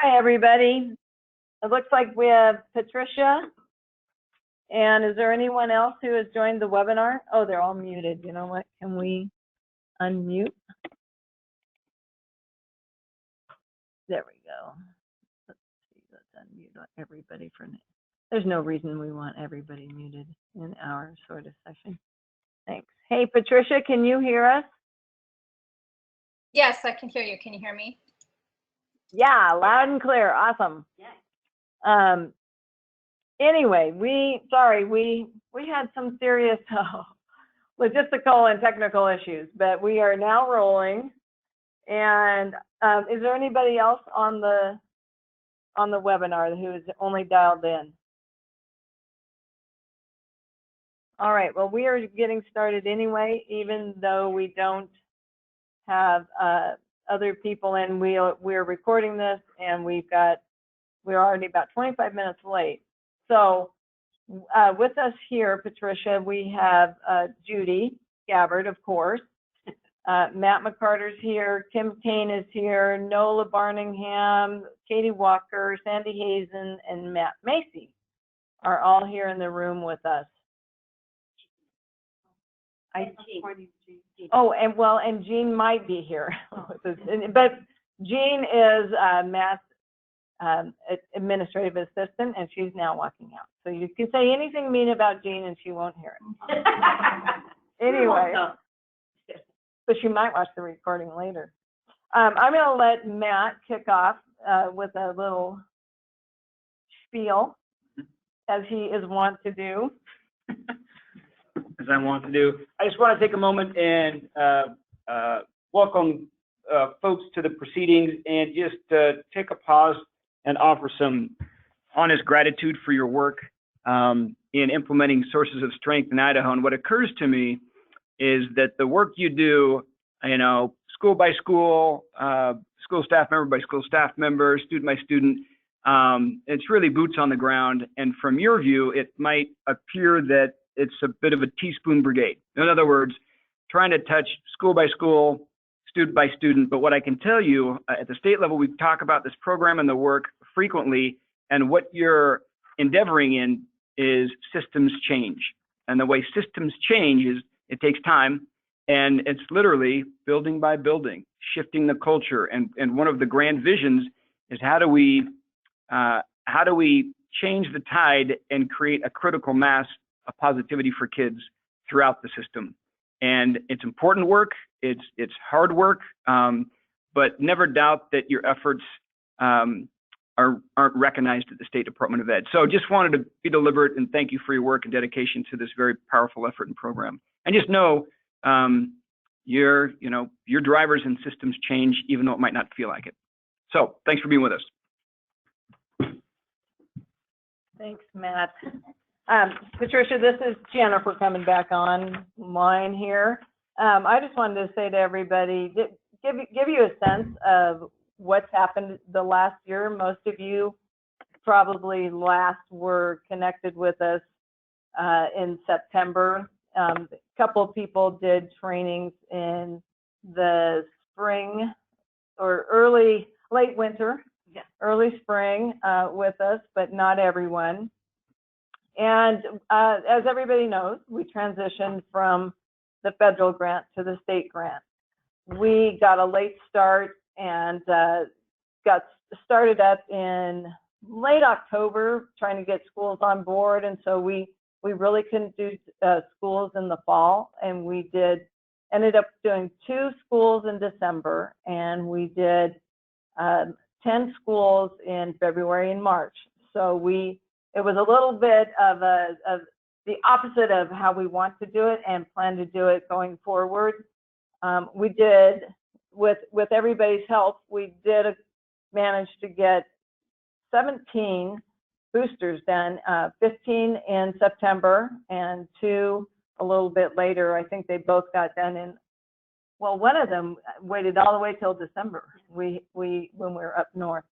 Hi, everybody. It looks like we have Patricia. And is there anyone else who has joined the webinar? Oh, they're all muted. You know what? Can we unmute? There we go. Let's see. Let's unmute everybody for now. There's no reason we want everybody muted in our sort of session. Thanks. Hey, Patricia, can you hear us? Yes, I can hear you. Can you hear me? Yeah, loud and clear. Awesome. Yeah. Anyway, we had some serious logistical and technical issues, but we are now rolling. And is there anybody else on the webinar who is only dialed in? All right. Well, we are getting started anyway, even though we don't have other people in. We're recording this, and we're already about 25 minutes late. So with us here, Patricia, we have Judy Gabbard, of course. Matt McCarter's here, Kim Kane is here, Nola Barningham, Katie Walker, Sandy Hazen, and Matt Macy are all here in the room with us. And Jean might be here, but Jean is Matt's administrative assistant, and she's now walking out. So you can say anything mean about Jean, and she won't hear it. Anyway, so she might watch the recording later. I'm going to let Matt kick off with a little spiel, as he is wont to do. As I want to do. I just want to take a moment and welcome folks to the proceedings, and just take a pause and offer some honest gratitude for your work in implementing sources of strength in Idaho. And what occurs to me is that the work you do, school by school, school staff member by school staff member, student by student, it's really boots on the ground. And from your view, it might appear that it's a bit of a teaspoon brigade. In other words, trying to touch school by school, student by student. But what I can tell you at the state level, we talk about this program and the work frequently, and what you're endeavoring in is systems change. And the way systems change is it takes time, and it's literally building by building, shifting the culture. And one of the grand visions is how do we change the tide and create a critical mass of positivity for kids throughout the system. And it's important work, it's hard work, but never doubt that your efforts aren't recognized at the State Department of Ed. So just wanted to be deliberate and thank you for your work and dedication to this very powerful effort and program. And just know your drivers and systems change, even though it might not feel like it. So thanks for being with us. Thanks, Matt. Patricia, this is Jennifer coming back online here. I just wanted to say to everybody, give you a sense of what's happened the last year. Most of you probably last were connected with us in September. A couple of people did trainings in the spring or late winter, early spring with us, but not everyone. And as everybody knows, we transitioned from the federal grant to the state grant. We got a late start and got started up in late October, trying to get schools on board. And so we really couldn't do schools in the fall. And we ended up doing 2 schools in December, and we did 10 schools in February and March. So it was a little bit of the opposite of how we want to do it and plan to do it going forward. We did, with everybody's help, we did manage to get 17 boosters done, 15 in September and 2 a little bit later. I think they both got done one of them waited all the way till December when we were up north.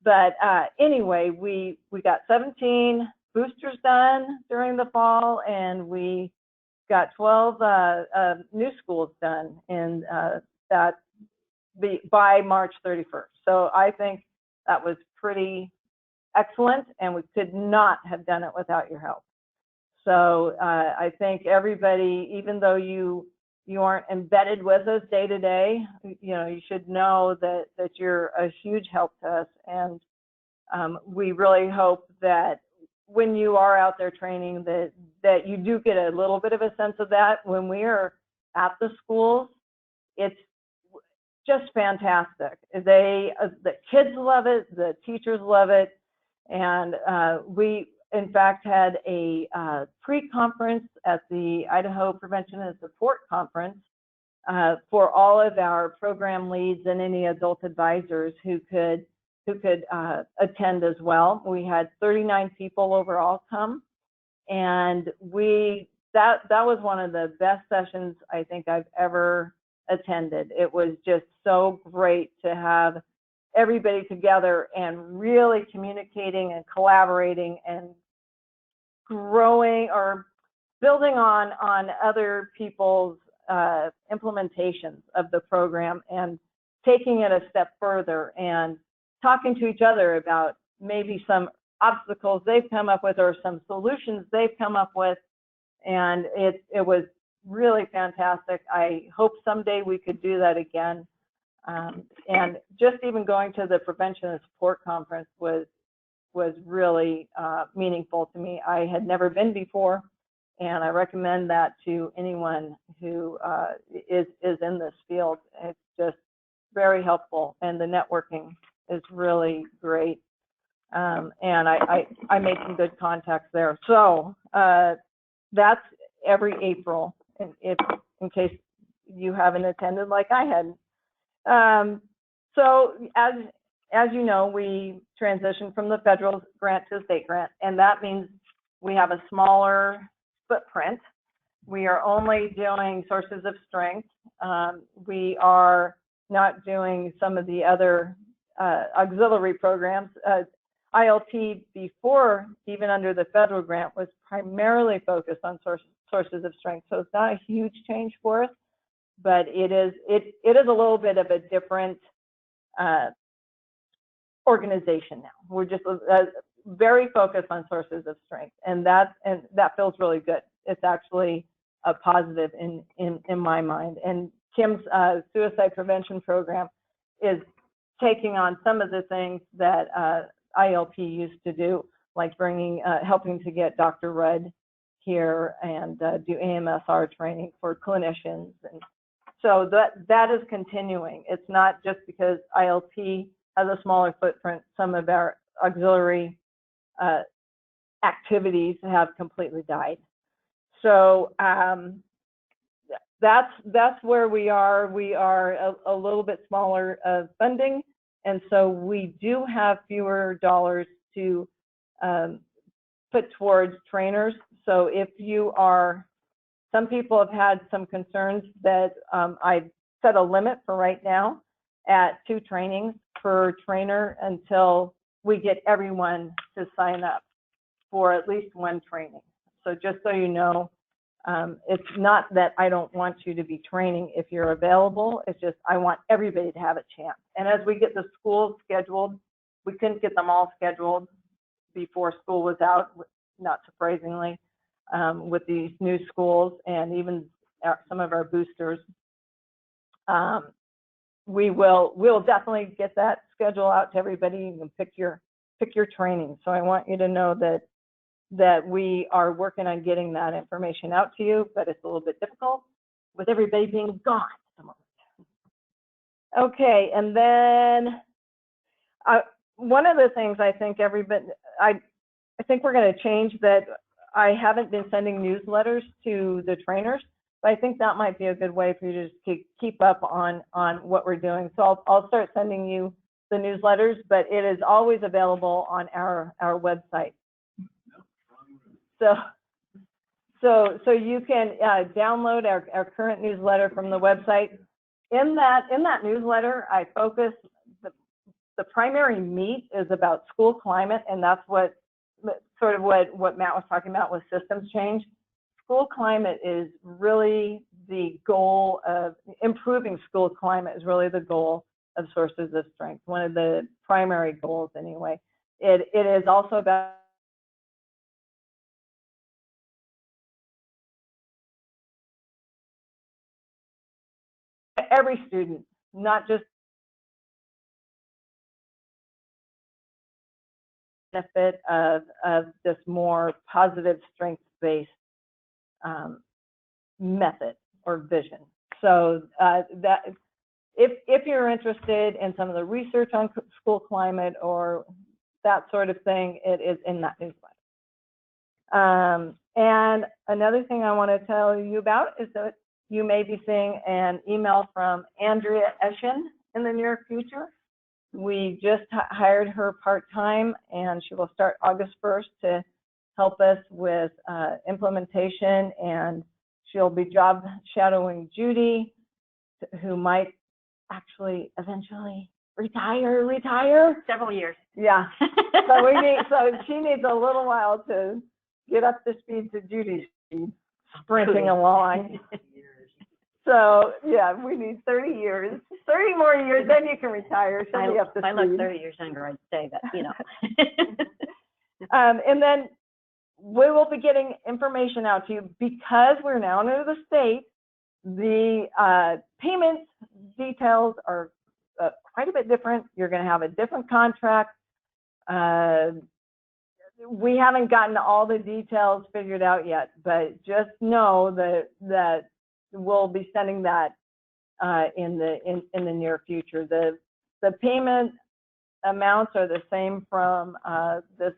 But anyway, we got 17 boosters done during the fall, and we got 12 new schools done in by March 31st. So I think That was pretty excellent, and we could not have done it without your help. So I think everybody, even though you aren't embedded with us day to day, you should know that you're a huge help to us. And we really hope that when you are out there training, that you do get a little bit of a sense of that. When we are at the schools, it's just fantastic. The kids love it, the teachers love it, and we, in fact, had a pre-conference at the Idaho Prevention and Support Conference for all of our program leads and any adult advisors who could attend as well. We had 39 people overall come, and that was one of the best sessions I think I've ever attended. It was just so great to have everybody together and really communicating and collaborating and growing or building on other people's implementations of the program and taking it a step further and talking to each other about maybe some obstacles they've come up with or some solutions they've come up with. And it was really fantastic. I hope someday we could do that again. And just even going to the Prevention and Support Conference was really meaningful to me. I had never been before, and I recommend that to anyone who is in this field. It's just very helpful, and the networking is really great. And I made some good contacts there. So that's every April, in case you haven't attended like I had. So as you know, we transitioned from the federal grant to the state grant, and that means we have a smaller footprint. We are only doing sources of strength. We are not doing some of the other auxiliary programs. ILT before, even under the federal grant, was primarily focused on sources of strength. So it's not a huge change for us, but it is a little bit of a different organization now. We're just very focused on sources of strength, and that feels really good. It's actually a positive in my mind. And Kim's suicide prevention program is taking on some of the things that ILP used to do, like helping to get Dr. Rudd here and do AMSR training for clinicians. And so that is continuing. It's not just because ILP has a smaller footprint. Some of our auxiliary activities have completely died. So that's where we are. We are a little bit smaller of funding, and so we do have fewer dollars to put towards trainers. So if you are, some people have had some concerns that I've set a limit for right now at 2 trainings per trainer until we get everyone to sign up for at least 1 training. So just so you know, it's not that I don't want you to be training if you're available. It's just I want everybody to have a chance. And as we get the schools scheduled, we couldn't get them all scheduled before school was out, not surprisingly, with these new schools and even some of our boosters. We'll definitely get that schedule out to everybody. You can pick your training. So I want you to know that we are working on getting that information out to you, but it's a little bit difficult with everybody being gone at the moment. Okay, and then one of the things I think I think we're going to change that. I haven't been sending newsletters to the trainers, but I think that might be a good way for you to just keep up on what we're doing. So I'll start sending you the newsletters, but it is always available on our website. So you can download our current newsletter from the website. In that newsletter, I focus, the primary meat is about school climate, and that's what Matt was talking about with systems change. School climate is really the goal of improving school climate is really the goal of sources of strength, one of the primary goals anyway. It is also about every student, not just benefit of this more positive strengths-based method or vision. So that if you're interested in some of the research on school climate or that sort of thing, it is in that newsletter. And another thing I want to tell you about is that you may be seeing an email from Andrea Eschen in the near future. We just hired her part-time, and she will start August 1st to help us with implementation, and she'll be job shadowing Judy, who might actually eventually retire. Several years. Yeah. So she needs a little while to get up to speed to Judy's speed, sprinting along. So yeah, we need 30 years, 30 more years, then you can retire. She'll be up to speed. I look 30 years younger, I'd say that, you know. And then we will be getting information out to you because we're now under the state. The payment details are quite a bit different. You're going to have a different contract. We haven't gotten all the details figured out yet, but just know that we'll be sending that in the near future. The payment amounts are the same from this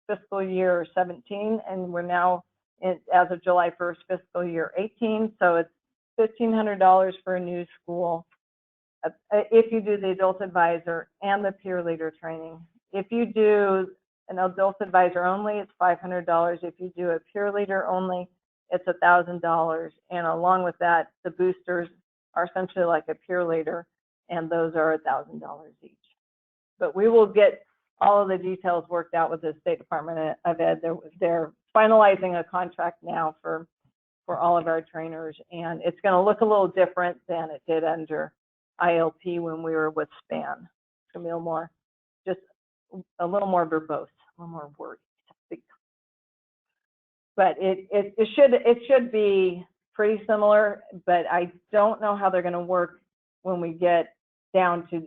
fiscal year 17, and we're now as of July 1st, fiscal year 18. So it's $1,500 for a new school if you do the adult advisor and the peer leader training. If you do an adult advisor only, it's $500. If you do a peer leader only, it's $1,000. And along with that, the boosters are essentially like a peer leader, and those are $1,000 each. But we will get all of the details worked out with the State Department of Ed. They're finalizing a contract now for all of our trainers, and it's going to look a little different than it did under ILP when we were with SPAN. It's going to be a little more verbose, a little more wordy. But it should be pretty similar, but I don't know how they're going to work when we get down to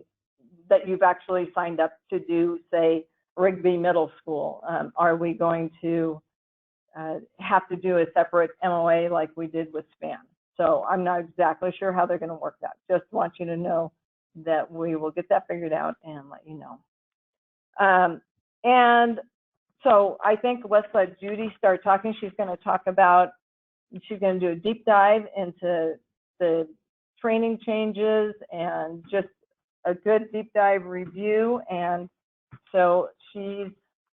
that you've actually signed up to do, say, Rigby Middle School. Are we going to have to do a separate MOA like we did with SPAN? So I'm not exactly sure how they're going to work that. Just want you to know that we will get that figured out and let you know. And so I think let's let Judy start talking. She's going to talk about, she's going to do a deep dive into the training changes and just a good deep dive review. And so she's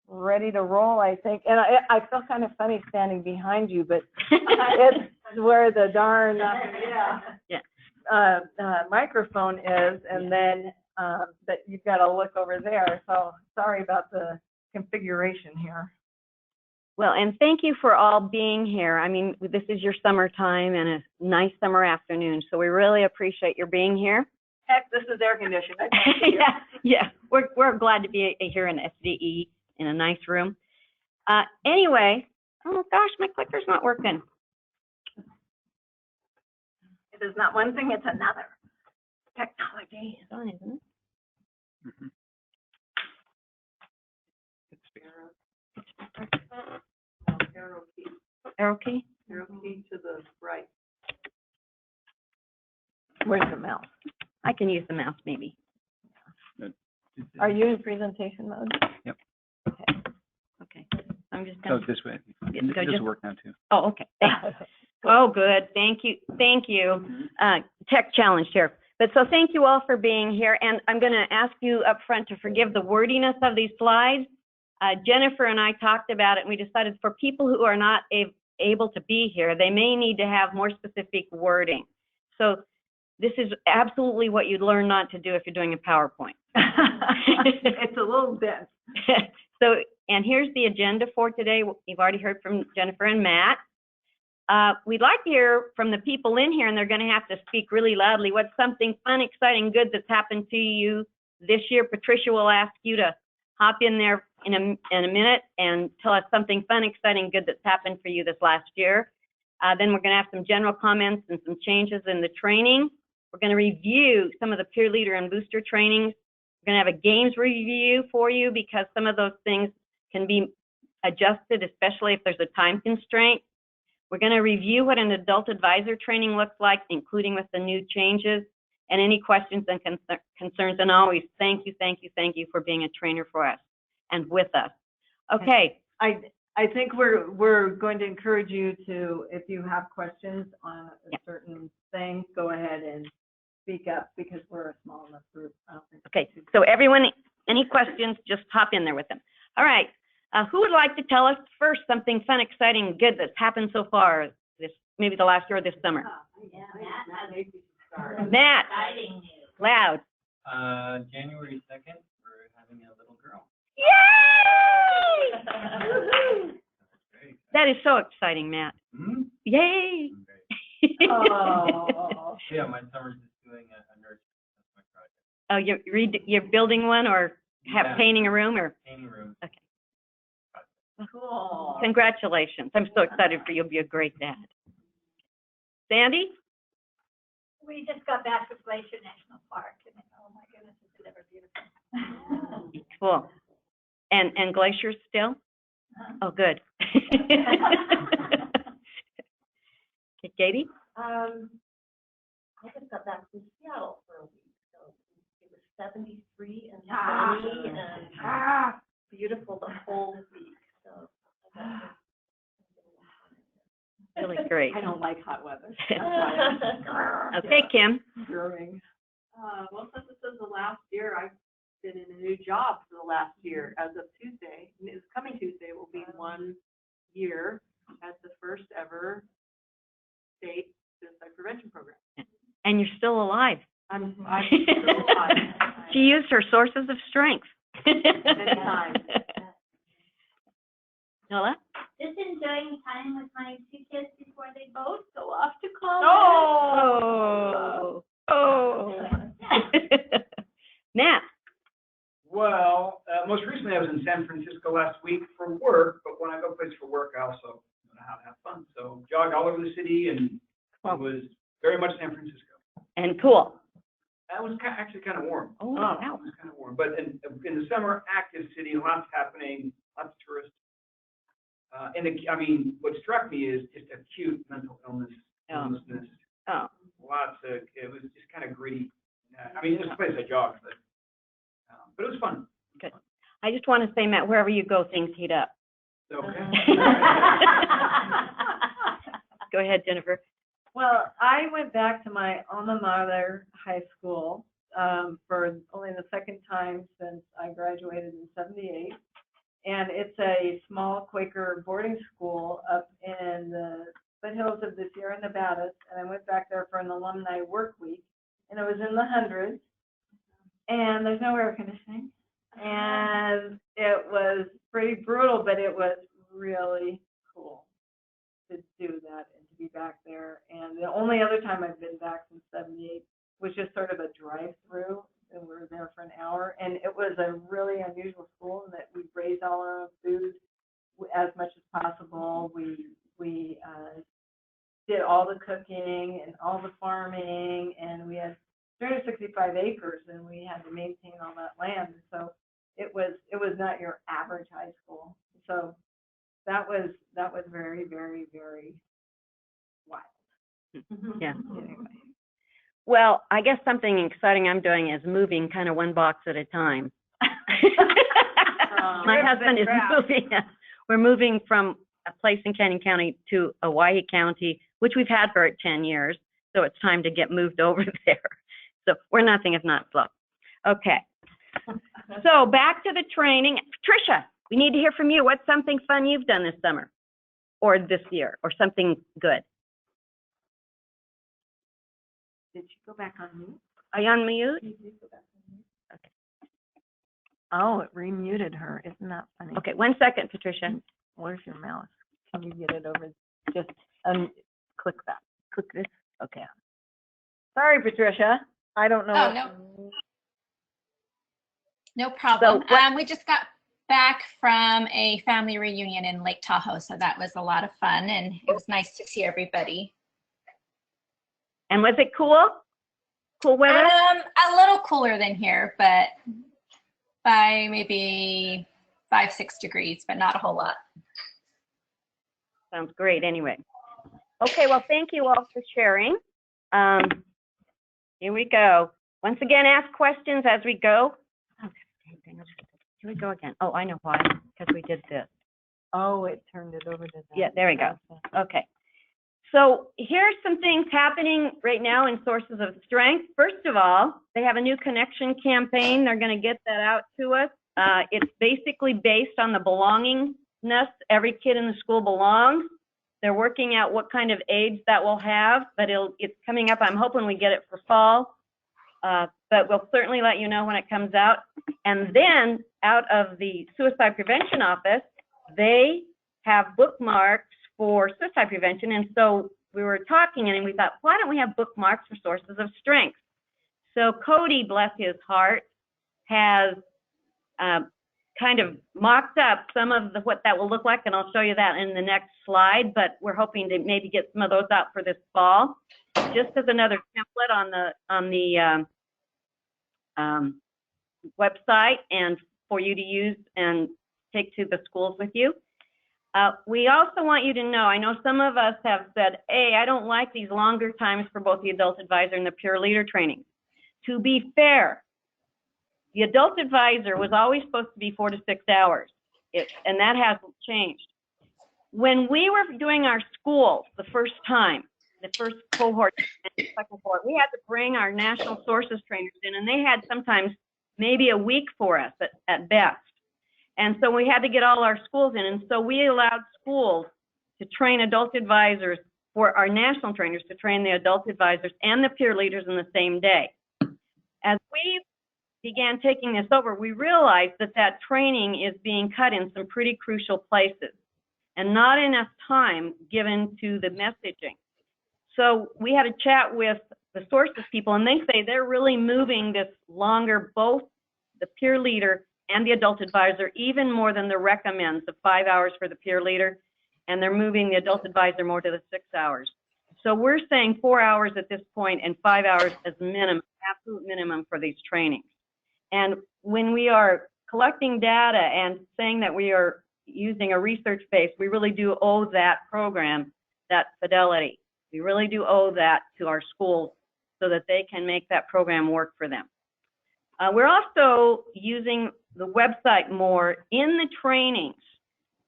ready to roll, I think. And I feel kind of funny standing behind you, but it's where the darn microphone is, and then that you've got to look over there. So sorry about the configuration here. Well, and thank you for all being here. I mean, this is your summertime and a nice summer afternoon, so we really appreciate your being here. Heck, this is air conditioned. Yeah, we're glad to be here in SDE in a nice room. Anyway, oh gosh, my clicker's not working. It is not one thing, it's another. Technology. It's on, isn't it? Mm-hmm. Arrow key? Arrow key to the right. Where's the mouse? I can use the mouse maybe. Are you in presentation mode? Yep. Okay. I'm just gonna Go this way. Yeah, This go will just- work now too. Oh, okay. Oh, good. Thank you. Thank you. Tech challenge here. But so thank you all for being here. And I'm going to ask you up front to forgive the wordiness of these slides. Jennifer and I talked about it, and we decided for people who are not able to be here, they may need to have more specific wording. So this is absolutely what you'd learn not to do if you're doing a PowerPoint. It's a little dense. So, and here's the agenda for today. You've already heard from Jennifer and Matt. we'd like to hear from the people in here, and they're going to have to speak really loudly. What's something fun, exciting, good that's happened to you this year? Patricia will ask you to hop in there in a minute and tell us something fun, exciting, good that's happened for you this last year. Then we're going to have some general comments and some changes in the training. We're going to review some of the peer leader and booster trainings. We're going to have a games review for you because some of those things can be adjusted, especially if there's a time constraint. We're going to review what an adult advisor training looks like, including with the new changes, and any questions and concerns. And always, thank you for being a trainer for us and with us. Okay. I think we're going to encourage you to, if you have questions on a certain thing, go ahead and speak up because we're a small enough group. Okay, so everyone, any questions, just hop in there with them. All right, who would like to tell us first something fun, exciting, good that's happened so far, maybe the last year or this summer? Matt, loud. January 2nd, we're having a little girl. Yay! That is so exciting, Matt. Mm-hmm. Yay! Oh. Yeah, my summer's just doing a nursery. That's my project. Oh, you're building one or painting a room or? Painting room. Okay. Cool. Congratulations. I'm so excited for you. You'll be a great dad. Sandy? We just got back to Glacier National Park, and oh my goodness, it's ever beautiful. Cool. And glaciers still? Oh, good. Okay, Katie? I just got back from Seattle for a week, so it was 73 and sunny and beautiful the whole week. So Really great. I don't like hot weather. Okay, Kim? Brewing. Well, since this is the last year, I've been in a new job for the last year. As of Tuesday, this coming Tuesday will be 1 year as the first ever state suicide prevention program. And you're still alive. I'm still alive. She used her sources of strength. Anytime. Nola? just enjoying time with my two kids before they both go off to college. Oh. Oh. Matt? Well, most recently I was in San Francisco last week for work, but when I go places for work, I also know how to have fun. So jogged all over the city, and it was very much San Francisco. And cool. That was actually kind of warm. Oh, wow. It was kind of warm. But in the summer, active city, lots happening, lots of tourists. I mean, what struck me is just acute mental illness, homelessness. Oh. It was just kind of gritty. I mean, there's a place I jogged, but it was fun. Good. I just want to say, Matt, wherever you go, things heat up. Okay. Go ahead, Jennifer. Well, I went back to my alma mater high school for only the second time since I graduated in '78. And it's a small Quaker boarding school up in the foothills of the Sierra Nevadas. And I went back there for an alumni work week. And it was in the hundreds. And there's no air conditioning. And it was pretty brutal, but it was really cool to do that and to be back there. And the only other time I've been back since '78 was just sort of a drive-through, and we were there for an hour. And it was a really unusual school in that we raised all our own food as much as possible. We did all the cooking and all the farming, and we had 365 acres, and we had to maintain all that land. So it was not your average high school. So that was very, very, very wild. Yeah. Well, I guess something exciting I'm doing is moving kind of one box at a time. My husband is moving. We're moving from a place in Canyon County to Owyhee County, which we've had for 10 years. So it's time to get moved over there. So we're nothing if not slow. Okay. So back to the training. Patricia, we need to hear from you. What's something fun you've done this summer or this year or something good? Did you go back on mute? Are you on mute? You did go back on mute. Okay. Oh, it remuted her. Isn't that funny? Okay, 1 second, Patricia. Where's your mouse? Can you get it over? Just Click that. Click this. Okay. Sorry, Patricia. I don't know. Oh, no problem. We just got back from a family reunion in Lake Tahoe, so that was a lot of fun, and it was nice to see everybody. And was it cool? Cool weather? A little cooler than here, but by maybe 5-6 degrees, but not a whole lot. Sounds great anyway. Okay, well, thank you all for sharing. Here we go. Once again, ask questions as we go. Oh, here we go again. Oh, I know why, because we did this. Oh, it turned it over to that. Yeah, there we go. Okay. So here's some things happening right now in Sources of Strength. First of all, they have a new connection campaign. They're going to get that out to us. It's basically based on the belongingness. Every kid in the school belongs. They're working out what kind of aids that will have, but it's coming up. I'm hoping we get it for fall, but we'll certainly let you know when it comes out. And then out of the Suicide Prevention Office, they have bookmarks for suicide prevention. And so we were talking and we thought, why don't we have bookmarks for Sources of Strength? So Cody, bless his heart, has kind of mocked up some of what that will look like, and I'll show you that in the next slide, but we're hoping to maybe get some of those out for this fall, just as another template on the website and for you to use and take to the schools with you. We also want you to know, I know some of us have said, hey, I don't like these longer times for both the adult advisor and the peer leader training. To be fair, the adult advisor was always supposed to be 4 to 6 hours, and that hasn't changed. When we were doing our schools the first time, the first cohort and the second cohort, we had to bring our national sources trainers in, and they had sometimes maybe a week for us at best. And so we had to get all our schools in, and so we allowed schools to train adult advisors, for our national trainers to train the adult advisors and the peer leaders in the same day. As we began taking this over, we realized that training is being cut in some pretty crucial places and not enough time given to the messaging. So we had a chat with the sources people, and they say they're really moving this longer, both the peer leader and the adult advisor, even more than the recommends of 5 hours for the peer leader, and they're moving the adult advisor more to the 6 hours. So we're saying 4 hours at this point and 5 hours as minimum, absolute minimum for these trainings. And when we are collecting data and saying that we are using a research base, we really do owe that program that fidelity. We really do owe that to our schools so that they can make that program work for them. We're also using the website more in the trainings.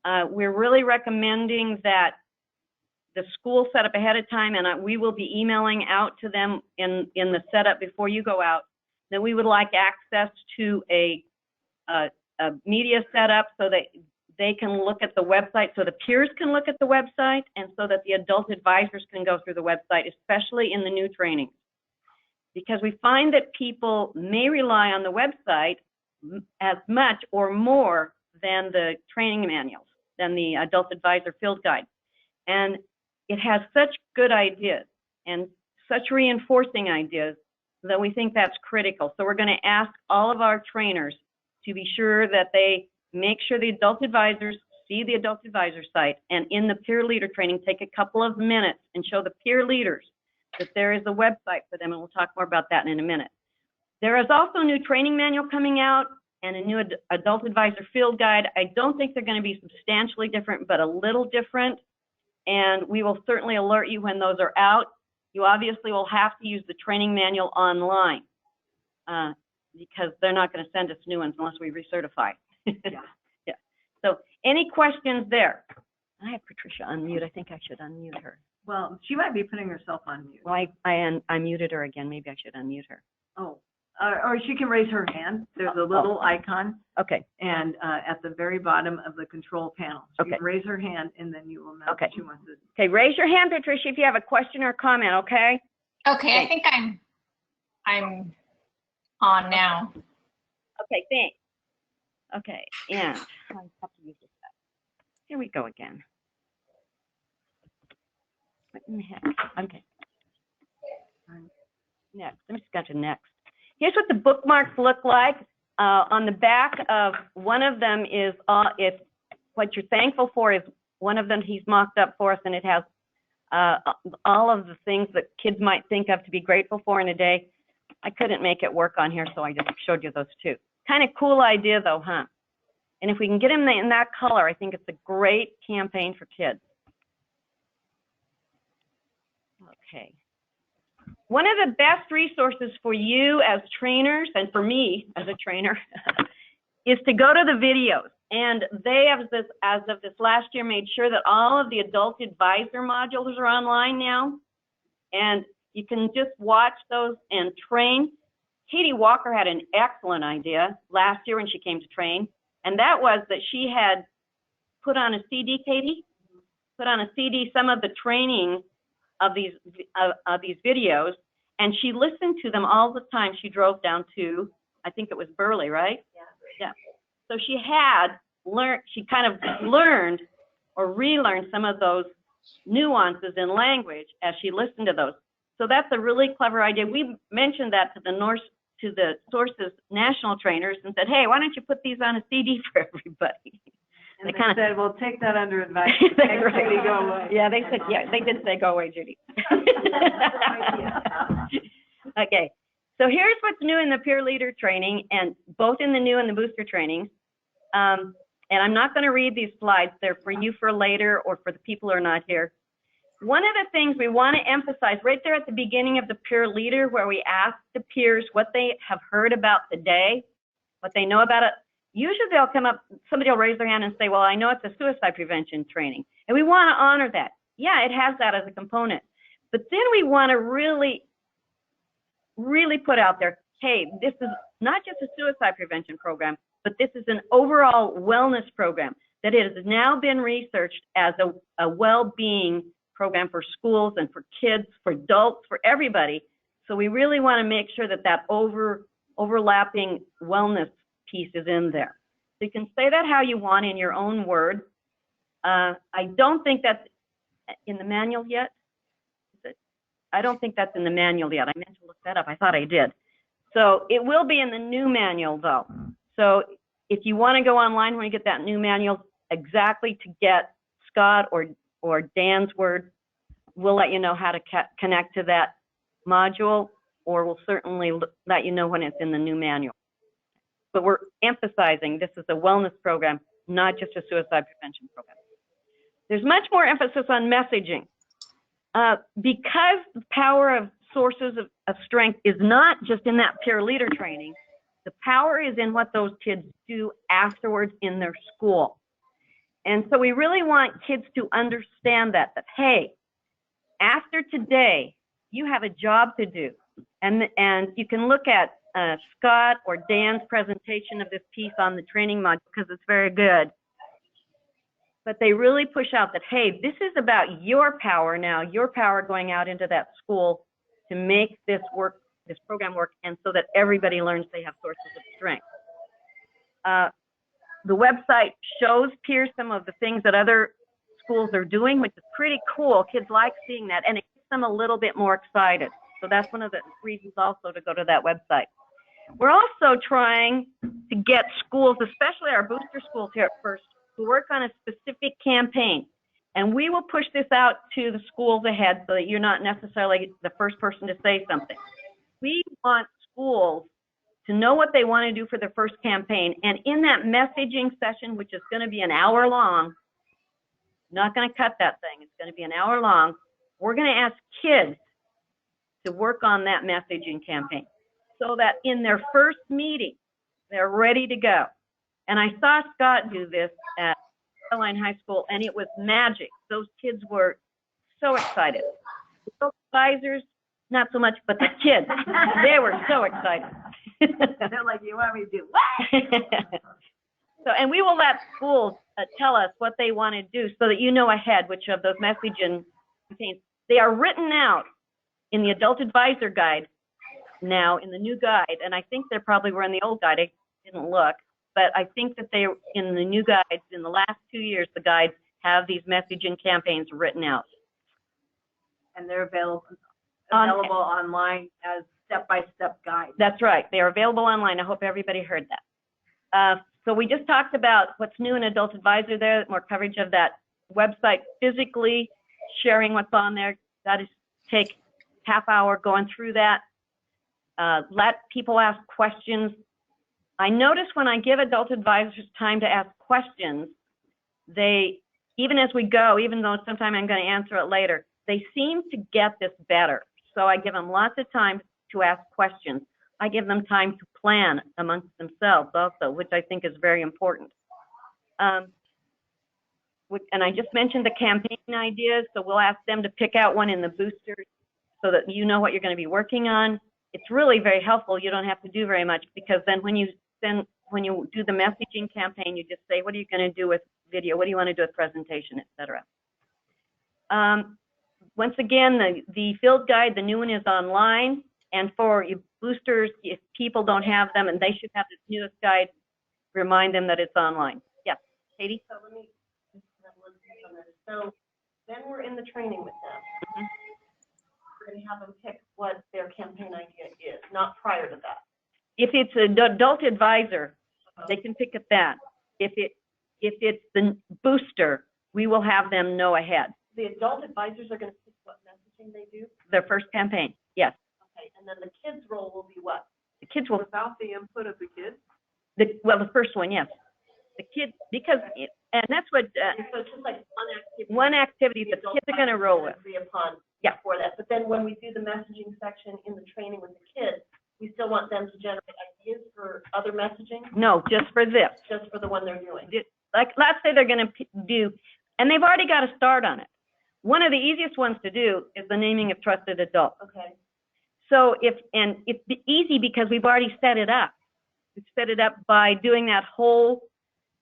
We're really recommending that the school set up ahead of time, and we will be emailing out to them in the setup before you go out, that we would like access to a media setup so that they can look at the website, so the peers can look at the website, and so that the adult advisors can go through the website, especially in the new trainings. Because we find that people may rely on the website as much or more than the training manuals, than the adult advisor field guide. And it has such good ideas and such reinforcing ideas that we think that's critical. So we're going to ask all of our trainers to be sure that they make sure the adult advisors see the adult advisor site, and in the peer leader training, take a couple of minutes and show the peer leaders that there is a website for them, and we'll talk more about that in a minute. There is also a new training manual coming out and a new adult advisor field guide. I don't think they're going to be substantially different, but a little different, and we will certainly alert you when those are out. You obviously will have to use the training manual online because they're not going to send us new ones unless we recertify. Yeah. So any questions there? I have Patricia unmute. I think I should unmute her. Well, she might be putting herself on mute. Well, I muted her again. Maybe I should unmute her. Oh, or she can raise her hand. There's a little icon. Okay. And at the very bottom of the control panel, she can raise her hand, and then you will know that she wants to. Okay, raise your hand, Patricia, if you have a question or comment. Okay. Okay, I think I'm on now. Okay, thanks. Okay, and I have to use this. Here we go again. What in the heck? Okay. Next. Let me just got to next. Here's what the bookmarks look like. On the back of one of them is if what you're thankful for is one of them he's mocked up for us, and it has all of the things that kids might think of to be grateful for in a day. I couldn't make it work on here, so I just showed you those two. Kind of cool idea though, huh? And if we can get them in that color, I think it's a great campaign for kids. Okay. One of the best resources for you as trainers, and for me as a trainer, is to go to the videos. And they have this, as of this last year, made sure that all of the adult advisor modules are online now. And you can just watch those and train. Katie Walker had an excellent idea last year when she came to train. And that was that she had put on a CD, Katie? Put on a CD some of the training of these videos, and she listened to them all the time. She drove down to, I think it was Burley, right? Yeah. So she had learned, she kind of learned or relearned some of those nuances in language as she listened to those. So that's a really clever idea. We mentioned that to the Sources national trainers and said, hey, why don't you put these on a CD for everybody? And they said, well, take that under advice. Right. Go away. Yeah, they said, yeah, they did say, go away, Judy. Okay, so here's what's new in the peer leader training, and both in the new and the booster trainings. And I'm not going to read these slides. They're for you for later or for the people who are not here. One of the things we want to emphasize right there at the beginning of the peer leader, where we ask the peers what they have heard about the day, what they know about it. Usually they'll come up, somebody will raise their hand and say, well, I know it's a suicide prevention training. And we want to honor that. Yeah, it has that as a component. But then we want to really put out there, hey, this is not just a suicide prevention program, but this is an overall wellness program that has now been researched as a well-being program for schools and for kids, for adults, for everybody. So we really want to make sure that that overlapping wellness piece is in there. So you can say that how you want in your own words. I don't think that's in the manual yet. I don't think that's in the manual yet. I meant to look that up. I thought I did. So it will be in the new manual though. So if you want to go online when you get that new manual, exactly to get Scott or Dan's word, we'll let you know how to connect to that module, or we'll certainly let you know when it's in the new manual. But we're emphasizing this is a wellness program, not just a suicide prevention program. There's much more emphasis on messaging. Because the power of sources of strength is not just in that peer leader training, the power is in what those kids do afterwards in their school. And so we really want kids to understand that hey, after today, you have a job to do. And you can look at Scott or Dan's presentation of this piece on the training module because it's very good. But they really push out that, hey, this is about your power now, your power going out into that school to make this work, this program work, and so that everybody learns they have sources of strength. The website shows peers some of the things that other schools are doing, which is pretty cool. Kids like seeing that, and it gets them a little bit more excited. So that's one of the reasons also to go to that website. We're also trying to get schools, especially our booster schools here at First, to work on a specific campaign. And we will push this out to the schools ahead so that you're not necessarily the first person to say something. We want schools to know what they want to do for their first campaign. And in that messaging session, which is going to be an hour long, not going to cut that thing, it's going to be an hour long, we're going to ask kids to work on that messaging campaign so that in their first meeting, they're ready to go. And I saw Scott do this at Caroline High School, and it was magic. Those kids were so excited. The advisors, not so much, but the kids, they were so excited. They're like, you want me to do what? So, and we will let schools tell us what they want to do so that you know ahead which of those messaging campaigns. They are written out in the Adult Advisor Guide now, in the new guide, and I think they probably were in the old guide. I didn't look, but I think that they, in the new guides, in the last 2 years, the guides have these messaging campaigns written out. And they're available On- online as step-by-step guides. That's right. They are available online. I hope everybody heard that. So we just talked about what's new in Adult Advisor there, more coverage of that website, physically sharing what's on there. That is take half hour going through that. Let people ask questions. I notice when I give adult advisors time to ask questions, they, even as we go, even though sometime I'm going to answer it later, they seem to get this better. So I give them lots of time to ask questions. I give them time to plan amongst themselves also, which I think is very important. And I just mentioned the campaign ideas, so we'll ask them to pick out one in the boosters so that you know what you're going to be working on. It's really very helpful. You don't have to do very much, because then when you do the messaging campaign, you just say, what are you going to do with video? What do you want to do with presentation, etc. Once again, the field guide, the new one is online. And for you boosters, if people don't have them and they should have this newest guide, remind them that it's online. Yes, Katie? So let me just have one piece on this. So then we're in the training with them. We're going to have them pick what their campaign idea is, not prior to that. If it's an adult advisor, they can pick at that. If it's the booster, we will have them know ahead. The adult advisors are going to pick what messaging they do. Their first campaign, yes. Okay, and then the kids' role will be what? The kids will, Without the input of the kids? the first one, yes. The kids, because, and that's what, So it's just like one activity the that kids are going to roll with. Agree upon Yeah. for that. But then when we do the messaging section in the training with the kids, we still want them to generate ideas for other messaging, No, just for this. just for the one they're doing. Like, let's say they're going to do, and they've already got to start on it. One of the easiest ones to do is the naming of trusted adults. Okay. So it's easy because we've already set it up. We've set it up by doing that whole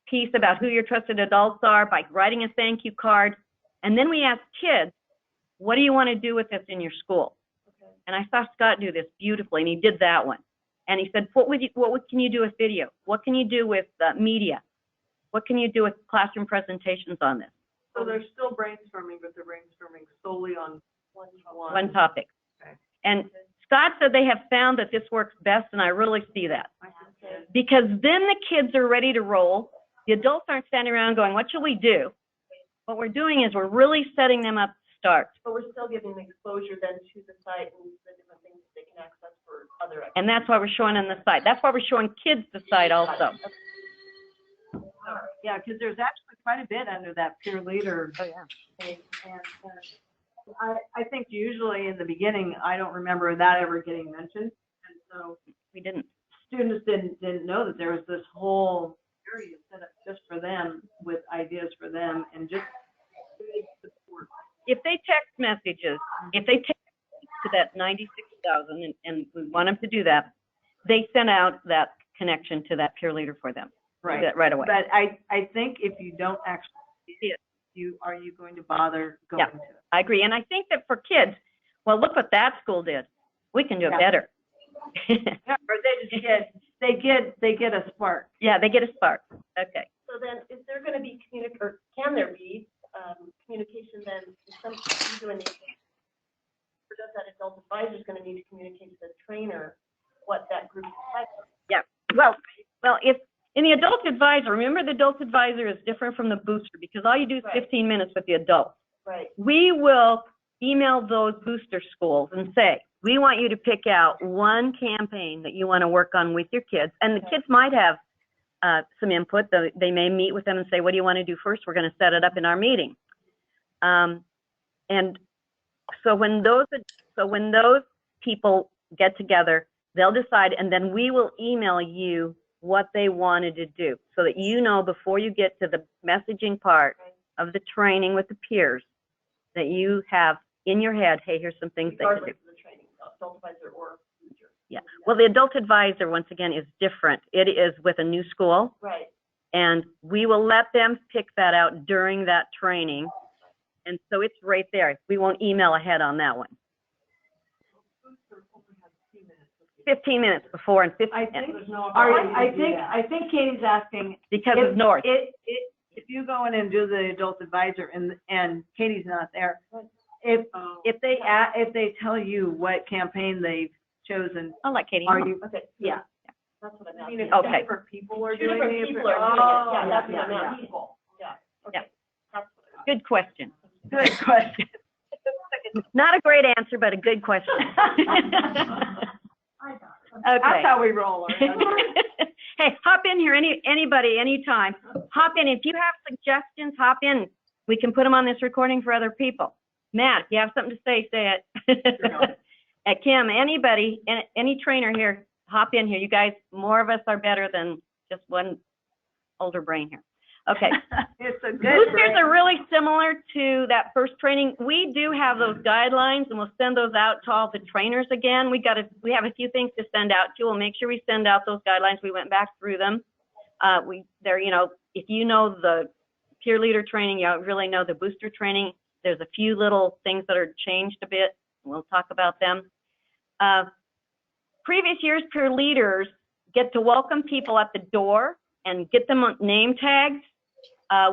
piece about who your trusted adults are, by writing a thank you card. And then we ask kids, what do you want to do with this in your school? Okay. And I saw Scott do this beautifully, and he did that one. And he said, what can you do with video? What can you do with media? What can you do with classroom presentations on this? So they're still brainstorming, but they're brainstorming solely on One topic. Okay. And Scott said they have found that this works best, and I really see that. Okay. Because then the kids are ready to roll. The adults aren't standing around going, what should we do? What we're doing is we're really setting them up to start. But we're still giving the exposure then to the site and the different things that they can access for other activities. And that's why we're showing on the site. That's why we're showing kids the site also. Yeah, because there's actually quite a bit under that peer leader. Oh, yeah. And I think usually in the beginning, I don't remember that ever getting mentioned. And so We didn't. students didn't know that there was this whole area set up just for them with ideas for them and just support. If they text messages, if they text to that 96,000, and we want them to do that, they send out that connection to that peer leader for them. Right. That right away. But I think if you don't actually see it, are you going to bother going Yeah. to it? I agree. And I think that for kids, well, look what that school did. We can do it Yeah. better. Yeah, or they get a spark. Yeah, they get a spark. Okay. So then, is there going to be or can there be communication then? Some you doing the, or does that adult advisor is going to need to communicate to the trainer what that group is like? Yeah. Well, if in the adult advisor, remember the adult advisor is different from the booster because all you do is Right. 15 minutes with the adult. Right. We will email those booster schools and say, we want you to pick out one campaign that you want to work on with your kids. And the Okay. kids might have some input. They may meet with them and say, what do you want to do first? We're going to set it up in our meeting. And so when those people get together, they'll decide, and then we will email you what they wanted to do so that you know before you get to the messaging part of the training with the peers that you have in your head, hey, here's some things they can do. Regardless of the training, adult advisor or teacher. Yeah. Well, the adult advisor, once again, is different. It is with a new school, Right. and we will let them pick that out during that training. And so it's right there. We won't email ahead on that one. 15 minutes before and 15 I think, There's no I think Katie's asking because of North. if you go in and do the adult advisor and Katie's not there, If they tell you what campaign they've chosen, I'll let Katie are know. you? Okay, Yeah. that's what I I'm mean, asking. if Okay. two different people are Two doing different it. people are doing it, yeah, that's yeah, what I'm yeah. asking. People, yeah, Yeah. okay. That's what I'm Good question. Good question. Not a great answer, but a good question. That's Okay. how we roll. Hey, hop in here, anybody, anytime. Hop in. If you have suggestions, hop in. We can put them on this recording for other people. Matt, if you have something to say, say it. Kim, anybody, any trainer here, hop in here. You guys, more of us are better than just one older brain here. Okay. It's a good Boosters are really similar to that first training. We do have those guidelines, and we'll send those out to all the trainers again. We have a few things to send out to. We'll make sure we send out those guidelines. We went back through them. If you know the peer leader training, you really know the booster training. There's a few little things that are changed a bit. We'll talk about them. Previous years, peer leaders get to welcome people at the door and get them on name tags.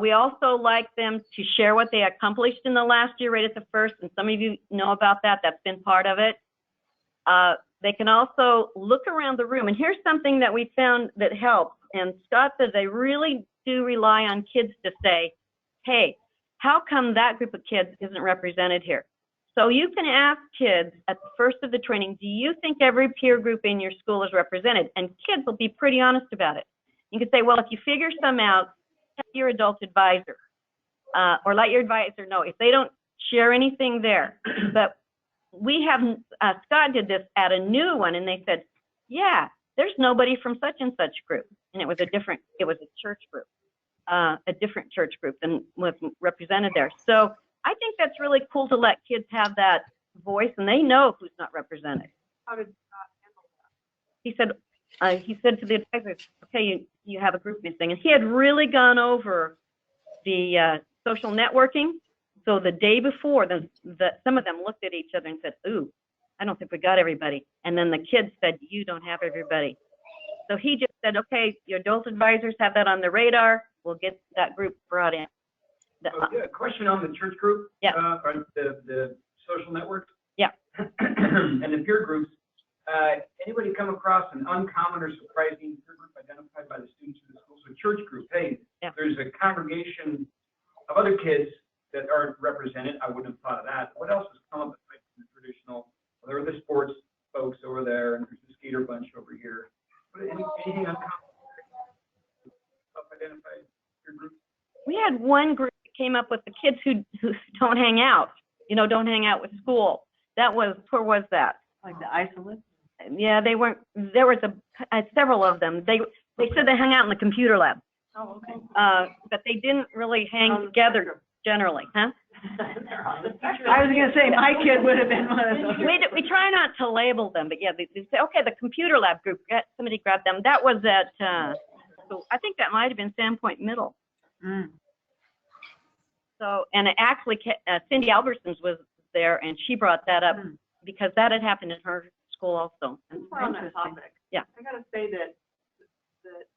We also like them to share what they accomplished in the last year right at the first, and some of you know about that. That's been part of it. They can also look around the room, and here's something that we found that helps, and Scott says they really do rely on kids to say, hey, how come that group of kids isn't represented here? So you can ask kids at the first of the training, do you think every peer group in your school is represented? And kids will be pretty honest about it. You can say, well, if you figure some out, tell your adult advisor, or let your advisor know if they don't share anything there. But we have, Scott did this at a new one, and they said, yeah, there's nobody from such and such group. And it was a church group, a different church group than was represented there. So I think that's really cool to let kids have that voice, and they know who's not represented. How did Scott handle that? He said to the advisor, okay, you have a group missing. And he had really gone over the social networking. So the day before, some of them looked at each other and said, ooh, I don't think we got everybody. And then the kids said, you don't have everybody. So he just said, okay, your adult advisors have that on their radar. We'll get that group brought in. A question on the church group. Yeah. Or the social networks. Yeah. And the peer groups. Anybody come across an uncommon or surprising peer group identified by the students of the school? So church group, hey, yeah. There's a congregation of other kids that aren't represented. I wouldn't have thought of that. What else has come up aside from the traditional? Well, there are the sports folks over there, and there's the skater bunch over here. Anything uncommon? Self-identified peer groups? We had one group that came up with the kids who don't hang out, don't hang out with school. Where was that? Like the isolates? Yeah, they weren't, there was several of them. They said they hung out in the computer lab. Oh, okay. But they didn't really hang together generally, huh? I was going to say, my kid would have been one of those. We try not to label them, but yeah, they say, okay, the computer lab group, somebody grabbed them. That was at, so I think that might have been Sandpoint Middle. Mm. So, and actually, Cindy Albertsons was there, and she brought that up because that had happened in her school also. Since we're on that topic, Yeah. I gotta say that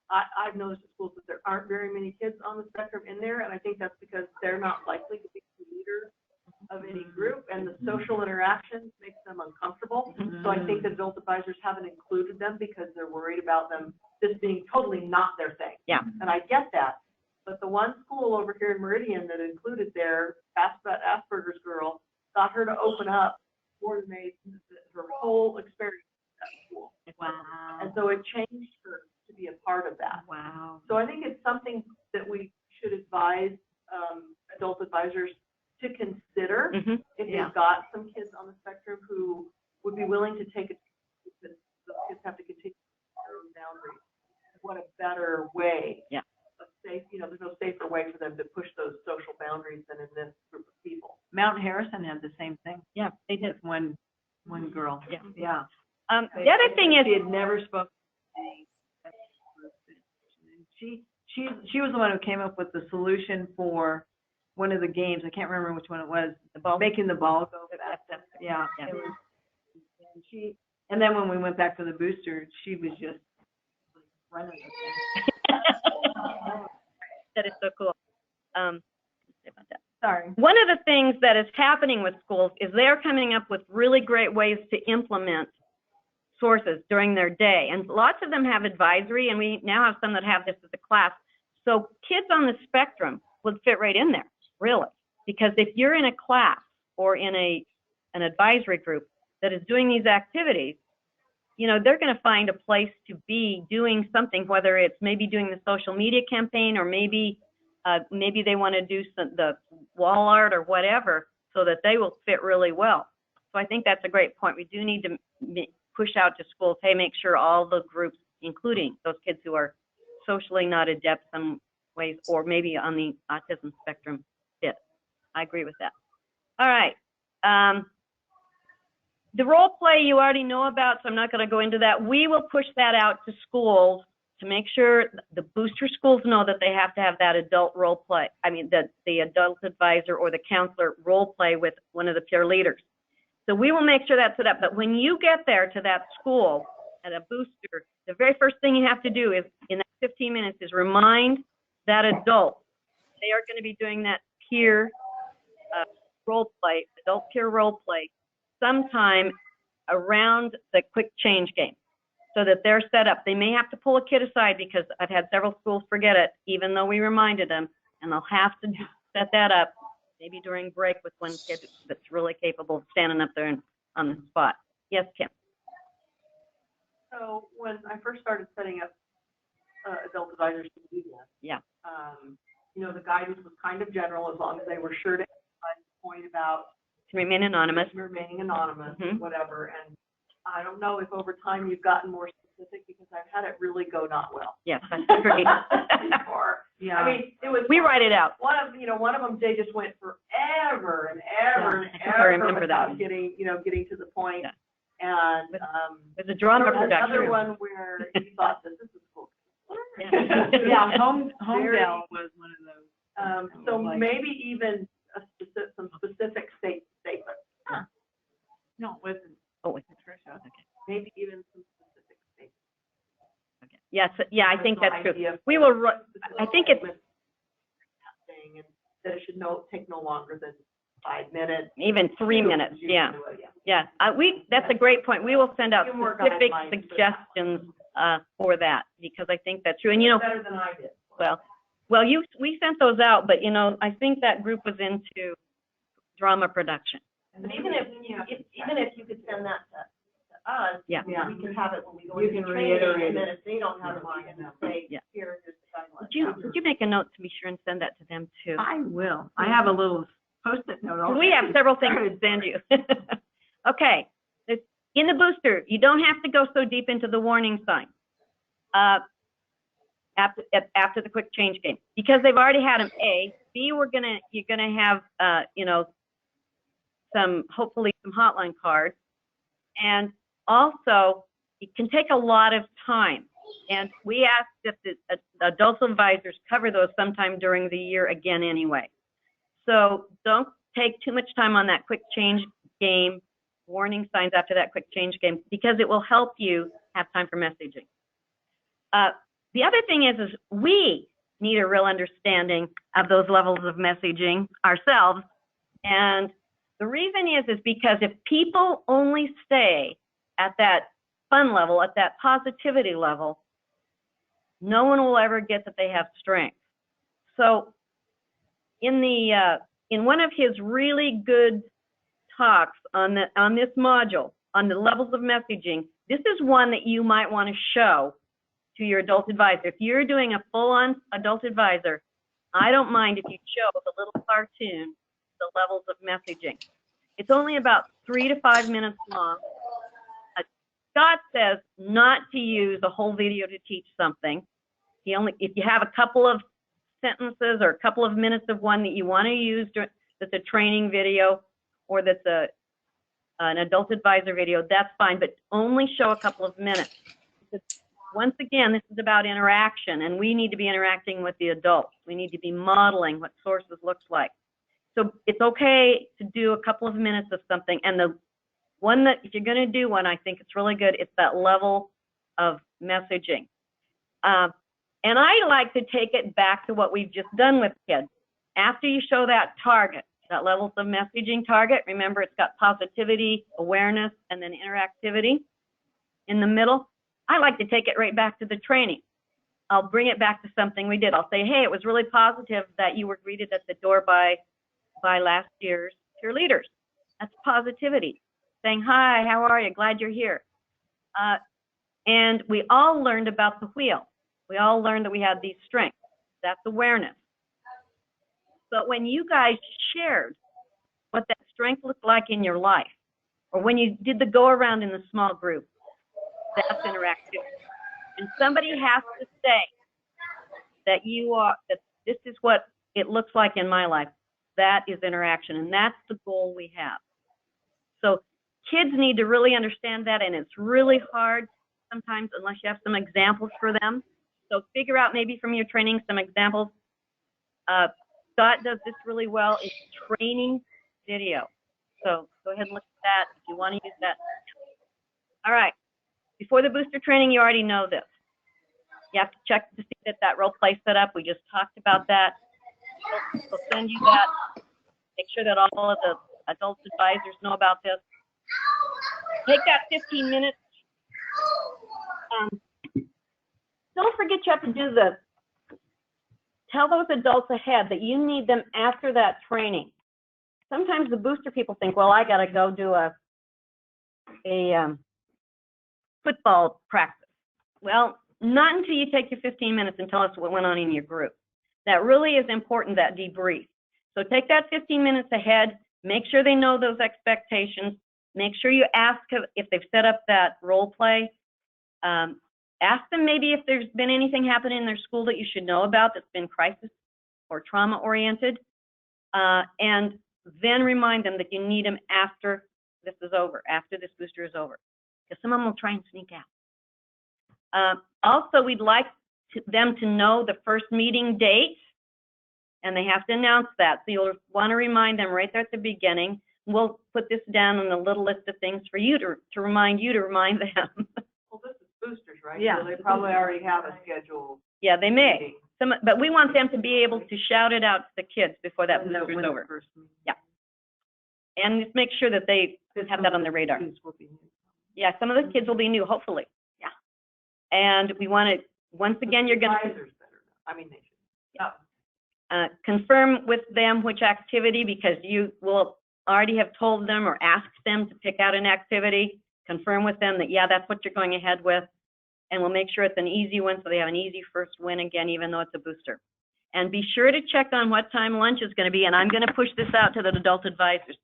I've noticed at schools that there aren't very many kids on the spectrum in there, and I think that's because they're not likely to be the leader of any group, and the social interactions makes them uncomfortable. So I think that adult advisors haven't included them because they're worried about them just being totally not their thing. Yeah. And I get that. But the one school over here in Meridian that included their Asperger's girl got her to open up more than her whole experience at school. Wow. And so it changed her to be a part of that. Wow. So I think it's something that we should advise adult advisors to consider Mm-hmm. if Yeah. they've got some kids on the spectrum who would be willing to take it, because those kids have to continue their own boundaries. What a better way. Yeah. Safe, there's no safer way for them to push those social boundaries than in this group of people. Mount Harrison had the same thing. Yeah, they did. With one girl. Yeah. Yeah. The other thing is, She had never spoken to any she was the one who came up with the solution for one of the games. I can't remember which one it was. Making the ball go fast. Yeah. Yeah. It was, and then when we went back to the booster, she was just running the thing. that is so cool. About that. Sorry. One of the things that is happening with schools is they're coming up with really great ways to implement sources during their day. And lots of them have advisory, and we now have some that have this as a class. So kids on the spectrum would fit right in there, really. Because if you're in a class or in an advisory group that is doing these activities, you know, they're going to find a place to be doing something, whether it's maybe doing the social media campaign, or maybe they want to do the wall art or whatever, so that they will fit really well. So I think that's a great point. We do need to push out to schools, hey, make sure all the groups, including those kids who are socially not adept some ways, or maybe on the autism spectrum, fit. I agree with that. All right. The role play you already know about, so I'm not going to go into that. We will push that out to schools to make sure the booster schools know that they have to have that adult role play. I mean, the adult advisor or the counselor role play with one of the peer leaders. So we will make sure that's set up. But when you get there to that school at a booster, the very first thing you have to do is, in that 15 minutes, is remind that adult they are going to be doing that peer role play, adult peer role play, sometime around the quick change game, so that they're set up. They may have to pull a kid aside, because I've had several schools forget it, even though we reminded them, and they'll have to set that up, maybe during break, with one kid that's really capable of standing up there and on the spot. Yes, Kim? So when I first started setting up adult advisors to do this, Yeah. You know, the guidance was kind of general, as long as they were sure to emphasize the point about To remain anonymous. remaining anonymous, Mhm. whatever. And I don't know if over time you've gotten more specific, because I've had it really go not well. Yes, I agree. Before. Yeah. I mean, it was. We write it out. One of them, they just went forever and ever Yeah, and I think I remember ever that without one. getting to the point. Yeah. And, There's a drama there was production. another one where you thought, this is cool. Yeah. Yeah, Homedale Very- was one of those. So Like- maybe even some specific statements, No, it wasn't. Oh, wait. Patricia. Okay. maybe even some specific statements. Okay. Yes, yeah, I think that's true. Idea. We will, I think it's Saying, and that it should take no longer than 5 minutes. even 3 minutes, yeah. Yeah. Yeah, that's a great point. We will send out Few more specific guidelines, but- suggestions for that, because I think that's true. And, you know, Better than I did. well, we sent those out, but, you know, I think that group was into drama production. But even if you could send that to us, Yeah. we can have it when we go You into can training, reiterate and then it. if they don't have it, we can say, Yeah. here's the guidelines. Would you make a note to be sure and send that to them too? I will. I have a little Post-it note. 'Cause we have several things to send you. Okay, in the booster, you don't have to go so deep into the warning sign after the quick change game, because they've already had them. A, B, you're gonna have you know, hopefully some hotline cards, and also it can take a lot of time. And we ask that the adult advisors cover those sometime during the year again anyway. So don't take too much time on that quick change game, warning signs after that quick change game, because it will help you have time for messaging. The other thing is we need a real understanding of those levels of messaging ourselves. And the reason is because if people only stay at that fun level, at that positivity level, no one will ever get that they have strength. So in one of his really good talks on this module, on the levels of messaging, this is one that you might want to show to your adult advisor. If you're doing a full-on adult advisor, I don't mind if you show the little cartoon, the levels of messaging. It's only about 3 to 5 minutes long. Scott says not to use a whole video to teach something. If you have a couple of sentences or a couple of minutes of one that you want to use that's a training video or that's an adult advisor video, that's fine, but only show a couple of minutes. Because once again, this is about interaction, and we need to be interacting with the adults. We need to be modeling what sources looks like. So it's okay to do a couple of minutes of something, and the one that, if you're going to do one, I think it's really good, it's that level of messaging. And I like to take it back to what we've just done with kids. after you show that target, that levels of messaging target, remember it's got positivity, awareness, and then interactivity in the middle. I like to take it right back to the training. I'll bring it back to something we did. I'll say, hey, it was really positive that you were greeted at the door by last year's cheerleaders. That's positivity. Saying, hi, how are you? Glad you're here. And we all learned about the wheel. We all learned that we had these strengths. That's awareness. But when you guys shared what that strength looked like in your life, or when you did the go around in the small group, that's interactivity. And somebody has to say that that this is what it looks like in my life. That is interaction, and that's the goal we have. So kids need to really understand that, and it's really hard sometimes unless you have some examples for them. So figure out maybe from your training some examples. Scott does this really well. It's training video. So go ahead and look at that if you want to use that. All right. Before the booster training, you already know this. You have to check to see that role play set up. We just talked about that. We'll send you that. Make sure that all of the adult advisors know about this. Take that 15 minutes. Don't forget you have to do this. Tell those adults ahead that you need them after that training. Sometimes the booster people think, well, I got to go do a football practice. Well, not until you take your 15 minutes and tell us what went on in your group. That really is important, that debrief. So take that 15 minutes ahead. Make sure they know those expectations. Make sure you ask if they've set up that role play. Ask them maybe if there's been anything happening in their school that you should know about that's been crisis or trauma oriented. And then remind them that you need them after this is over, after this booster is over. Because some of them will try and sneak out. Also, we'd like them to know the first meeting date, and they have to announce that. So you'll want to remind them right there at the beginning. We'll put this down on the little list of things for you to remind them. Well, this is boosters, right? Yeah. So they probably already have a schedule. Yeah, they may. meeting. But we want them to be able to shout it out to the kids before that When the- booster's when the over. first meeting. Yeah. And just make sure that they have that on their radar. Kids will be new. Yeah, some of the kids will be new, hopefully. Yeah. And we want to, once again, you're going to Advisors better know. I mean, they should. confirm with them which activity, because you will already have told them or asked them to pick out an activity. Confirm with them that, yeah, that's what you're going ahead with. And we'll make sure it's an easy one so they have an easy first win again, even though it's a booster. And be sure to check on what time lunch is going to be. And I'm going to push this out to the adult advisors.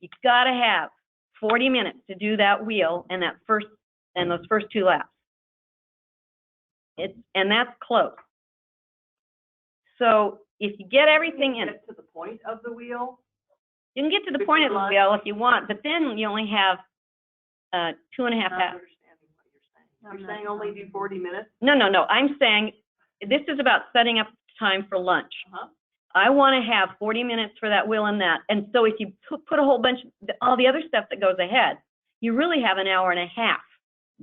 You've got to have 40 minutes to do that wheel and those first 2 laps. And that's close. So if you get everything in, Get to the point of the wheel. you can get to the point of the wheel if you want, but then you only have 2.5 I'm hours. not understanding what you're saying. You're saying only do 40 minutes? No. I'm saying this is about setting up time for lunch. Uh-huh. I want to have 40 minutes for that wheel and that. And so if you put a whole bunch of all the other stuff that goes ahead, you really have an hour and a half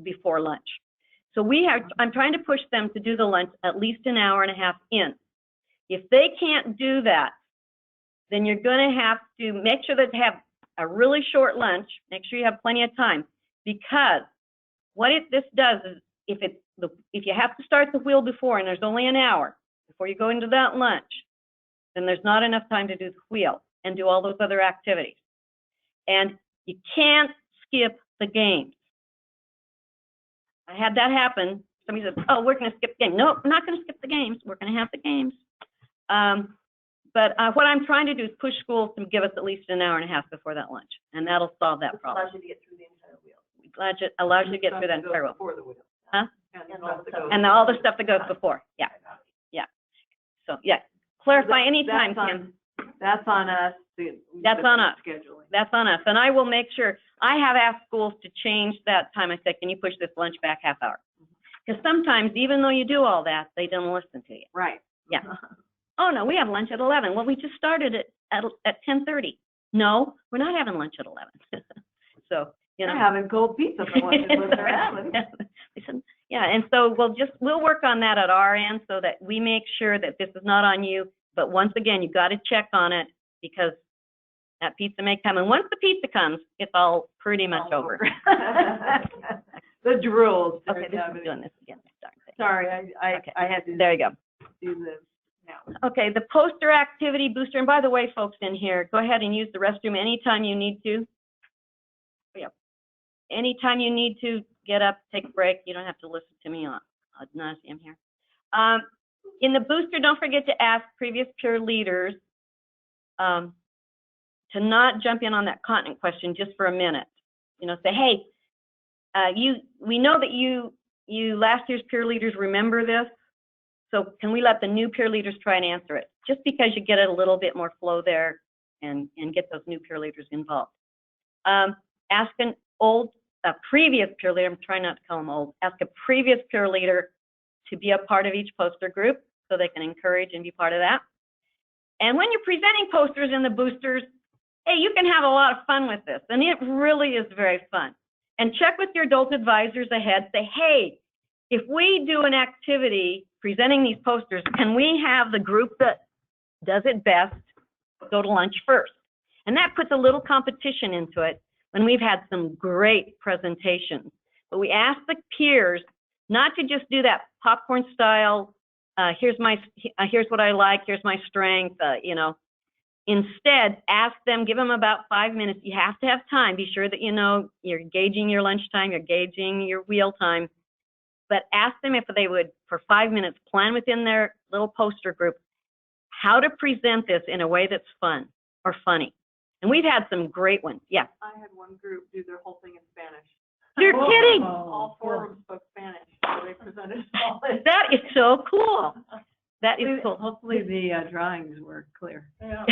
before lunch. So I'm trying to push them to do the lunch at least an hour and a half in. If they can't do that, then you're going to have to make sure that they have a really short lunch. Make sure you have plenty of time, because what this does is if you have to start the wheel before and there's only an hour before you go into that lunch, then there's not enough time to do the wheel and do all those other activities. And you can't skip the games. I had that happen. Somebody said, oh, we're going to skip the game. No, we're not going to skip the games. We're going to have the games. But what I'm trying to do is push schools to give us at least an hour and a half before that lunch, and that'll solve that This problem. allows you to get through the entire wheel. Allows you to get through that entire wheel. Before the wheel. Huh? And all the stuff. And all the stuff that goes before. Yeah. So, yeah. Clarify anytime, Kim. That's on us. That's on us. Scheduling. That's on us. And I will make sure, I have asked schools to change that time. I said, can you push this lunch back half hour? Because sometimes, even though you do all that, they don't listen to you. Right. Yeah. Oh, no, we have lunch at 11. Well, we just started it at 10:30. No, we're not having lunch at 11. So, you know. They're having cold pizza for lunch is what they're having. Yeah, and so we'll work on that at our end so that we make sure that this is not on you. But once again, you got to check on it because that pizza may come. And once the pizza comes, it's all pretty much over. The drools. Okay, this is doing this again. Sorry, I Okay. had to There you go. do this now. Okay, the poster activity booster. And by the way, folks in here, go ahead and use the restroom anytime you need to. Yeah. Anytime you need to get up, take a break. You don't have to listen to me on ad nauseam here. In the booster, don't forget to ask previous peer leaders to not jump in on that continent question just for a minute. You know, say, hey, we know that you last year's peer leaders remember this, so can we let the new peer leaders try and answer it? Just because you get a little bit more flow there and get those new peer leaders involved. Ask a previous peer leader, I'm trying not to call them old, ask a previous peer leader to be a part of each poster group so they can encourage and be part of that. And when you're presenting posters in the boosters, hey, you can have a lot of fun with this, and it really is very fun. And check with your adult advisors ahead, say, hey, if we do an activity presenting these posters, can we have the group that does it best go to lunch first? And that puts a little competition into it when we've had some great presentations. But we ask the peers not to just do that popcorn style, here's what I like, here's my strength, you know. Instead, ask them, give them about 5 minutes. You have to have time. Be sure that you know you're gauging your lunchtime, you're gauging your wheel time. But ask them if they would, for 5 minutes, plan within their little poster group how to present this in a way that's fun or funny. And we've had some great ones. Yeah. I had one group do their whole thing in Spanish. You're kidding. All 4 of them spoke Spanish, so they presented all in. That is so cool. That is cool. Hopefully the drawings were clear. Yeah.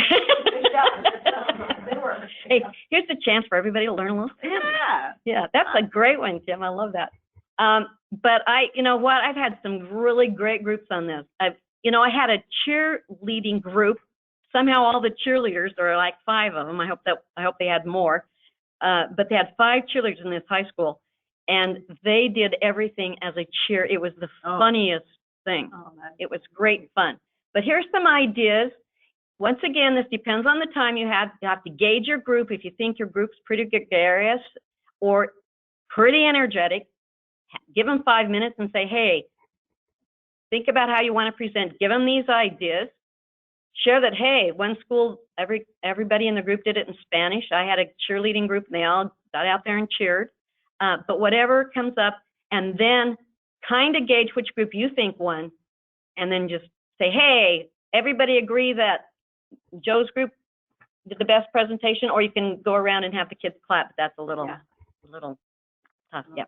They were. Hey, here's a chance for everybody to learn a little Spanish. Yeah, that's a great one, Jim. I love that. But you know what? I've had some really great groups on this. I had a cheerleading group. Somehow all the cheerleaders, there are like 5 of them. I hope they had more. But they had 5 cheerleaders in this high school, and they did everything as a cheer. It was the funniest thing. It was great fun. But here's some ideas. Once again, this depends on the time you have. You have to gauge your group. If you think your group's pretty gregarious or pretty energetic, give them 5 minutes and say, hey, think about how you want to present. Give them these ideas. Share that, hey, one school, everybody in the group did it in Spanish. I had a cheerleading group, and they all got out there and cheered. But whatever comes up, and then kind of gauge which group you think won, and then just say, hey, everybody agree that Joe's group did the best presentation, or you can go around and have the kids clap. But that's a little tough. Yeah.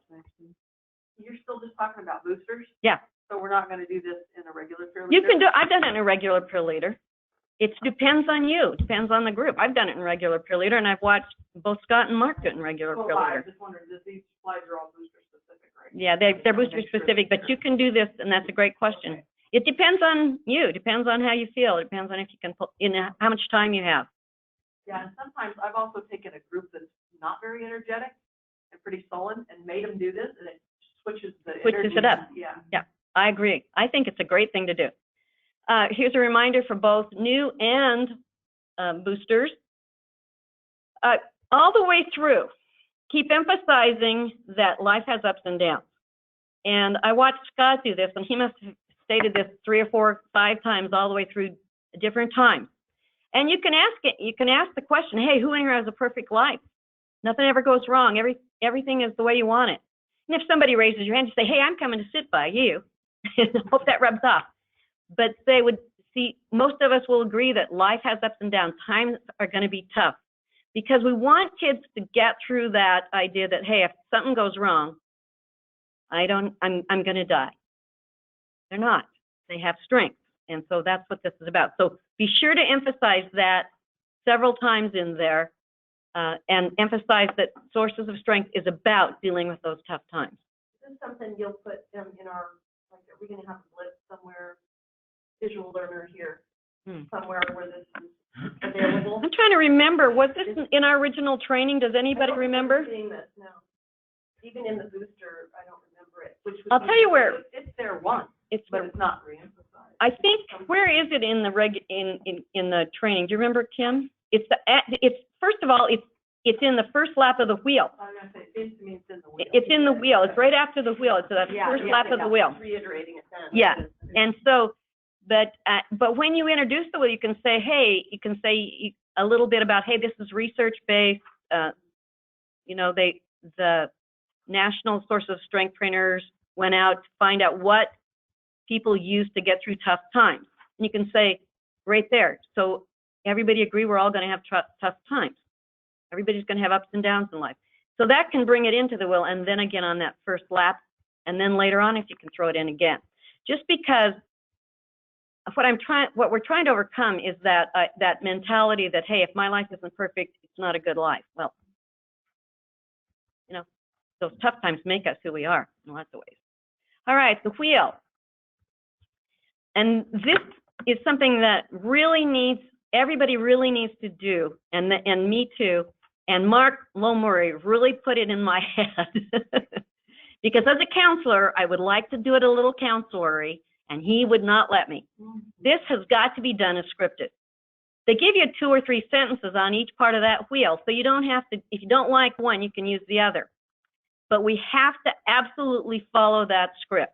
You're still just talking about boosters? Yeah. So we're not going to do this in a regular peer You leader? can do. I've done it in a regular peer leader. It depends on you. It depends on the group. I've done it in regular peer leader, and I've watched both Scott and Mark do it in regular peer I leader. just wondered, these slides are all booster specific, right? Yeah, they're booster specific, but you can do this, and that's a great question. Okay. It depends on you. It depends on how you feel. It depends on if you can put in how much time you have. Yeah, and sometimes I've also taken a group that's not very energetic and pretty sullen and made them do this, and it switches Switches it up. Yeah. I agree. I think it's a great thing to do. Here's a reminder for both new and boosters. All the way through, keep emphasizing that life has ups and downs. And I watched Scott do this, and he must have stated this 3 or 4 or 5 times all the way through different times. And you can ask the question, hey, who in here has a perfect life? Nothing ever goes wrong. Everything is the way you want it. And if somebody raises your hand, you say, hey, I'm coming to sit by you. Hope that rubs off. But they would see, most of us will agree that life has ups and downs. Times are going to be tough because we want kids to get through that idea that, hey, if something goes wrong, I'm going to die. They're not. They have strength. And so that's what this is about. So be sure to emphasize that several times in there and emphasize that sources of strength is about dealing with those tough times. Is this something you'll put in our, like, are we going to have a list somewhere, visual learner here, somewhere where this is available? I'm trying to remember, was this in our original training? Does anybody remember? Seeing this, no. Even in the booster, I don't remember it. I'll tell you where. It's there once, It's but it's not re-emphasized. I think, where is it in the in the training? Do you remember, Kim? It's first of all, it's in the first lap of the wheel. I was gonna say, it seems to me it's in the wheel. It's in the wheel. It's right after the wheel. It's the first lap of the wheel. Reiterating it then. Yeah. And so, but when you introduce the wheel, you can say, hey, a little bit about, hey, this is research-based. You know, the National Source of Strength trainers went out to find out what people use to get through tough times. And you can say right there, so everybody agree we're all going to have tough times. Everybody's going to have ups and downs in life. So that can bring it into the wheel, and then again on that first lap, and then later on if you can throw it in again. Just because what we're trying to overcome is that that mentality that, hey, if my life isn't perfect, it's not a good life. Well, you know, those tough times make us who we are in lots of ways. All right, the wheel. And this is something that everybody really needs to do, and me too. And Mark Lomurray really put it in my head. Because as a counselor, I would like to do it a little counselory, and he would not let me. This has got to be done as scripted. They give you 2 or 3 sentences on each part of that wheel, so you don't have to, if you don't like one, you can use the other. But we have to absolutely follow that script.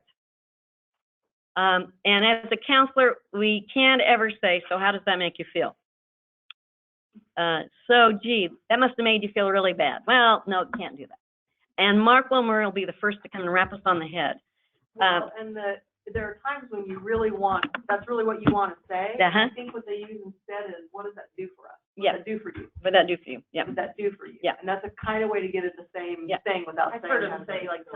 And as a counselor, we can't ever say, so how does that make you feel? So, gee, that must have made you feel really bad. Well, no, can't do that. And Mark Wilmer will be the first to come and rap us on the head. Well, and there are times when you really that's really what you want to say. I think what they use instead is, what does that do for us? What does that do for you? What does that do for you? Yeah. What does that do for you? Yeah. And that's a kind of way to get at the same thing without saying. I've heard them say, like,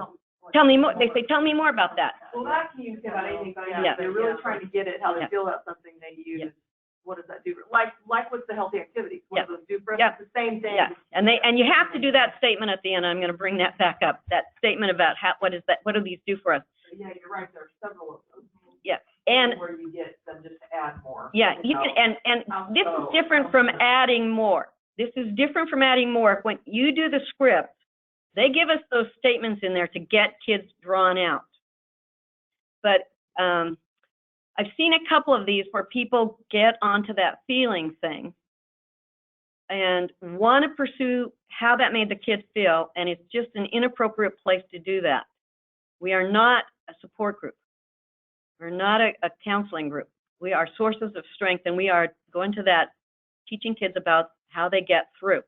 tell me more. They say, tell me more about that. Well, that can use about anything. Yeah. They're really trying to get at how they feel about something. They use, what does that do? Like what's the healthy activities? What does those do for us? It's the same thing. Yeah. And you have to do that statement at the end. I'm going to bring that back up. That statement about what do these do for us? Yeah, you're right. There are several of them. Yeah. And where you get them just to add more. Yeah, you can, and this is different from adding more. This is different from adding more. When you do the script, they give us those statements in there to get kids drawn out. But I've seen a couple of these where people get onto that feeling thing and want to pursue how that made the kid feel, and it's just an inappropriate place to do that. We are not a support group. We're not a counseling group. We are sources of strength, and we are going to that, teaching kids about how they get through.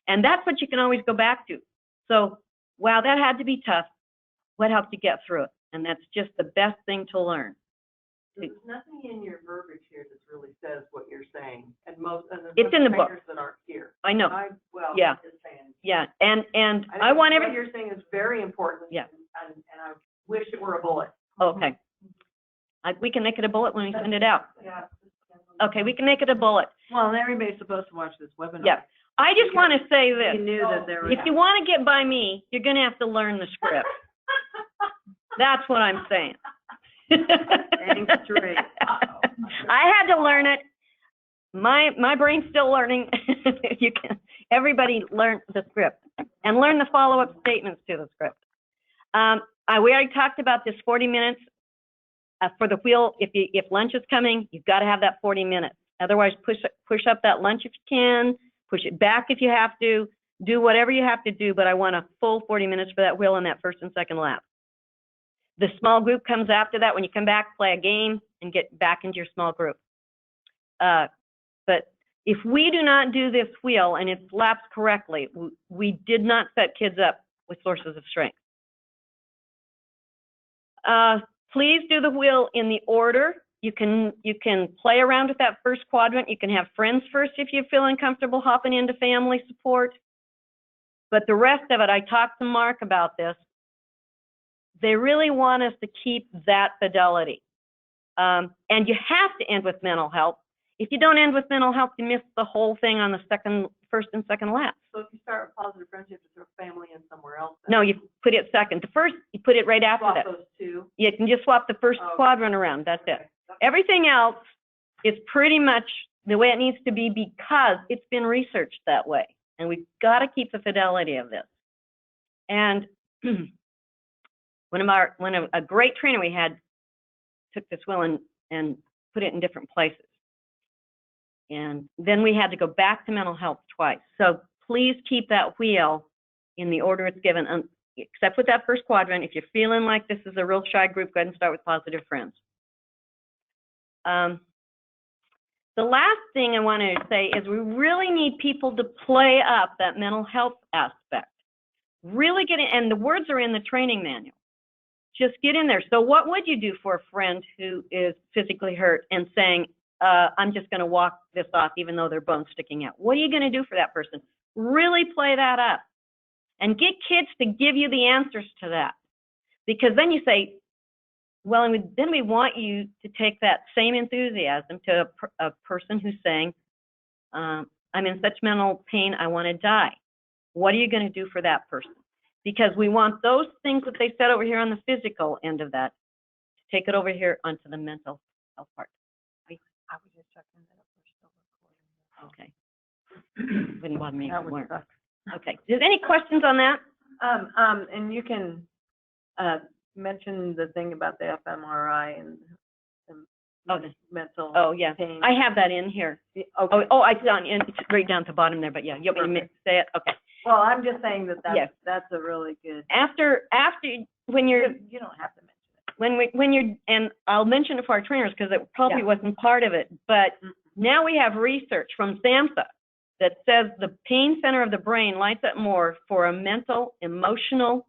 And that's what you can always go back to. So, wow, that had to be tough. What helped you get through it? And that's just the best thing to learn. There's nothing in your verbiage here that really says what you're saying, and it's in the book that aren't here. I know. Yeah. Yeah, and I want what you're saying is very important. Yeah. And I wish it were a bullet. Okay. We can make it a bullet when we send it out. Yeah. Okay, we can make it a bullet. Well, and everybody's supposed to watch this webinar. Yeah. I just want to say this. You knew that there was. If you want to get by me, you're going to have to learn the script. That's what I'm saying. Thanks, Ray. I had to learn it. My brain's still learning. Everybody learn the script and learn the follow-up statements to the script. We already talked about this 40 minutes for the wheel. If lunch is coming, you've got to have that 40 minutes. Otherwise, push up that lunch if you can. Push it back if you have to. Do whatever you have to do, but I want a full 40 minutes for that wheel on that first and second lap. The small group comes after that. When you come back, play a game and get back into your small group. But if we do not do this wheel and it's laps correctly, we did not set kids up with sources of strength. Please do the wheel in the order. You can play around with that first quadrant. You can have friends first if you feel uncomfortable hopping into family support. But the rest of it, I talked to Mark about this. They really want us to keep that fidelity. And you have to end with mental health. If you don't end with mental health, you miss the whole thing on the first and second lap. So if you start with positive friendship, you throw family in somewhere else. No, you put it second. The first, you put it right after swap that. Those two. You can just swap the first quadrant around. That's it. Everything else is pretty much the way it needs to be because it's been researched that way. And we've got to keep the fidelity of this. And a great trainer we had took this wheel and and put it in different places. And then we had to go back to mental health twice. So please keep that wheel in the order it's given, except with that first quadrant. If you're feeling like this is a real shy group, go ahead and start with positive friends. The last thing I wanted to say is we really need people to play up that mental health aspect. Really get in, and the words are in the training manual. Just get in there. So what would you do for a friend who is physically hurt and saying, I'm just going to walk this off even though their bone's sticking out? What are you going to do for that person? Really play that up and get kids to give you the answers to that. Because then you say, well, and then we want you to take that same enthusiasm to a person who's saying, I'm in such mental pain, I want to die. What are you going to do for that person? Because we want those things that they said over here on the physical end of that to take it over here onto the mental health part. I was just checking that up. We're still recording. Okay. Wouldn't bother me That if it would weren't. suck. Okay. Is any questions on that? And you can, mention the thing about the fMRI and Oh, mental Oh, yeah. pain. I have that in here. Okay. Oh, I found it. It's right down at the bottom there, but yeah, you want me to say it? Okay. Well, I'm just saying that Yes. that's a really good, After when you're you don't have to mention it. when you're, and I'll mention it for our trainers because it probably wasn't part of it, but now we have research from SAMHSA that says the pain center of the brain lights up more for a mental, emotional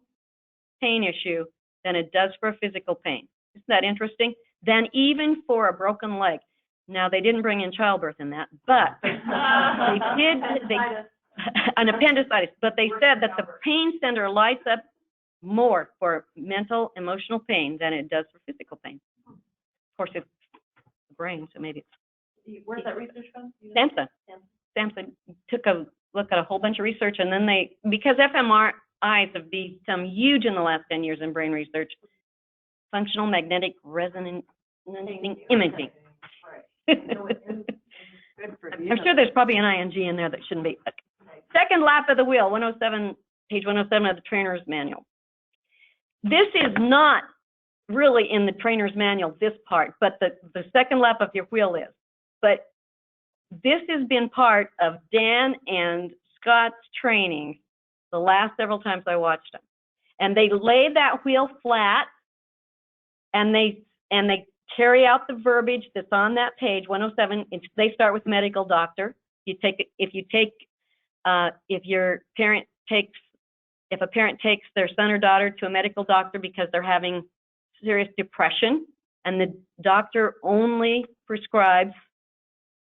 pain issue than it does for a physical pain. Isn't that interesting? Than even for a broken leg. Now, they didn't bring in childbirth in that, but they did, an appendicitis, but they said that the pain center lights up more for mental, emotional pain than it does for physical pain. Of course, it's the brain, so maybe it's Where's that research from? SAMHSA. SAMHSA took a look at a whole bunch of research, and then because fMRIs have become huge in the last 10 years in brain research, functional magnetic resonance imaging. I'm sure there's probably an ing in there that shouldn't be. Second lap of the wheel, 107, page 107 of the trainer's manual. This is not really in the trainer's manual, this part, but the second lap of your wheel is. But this has been part of Dan and Scott's training the last several times I watched them. And they lay that wheel flat, and they carry out the verbiage that's on that page 107. They start with medical doctor. If a parent takes their son or daughter to a medical doctor because they're having serious depression, and the doctor only prescribes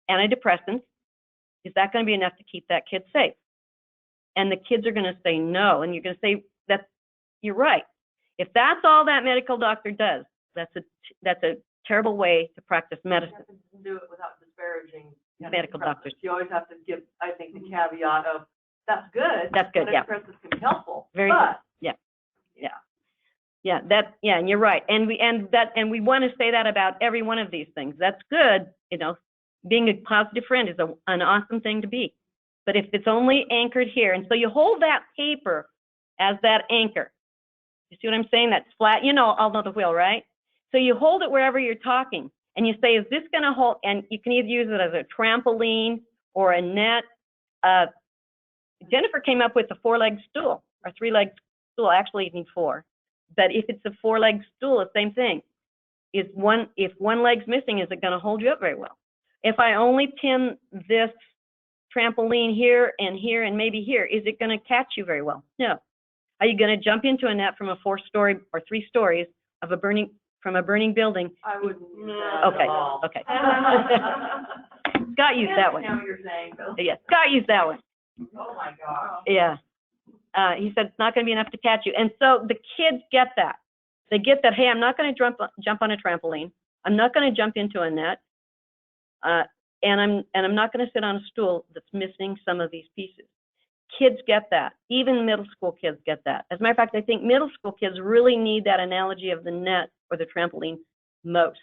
antidepressants, is that going to be enough to keep that kid safe? And the kids are going to say no, and you're going to say that you're right. If that's all that medical doctor does, that's a terrible way to practice medicine. You have to do it without disparaging Medical doctors. You always have to give, I think, the caveat of, that's good. That's good, yeah. Antidepressants can be helpful. Very but, good. Yeah, and you're right. And we want to say that about every one of these things. That's good, being a positive friend is an awesome thing to be. But if it's only anchored here, and so you hold that paper as that anchor. You see what I'm saying? That's flat, all know the wheel, right? So you hold it wherever you're talking, and you say, is this going to hold? And you can either use it as a trampoline or a net. Jennifer came up with a 4-legged stool or 3-legged stool. Actually, you need 4. But if it's a 4-legged stool, the same thing. If one leg's missing, is it going to hold you up very well? If I only pin this trampoline here and maybe here, is it going to catch you very well? No. Are you going to jump into a net from a 4-story or 3 stories of a burning building? I wouldn't use that Okay. at all. Okay. Scott used that one. I know what you're saying, Bill. Yeah, Scott used that one. Oh, my gosh. Yeah. He said it's not going to be enough to catch you. And so the kids get that. They get that, hey, I'm not going to jump on a trampoline. I'm not going to jump into a net. And I'm not going to sit on a stool that's missing some of these pieces. Kids get that. Even middle school kids get that. As a matter of fact, I think middle school kids really need that analogy of the net or the trampoline most.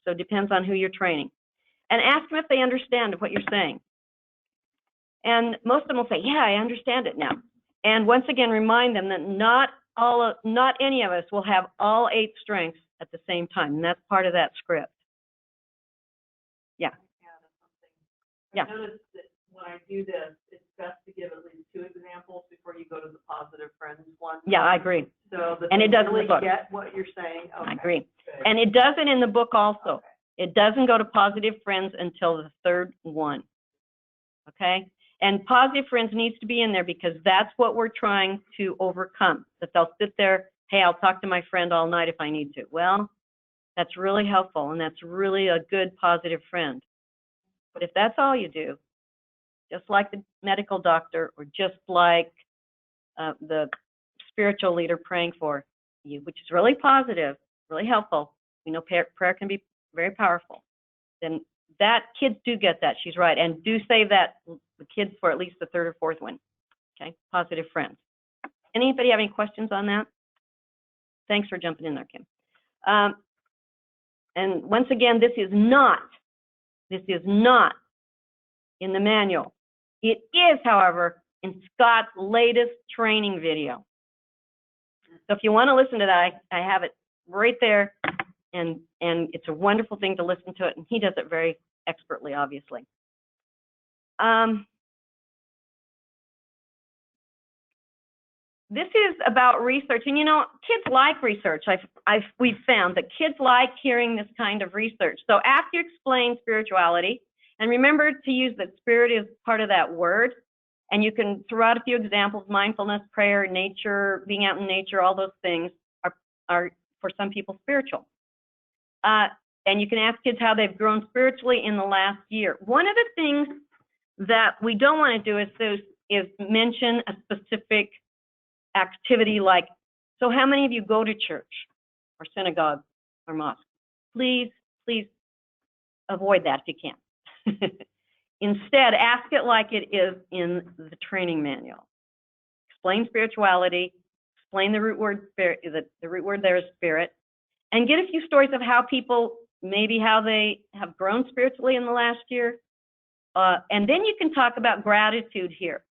So it depends on who you're training. And ask them if they understand what you're saying. And most of them will say, yeah, I understand it now. And once again, remind them that not any of us will have all 8 strengths at the same time. And that's part of that script. Yeah. I noticed that when I do this, it's best to give at least 2 examples before you go to the positive friends one. Yeah, I agree. So that And they it does in the really book. get what you're saying. I Okay, agree. good. And it does it in the book also. It doesn't go to positive friends until the 3rd one. Okay? And positive friends needs to be in there because that's what we're trying to overcome. That they'll sit there, hey, I'll talk to my friend all night if I need to. Well, that's really helpful and that's really a good positive friend. But if that's all you do, just like the medical doctor or just like the spiritual leader praying for you, which is really positive, really helpful. We know prayer can be very powerful. Then that kids do get that. She's right. And do save that the kids for at least the 3rd or 4th one. Okay, positive friends. Anybody have any questions on that? Thanks for jumping in there, Kim. And once again, this is not in the manual. It is, however, in Scott's latest training video. So if you want to listen to that, I have it right there, and it's a wonderful thing to listen to it, and he does it very expertly, obviously. This is about research, and you know, kids like research. We've found that kids like hearing this kind of research. So after you explain spirituality, and remember to use that spirit is part of that word, and you can throw out a few examples: mindfulness, prayer, nature, being out in nature. All those things are for some people spiritual. And you can ask kids how they've grown spiritually in the last year. One of the things that we don't want to do is mention a specific activity like, so how many of you go to church or synagogue or mosque? Please avoid that if you can. Instead, ask it like it is in the training manual. Explain spirituality, explain the root word spirit, the root word there is spirit, and get a few stories of how people, maybe how they have grown spiritually in the last year. And then you can talk about gratitude here.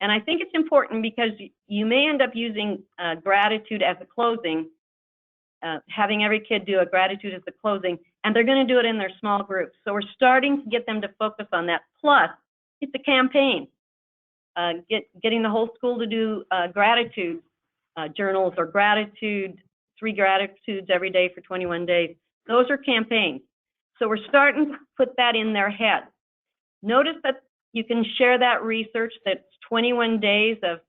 And I think it's important because you may end up using gratitude as a closing, having every kid do a gratitude as the closing, and they're going to do it in their small groups. So we're starting to get them to focus on that. Plus, it's a campaign. Getting the whole school to do gratitude journals or 3 gratitudes every day for 21 days. Those are campaigns. So we're starting to put that in their head. Notice that you can share that research, that's 21 days of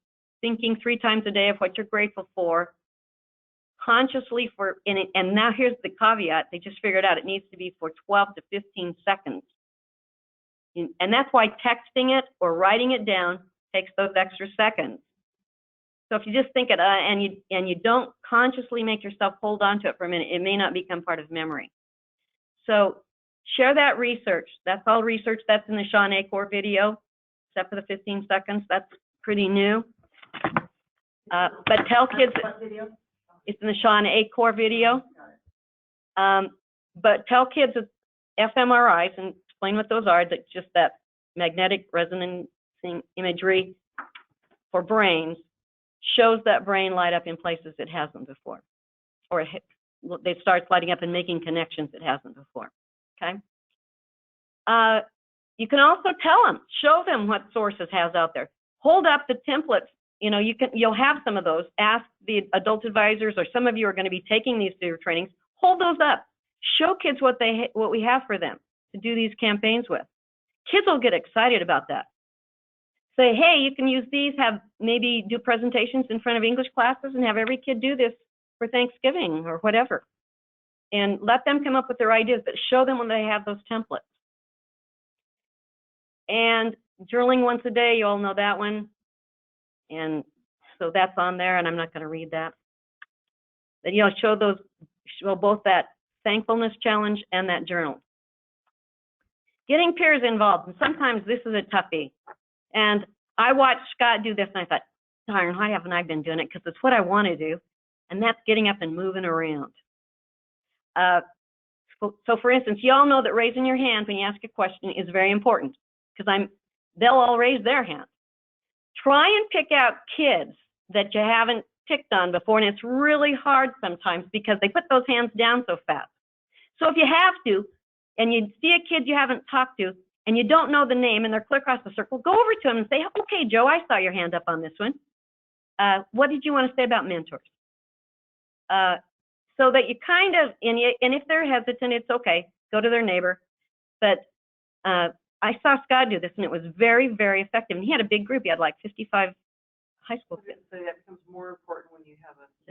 thinking 3 times a day of what you're grateful for, consciously and now here's the caveat, they just figured out it needs to be for 12 to 15 seconds. And that's why texting it or writing it down takes those extra seconds. So if you just think it and you don't consciously make yourself hold on to it for a minute, it may not become part of memory. So share that research. That's all research that's in the Sean Acor video, except for the 15 seconds. That's pretty new. But tell kids it's in the Sean Acor video. But tell kids it's fMRIs and explain what those are. That's just that magnetic resonancing imagery for brains shows that brain light up in places it hasn't before, or it starts lighting up and making connections it hasn't before. Okay. You can also tell them, show them what Sources has out there. Hold up the templates. You know, you'll have some of those. Ask the adult advisors, or some of you are going to be taking these through trainings. Hold those up. Show kids what we have for them to do these campaigns with. Kids will get excited about that. Say, hey, you can use these. Maybe do presentations in front of English classes and have every kid do this for Thanksgiving or whatever. And let them come up with their ideas, but show them when they have those templates. And journaling once a day, you all know that one. And so that's on there, and I'm not going to read that. But show both that thankfulness challenge and that journal. Getting peers involved, and sometimes this is a toughie. And I watched Scott do this, and I thought, darn, why haven't I been doing it? Because it's what I want to do, and that's getting up and moving around. So for instance, you all know that raising your hand when you ask a question is very important, because they'll all raise their hand. Try and pick out kids that you haven't picked on before, and it's really hard sometimes because they put those hands down so fast. So if you have to, and you see a kid you haven't talked to, and you don't know the name and they're clear across the circle, go over to them and say, okay, Joe, I saw your hand up on this one. What did you want to say about mentors? So that you kind of, and if they're hesitant, it's okay, go to their neighbor. But I saw Scott do this, and it was very, very effective. And he had a big group. He had like 55 high school kids. So that becomes more important when you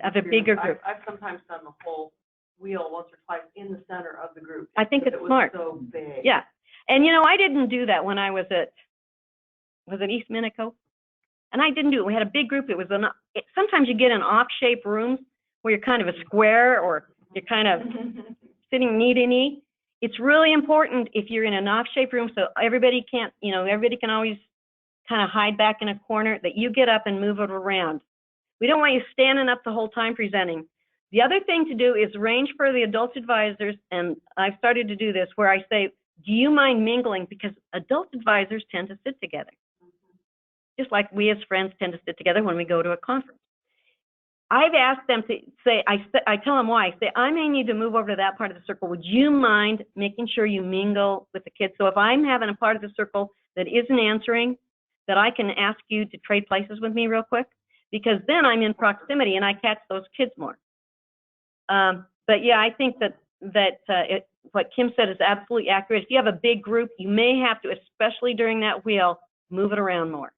Have a bigger group. I've sometimes done the whole wheel once or twice in the center of the group. I think it's smart. It was so big. Yeah. And, I didn't do that when I was at East Minico? And I didn't do it. We had a big group. Sometimes you get in off-shape rooms where you're kind of a square or you're kind of sitting knee to knee. It's really important if you're in an off-shape room so everybody can't, everybody can always kind of hide back in a corner, that you get up and move it around. We don't want you standing up the whole time presenting. The other thing to do is arrange for the adult advisors, and I've started to do this, where I say, do you mind mingling? Because adult advisors tend to sit together. Just like we as friends tend to sit together when we go to a conference. I've asked them to say, I tell them why. I say, I may need to move over to that part of the circle. Would you mind making sure you mingle with the kids? So if I'm having a part of the circle that isn't answering, that I can ask you to trade places with me real quick, because then I'm in proximity and I catch those kids more. But yeah, I think that what Kim said is absolutely accurate. If you have a big group, you may have to, especially during that wheel, move it around more.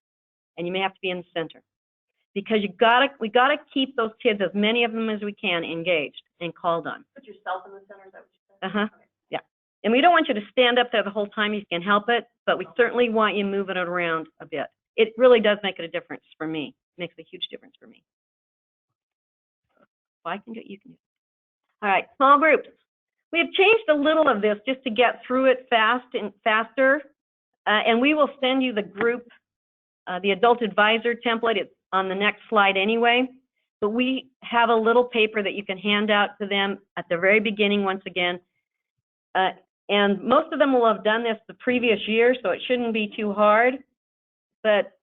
And you may have to be in the center. Because we gotta keep those kids, as many of them as we can, engaged and called on. Put yourself in the center, is that what you said? Okay. Yeah. And we don't want you to stand up there the whole time if you can help it, but we certainly want you moving it around a bit. It really does make it a difference for me. It makes a huge difference for me. If I can do it, you can do it. All right, small groups. We have changed a little of this just to get through it faster, and we will send you the group, the adult advisor template. It's on the next slide anyway, but we have a little paper that you can hand out to them at the very beginning once again. And most of them will have done this the previous year, so it shouldn't be too hard. But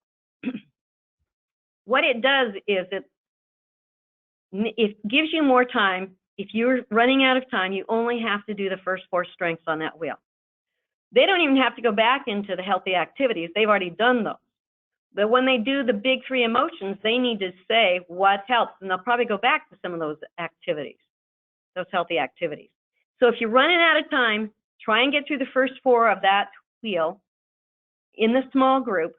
what it does is it gives you more time. If you're running out of time, you only have to do the first 4 strengths on that wheel. They don't even have to go back into the healthy activities. They've already done those. But when they do the big 3 emotions, they need to say what helps, and they'll probably go back to some of those activities, those healthy activities. So if you're running out of time, try and get through the first 4 of that wheel in the small group.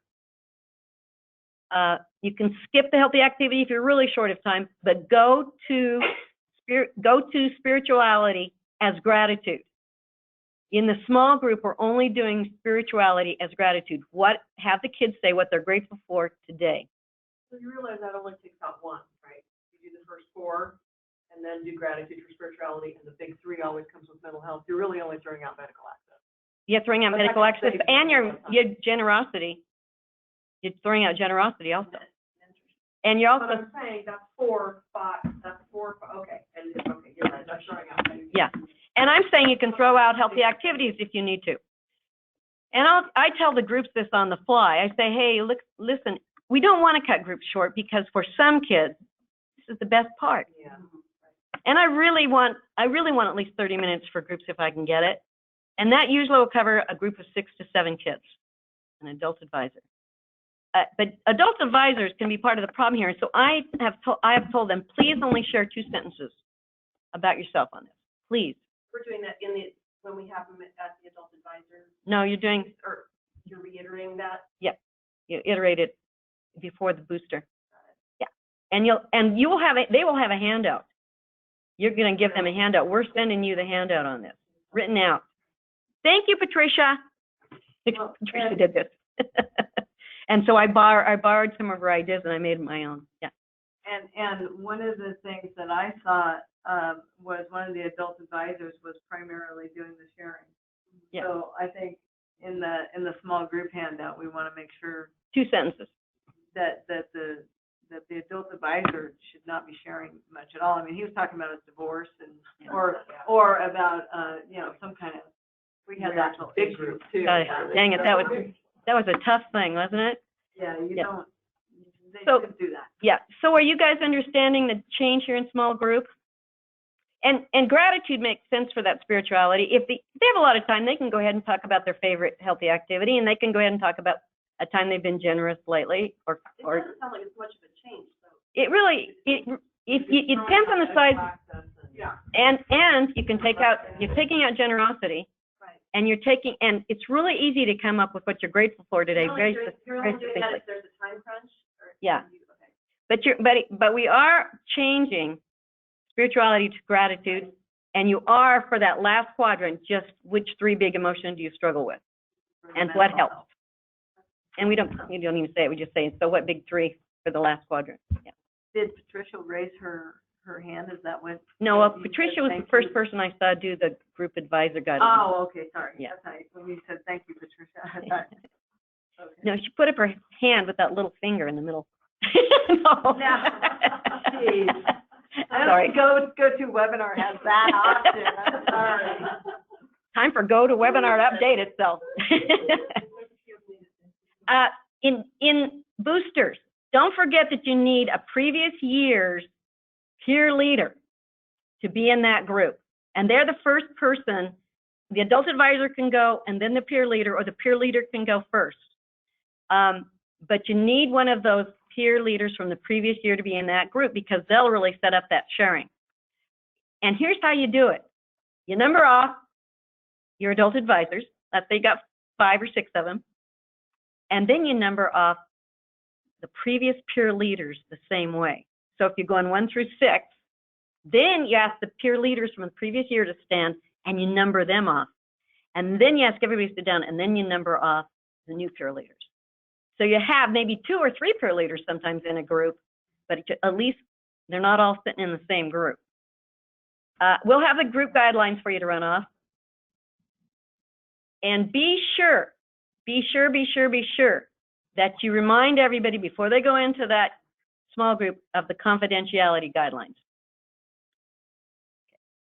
You can skip the healthy activity if you're really short of time, but go to spirituality as gratitude. In the small group, we're only doing spirituality as gratitude. Have the kids say what they're grateful for today. So you realize that only takes out 1, right? You do the first 4, and then do gratitude for spirituality, and the big 3 always comes with mental health. You're really only throwing out medical access. You're throwing out medical access and your generosity. You're throwing out generosity also. And you're also. But I'm saying that's 4, 5. That's 4. Okay. And okay, you're right. That's throwing out. Yeah. And I'm saying you can throw out healthy activities if you need to. And I tell the groups this on the fly. I say, hey, listen, we don't want to cut groups short because for some kids, this is the best part. Yeah. And I really want at least 30 minutes for groups if I can get it. And that usually will cover a group of 6 to 7 kids, an adult advisor. But adult advisors can be part of the problem here. And so I have told them, please only share 2 sentences about yourself on this, please. We're doing that when we have them at the adult advisor. No, you're reiterating that. Yeah, you iterate it before the booster. Yeah, and they will have a handout. You're going to give them a handout. We're sending you the handout on this, written out. Thank you, Patricia. Patricia did this, and so I borrowed some of her ideas and I made it my own. Yeah. And one of the things that I saw was one of the adult advisors was primarily doing the sharing. Yeah. So I think in the small group handout, we want to make sure 2 sentences. that the adult advisor should not be sharing much at all. I mean, he was talking about his divorce and or about some kind of We had that big group too. Dang it, that was a tough thing, wasn't it? Yeah, you don't. They So- shouldn't do that. Yeah. So are you guys understanding the change here in small group? And gratitude makes sense for that spirituality. If they have a lot of time, they can go ahead and talk about their favorite healthy activity, and they can go ahead and talk about a time they've been generous lately, It doesn't sound like it's much of a change, so. it really, it depends on the size. Yeah. And you can take out, you're taking out generosity, Right. and and it's really easy to come up with what you're grateful for today. You're only doing that if there's a time crunch? Or Yeah. okay. But we are changing spirituality to gratitude, and you are, for that last quadrant, just which 3 big emotions do you struggle with, and what helps. And you don't even say it, we just say, so what big 3 for the last quadrant? Yeah. Did Patricia raise her hand? Is that what? No, you Patricia said was thank the first you? person I saw do the group advisor guidelines. Oh, okay, sorry. Yeah. That's right. When you said thank you, Patricia, I thought, okay. No, she put up her hand with that little finger in the middle. No. Jeez. Sorry. GoToWebinar has that option. I'm sorry. Time for GoToWebinar to update itself. In boosters, don't forget that you need a previous year's peer leader to be in that group. And they're the first person, the adult advisor can go, and then the peer leader, or the peer leader can go first. But you need one of those peer leaders from the previous year to be in that group, because they'll really set up that sharing. And here's how you do it. You number off your adult advisors. Let's say you got 5 or 6 of them. And then you number off the previous peer leaders the same way. So if you're going 1 through 6, then you ask the peer leaders from the previous year to stand, and you number them off. And then you ask everybody to sit down, and then you number off the new peer leaders. So you have maybe 2 or 3 peer leaders sometimes in a group, but at least they're not all sitting in the same group. We'll have the group guidelines for you to run off. And be sure that you remind everybody before they go into that small group of the confidentiality guidelines.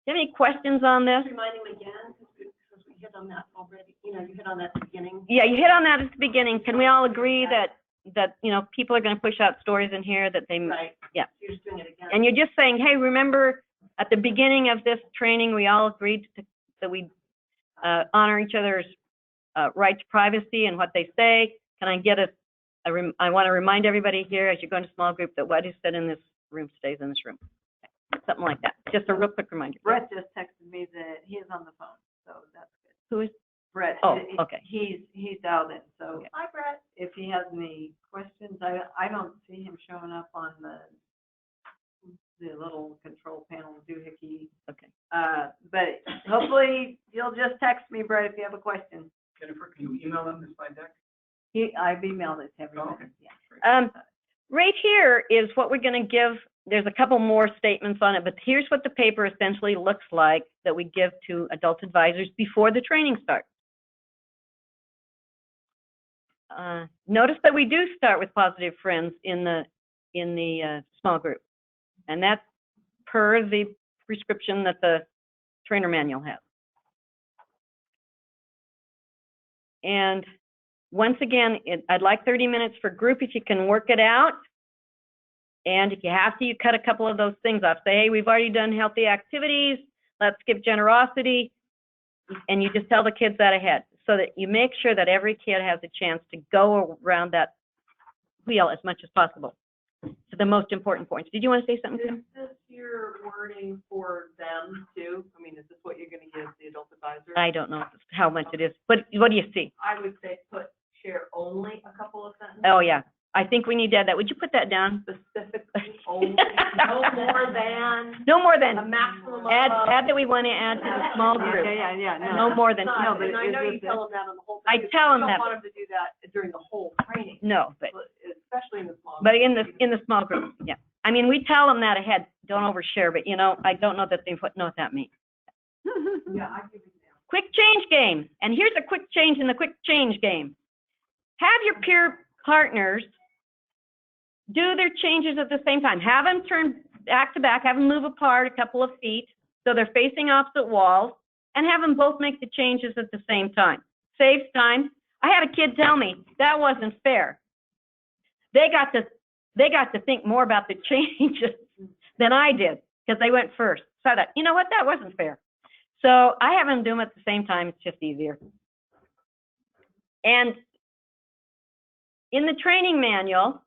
Do you have any questions on this? Remind him again, because we hit on that already. You hit on that at the beginning. Yeah, you hit on that at the beginning. Can we all agree that people are going to push out stories in here that they, Right. Yeah. You're just doing it again. And you're just saying, hey, remember at the beginning of this training, we all agreed that we honor each other's right to privacy and what they say. Can I get I want to remind everybody here as you go into small group that what is said in this room stays in this room. Something like that. Just a real quick reminder. Brett just texted me that he is on the phone, so that's good. Who is? Brett. Oh, okay. He's dialed in, so Okay. Hi, Brett. if he has any questions, I don't see him showing up on the little control panel doohickey. Okay. But hopefully you'll just text me, Brett, if you have a question. Jennifer, can you email them the slide deck? I've emailed it to everybody. Oh, okay. Yeah. Right here is what we're going to give. There's a couple more statements on it, but here's what the paper essentially looks like that we give to adult advisors before the training starts. Notice that we do start with positive friends in the small group, and that's per the prescription that the trainer manual has. And once again, I'd like 30 minutes for group if you can work it out. And if you have to, you cut a couple of those things off. Say, hey, we've already done healthy activities. Let's skip generosity. And you just tell the kids that ahead so that you make sure that every kid has a chance to go around that wheel as much as possible to the most important points. Did you want to say something, Tim? Is this your wording for them too? I mean, is this what you're going to give the adult advisor? I don't know how much it is. What do you see? I would say put share only a couple of sentences. Oh, yeah. I think we need to add that. Would you put that down? Specifically only, no more than No more than. a maximum of. Add that we want to add to the small group. Yeah. No more than. No, but And I know is you this tell them that on the whole. I thing, tell them You that. don't want them to do that during the whole training, No, but especially in the small. But in the small group, yeah. I mean, we tell them that ahead, don't overshare, but I don't know that they know what that means. Yeah, I give you that. Quick change game. And here's a quick change in the quick change game. Have your peer partners do their changes at the same time. Have them turn back to back, have them move apart a couple of feet so they're facing opposite walls, and have them both make the changes at the same time. Saves time. I had a kid tell me that wasn't fair. They got to think more about the changes than I did because they went first. So I thought, you know what, that wasn't fair. So I have them do them at the same time. It's just easier. And in the training manual,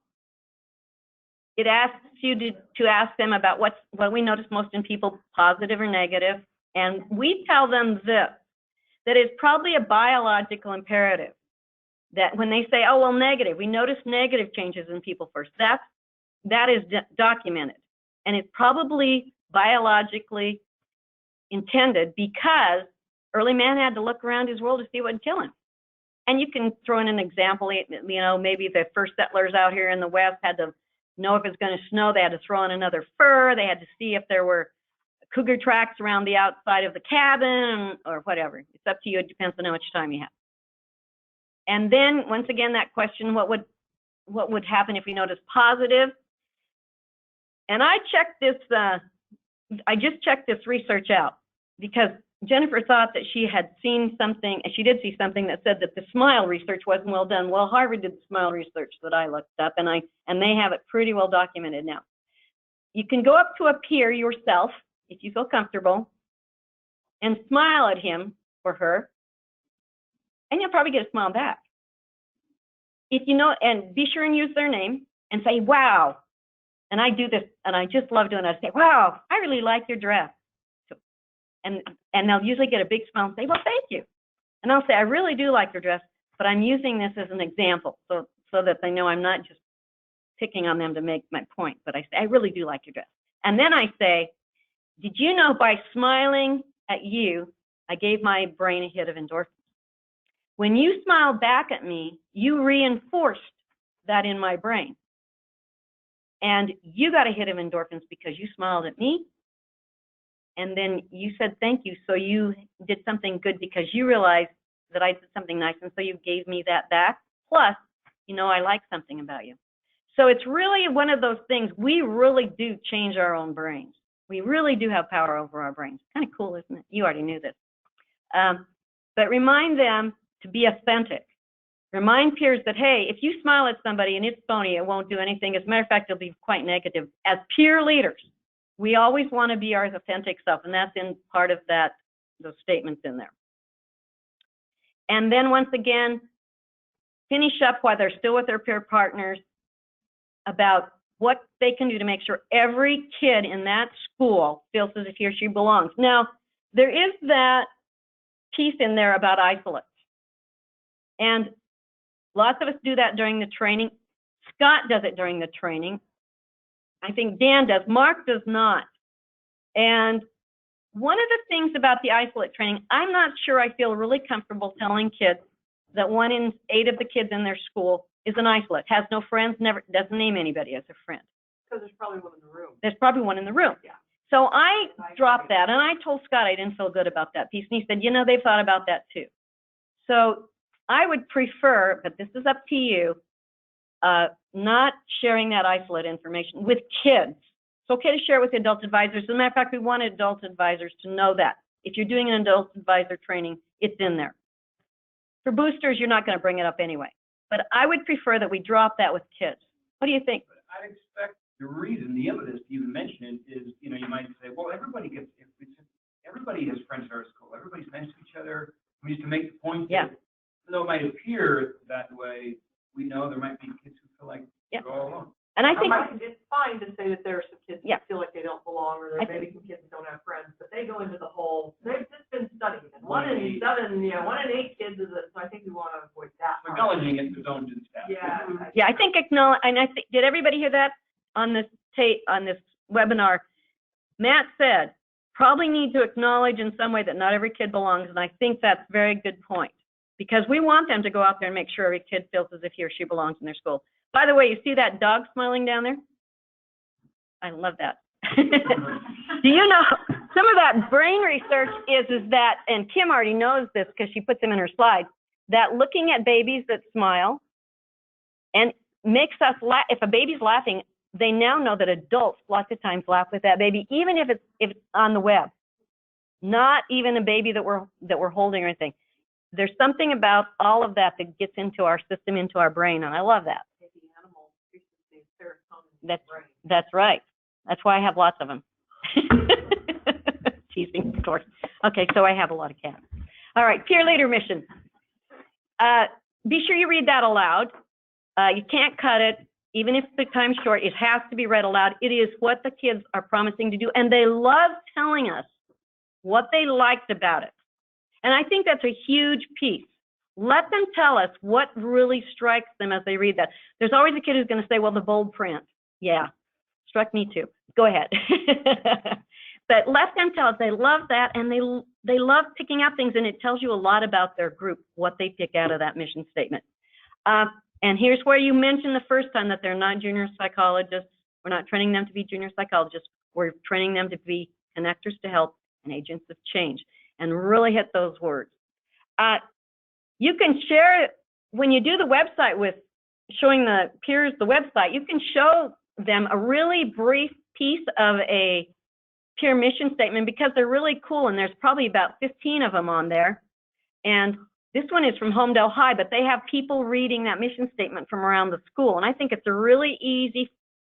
it asks you to ask them about what we notice most in people, positive or negative. And we tell them this, that it's probably a biological imperative. That when they say, oh, well, negative, we notice negative changes in people first. That is documented. And it's probably biologically intended because early man had to look around his world to see what would kill him. And you can throw in an example, you know, maybe the first settlers out here in the West had to know if it's going to snow. They had to throw in another fur. They had to see if there were cougar tracks around the outside of the cabin or whatever. It's up to you. It depends on how much time you have. And then once again, that question, what would happen if we notice positive? And I checked this, I just checked this research out because Jennifer thought that she had seen something, and she did see something that said that the SMILE research wasn't well done. Well, Harvard did the SMILE research that I looked up, and they have it pretty well documented now. You can go up to a peer yourself, if you feel comfortable, and smile at him or her, and you'll probably get a smile back. If you know, and be sure and use their name and say, wow. And I do this, and I just love doing it. I say, wow, I really like your dress. So, and they'll usually get a big smile and say, well, thank you. And I'll say, I really do like your dress, but I'm using this as an example so that they know I'm not just picking on them to make my point, but I say, I really do like your dress. And then I say, did you know by smiling at you, I gave my brain a hit of endorphins? When you smiled back at me, you reinforced that in my brain. And you got a hit of endorphins because you smiled at me, and then you said thank you, so you did something good because you realized that I did something nice, and so you gave me that back. Plus, you know, I like something about you. So it's really one of those things, we really do change our own brains. We really do have power over our brains. Kind of cool, isn't it? You already knew this. But remind them to be authentic. Remind peers that, hey, if you smile at somebody and it's phony, it won't do anything. As a matter of fact, it'll be quite negative. As peer leaders, we always want to be our authentic self, and that's in part of those statements in there. And then once again, finish up while they're still with their peer partners about what they can do to make sure every kid in that school feels as if he or she belongs. Now, there is that piece in there about isolates. And lots of us do that during the training. Scott does it during the training. I think Dan does. Mark does not. And one of the things about the isolate training, I'm not sure I feel really comfortable telling kids that 1 in 8 of the kids in their school is an isolate, has no friends, never doesn't name anybody as a friend. Because there's probably one in the room. There's probably one in the room. Yeah. So I dropped that, and I told Scott I didn't feel good about that piece, and he said, you know, they've thought about that too. So I would prefer, but this is up to you, not sharing that isolate information with kids. It's okay to share with adult advisors. As a matter of fact, we want adult advisors to know that. If you're doing an adult advisor training, it's in there. For boosters, you're not going to bring it up anyway. But I would prefer that we drop that with kids. What do you think? But I'd expect the reason, the impetus to even mention it is, you know, you might say, well, everybody has friends at our school. Everybody's nice to each other. We used to make the point that, though it might appear that way, we know there might be kids who feel like they're all alone. And I think It's fine to say that there are some kids who feel like they don't belong, or maybe some kids don't have friends, but they go into the whole, they've just been studying it. 1 in 7, 1 in 8 kids is it, so I think we want to avoid that. Acknowledging it, but don't do that. Yeah. I think acknowledge, and I think, did everybody hear that on this on this webinar? Matt said, probably need to acknowledge in some way that not every kid belongs, and I think that's a very good point, because we want them to go out there and make sure every kid feels as if he or she belongs in their school. By the way, you see that dog smiling down there? I love that. Do you know, some of that brain research is that, and Kim already knows this because she puts them in her slides, that looking at babies that smile and makes us laugh. If a baby's laughing, they now know that adults lots of times laugh with that baby, even if it's on the web. Not even a baby that we're holding or anything. There's something about all of that that gets into our system, into our brain, and I love that. That's right. That's why I have lots of them. teasing, of course. Okay, so I have a lot of cats. All right, peer leader mission. Be sure you read that aloud. You can't cut it, even if the time's short. It has to be read aloud. It is what the kids are promising to do, and they love telling us what they liked about it. And I think that's a huge piece. Let them tell us what really strikes them as they read that. There's always a kid who's going to say, well, the bold print. Yeah, struck me too. Go ahead. But let them tell us they love that, and they love picking up things, and it tells you a lot about their group, what they pick out of that mission statement. And here's where you mentioned the first time that they're not junior psychologists. We're not training them to be junior psychologists. We're training them to be connectors to help and agents of change, and really hit those words. You can share, when you do the website with showing the peers the website, you can show them a really brief piece of a peer mission statement because they're really cool, and there's probably about 15 of them on there. And this one is from Homedale High, but they have people reading that mission statement from around the school, and I think it's a really easy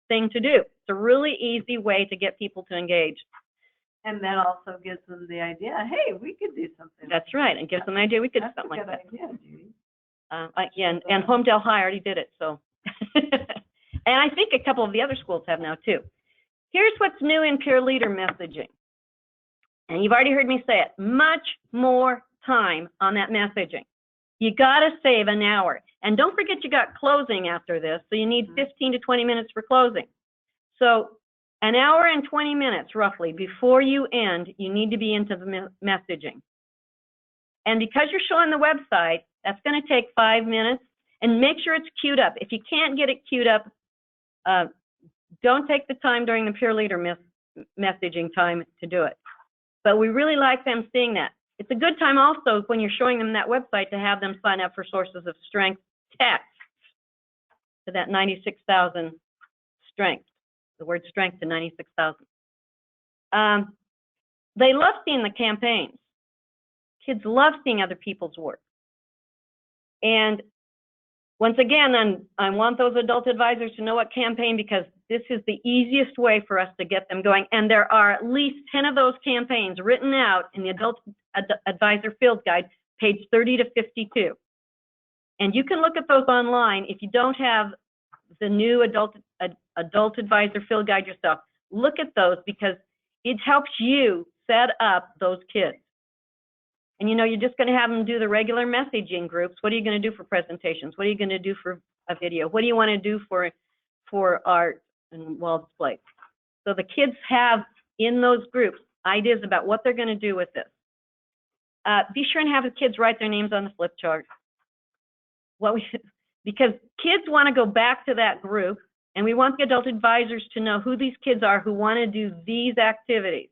thing to do. It's a really easy way to get people to engage. And that also gives them the idea, hey, we could do something. That's right, and gives them an idea we could do something like that. And Homedale High already did it, so. And I think a couple of the other schools have now too. Here's what's new in peer leader messaging. And you've already heard me say it, much more time on that messaging. You gotta save an hour. And don't forget you got closing after this, so you need 15 to 20 minutes for closing. So an hour and 20 minutes roughly before you end, you need to be into the messaging. And because you're showing the website, that's gonna take 5 minutes, and make sure it's queued up. If you can't get it queued up, don't take the time during the peer leader messaging time to do it. But we really like them seeing that. It's a good time also when you're showing them that website to have them sign up for Sources of Strength text to that 96,000 strength, the word strength to 96,000. They love seeing the campaigns. Kids love seeing other people's work. And once again, I want those adult advisors to know what campaign, because this is the easiest way for us to get them going. And there are at least 10 of those campaigns written out in the Adult Advisor Field Guide, page 30 to 52. And you can look at those online. If you don't have the new Adult Advisor Field Guide yourself, look at those, because it helps you set up those kids. And you know, you're just going to have them do the regular messaging groups. What are you going to do for presentations? What are you going to do for a video? What do you want to do for art and wall displays? So the kids have in those groups ideas about what they're going to do with this. Be sure and have the kids write their names on the flip chart. Because kids want to go back to that group, and we want the adult advisors to know who these kids are who want to do these activities.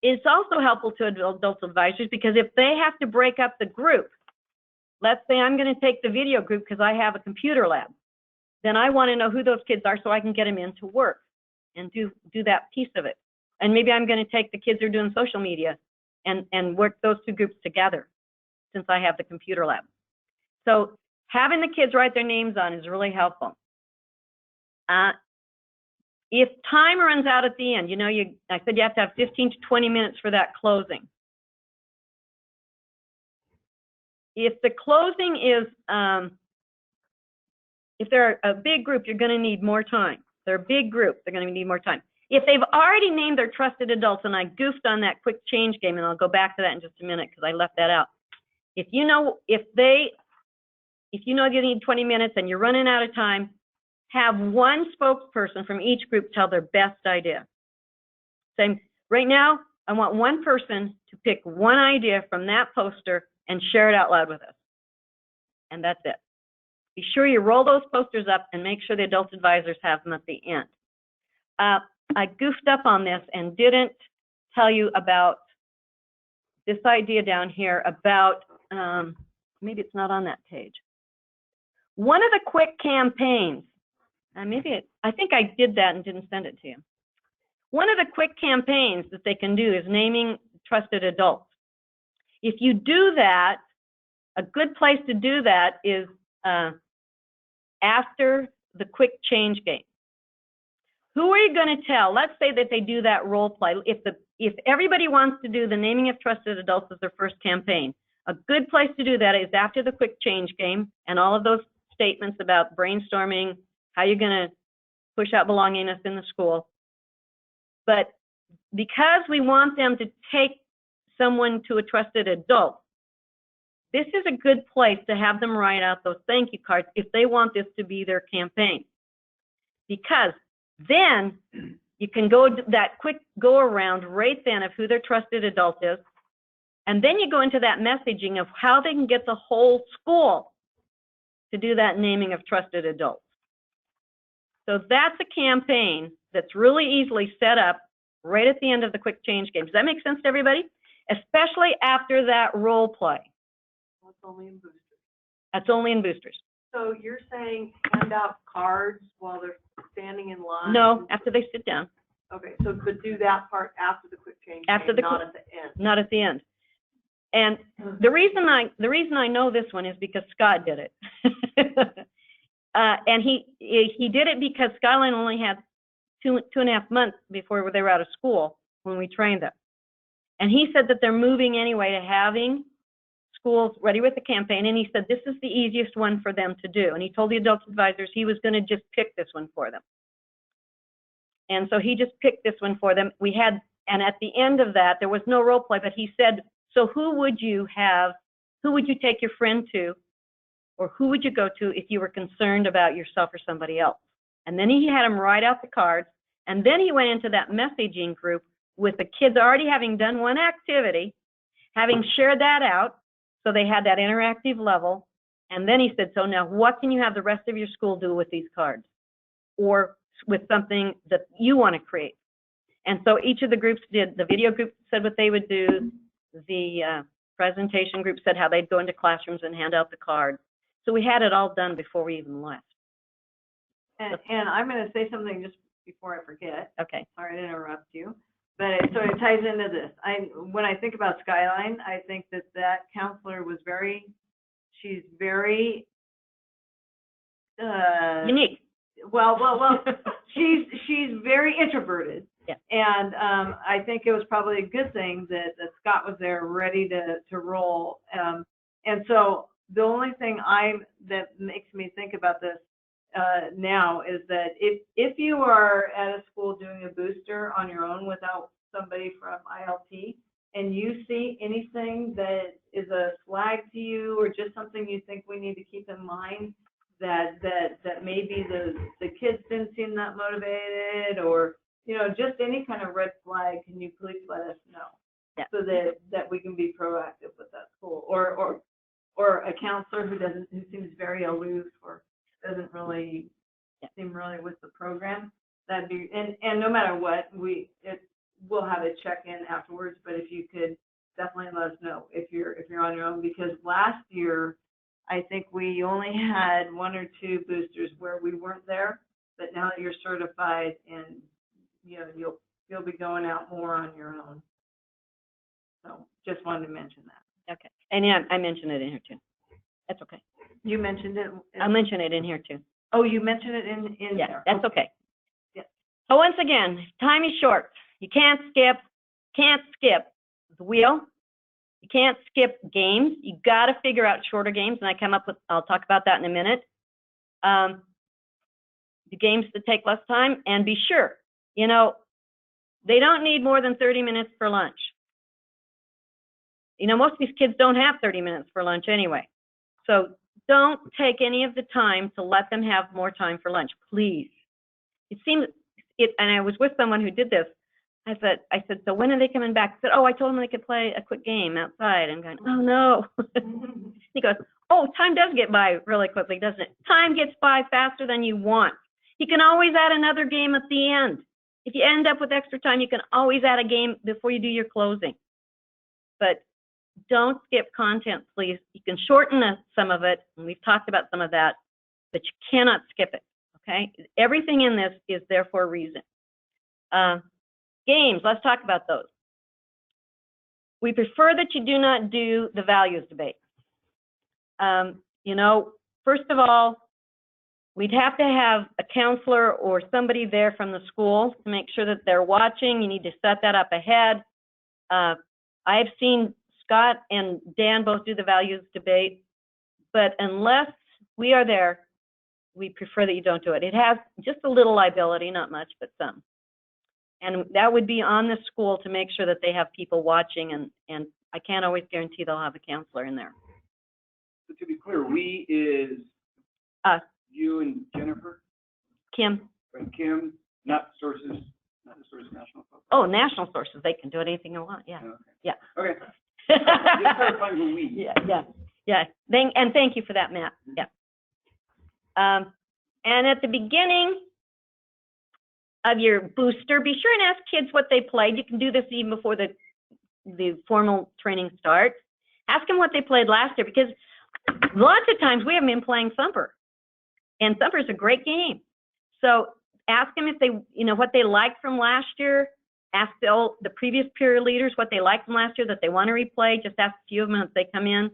It's also helpful to adult advisors, because if they have to break up the group, let's say I'm going to take the video group because I have a computer lab, then I want to know who those kids are so I can get them into work and do that piece of it. And maybe I'm going to take the kids who are doing social media and work those two groups together, since I have the computer lab. So having the kids write their names on is really helpful. If time runs out at the end, you know, I said you have to have 15 to 20 minutes for that closing. If the closing is, if they're a big group, you're going to need more time. If they're a big group, they're going to need more time. If they've already named their trusted adults, and I goofed on that quick change game, and I'll go back to that in just a minute because I left that out. If you know you need 20 minutes and you're running out of time, have one spokesperson from each group tell their best idea. Saying, right now, I want one person to pick one idea from that poster and share it out loud with us. And that's it. Be sure you roll those posters up and make sure the adult advisors have them at the end. I goofed up on this and didn't tell you about this idea down here about, maybe it's not on that page. One of the quick campaigns, I think I did that and didn't send it to you. One of the quick campaigns that they can do is naming trusted adults. If you do that, a good place to do that is after the quick change game. Who are you going to tell? Let's say that they do that role play. If the if everybody wants to do the naming of trusted adults as their first campaign, a good place to do that is after the quick change game and all of those statements about brainstorming, how you're going to push out belongingness in the school. But because we want them to take someone to a trusted adult, this is a good place to have them write out those thank you cards if they want this to be their campaign. Because then you can go that quick go around right then of who their trusted adult is. And then you go into that messaging of how they can get the whole school to do that naming of trusted adults. So that's a campaign that's really easily set up right at the end of the quick change game. Does that make sense to everybody? Especially after that role play. That's only in boosters. That's only in boosters. So you're saying hand out cards while they're standing in line? No, after they sit down. Okay, so but do that part after the quick change After game, the not quick- at the end. Not at the end. And the reason I know this one is because Scott did it. And he did it because Skyline only had two and a half months before they were out of school when we trained them. And he said that they're moving anyway to having schools ready with the campaign. And he said this is the easiest one for them to do. And he told the adult advisors he was going to just pick this one for them. And so he just picked this one for them. We had, and at the end of that, there was no role play, but he said, so who would you take your friend to, or who would you go to if you were concerned about yourself or somebody else? And then he had them write out the cards, and then he went into that messaging group with the kids already having done one activity, having shared that out, so they had that interactive level, and then he said, so now what can you have the rest of your school do with these cards? Or with something that you want to create. And so each of the groups did, the video group said what they would do, the presentation group said how they'd go into classrooms and hand out the cards. So we had it all done before we even left. And I'm going to say something just before I forget. Okay. Sorry to interrupt you, but it sort of ties into this. When I think about Skyline, I think that counselor was she's very Unique. Well, she's very introverted. Yeah. And I think it was probably a good thing that Scott was there ready to roll. And so the only thing that makes me think about this now is that if you are at a school doing a booster on your own without somebody from ILT, and you see anything that is a flag to you or just something you think we need to keep in mind, that maybe the kids didn't seem that motivated, or just any kind of red flag, can you please let us know? Yeah. So that we can be proactive with that school, or a counselor who seems very aloof or doesn't really seem really with the program. That'd be, and no matter what, we'll have a check-in afterwards, but if you could definitely let us know if you're on your own, because last year I think we only had one or two boosters where we weren't there, but now that you're certified, and you'll be going out more on your own. So just wanted to mention that. Okay. And yeah, I mentioned it in here too. That's okay. You mentioned it. I'll mention it in here too. Oh, you mentioned it in Yeah, there. that's okay. Yeah. So once again, time is short. You can't skip the wheel. You can't skip games. You got to figure out shorter games, and I'll talk about that in a minute. The games that take less time, and be sure, they don't need more than 30 minutes for lunch. Most of these kids don't have 30 minutes for lunch anyway. So don't take any of the time to let them have more time for lunch, please. And I was with someone who did this. I said, so when are they coming back? I said, I told them they could play a quick game outside. I'm going, oh no. He goes, time does get by really quickly, doesn't it? Time gets by faster than you want. You can always add another game at the end. If you end up with extra time, you can always add a game before you do your closing. But don't skip content, please. You can shorten some of it, and we've talked about some of that, but you cannot skip it, okay? Everything in this is there for a reason. Games, let's talk about those. We prefer that you do not do the values debate. First of all, we'd have to have a counselor or somebody there from the school to make sure that they're watching. You need to set that up ahead. I've seen Scott and Dan both do the values debate, but unless we are there, we prefer that you don't do it. It has just a little liability, not much, but some. And that would be on the school to make sure that they have people watching, and I can't always guarantee they'll have a counselor in there. So to be clear, we is Us, you and Jennifer, Kim. and Kim, not the sources national. Oh, national sources, they can do it anything they want, yeah. Okay. Yeah. Okay. Just clarifying who we. Yeah. And thank you for that, Matt. Yeah. And at the beginning of your booster, be sure and ask kids what they played. You can do this even before the formal training starts. Ask them what they played last year, because lots of times we haven't been playing Thumper, and Thumper is a great game. So ask them if they, what they liked from last year. Ask the previous peer leaders what they liked from last year that they want to replay. Just ask a few of them if they come in.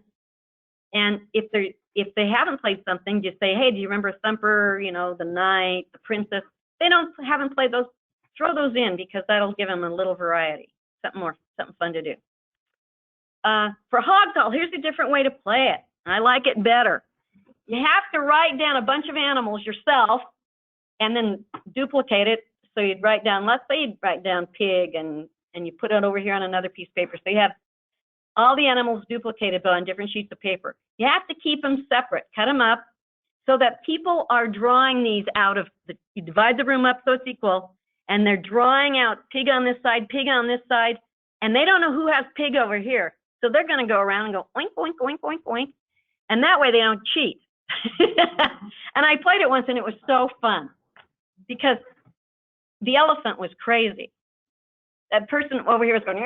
And if they haven't played something, just say, hey, do you remember Thumper, the Knight, the Princess? They haven't played those, throw those in, because that'll give them a little variety, something fun to do. For Hogtall, here's a different way to play it. I like it better. You have to write down a bunch of animals yourself and then duplicate it. So you'd write down, let's say you'd write down pig, and you put it over here on another piece of paper. So you have all the animals duplicated but on different sheets of paper. You have to keep them separate, cut them up so that people are drawing these out of, you divide the room up so it's equal, and they're drawing out pig on this side, and they don't know who has pig over here. So they're going to go around and go oink, oink, oink, oink, oink, and that way they don't cheat. And I played it once, and it was so fun because the elephant was crazy. That person over here was going,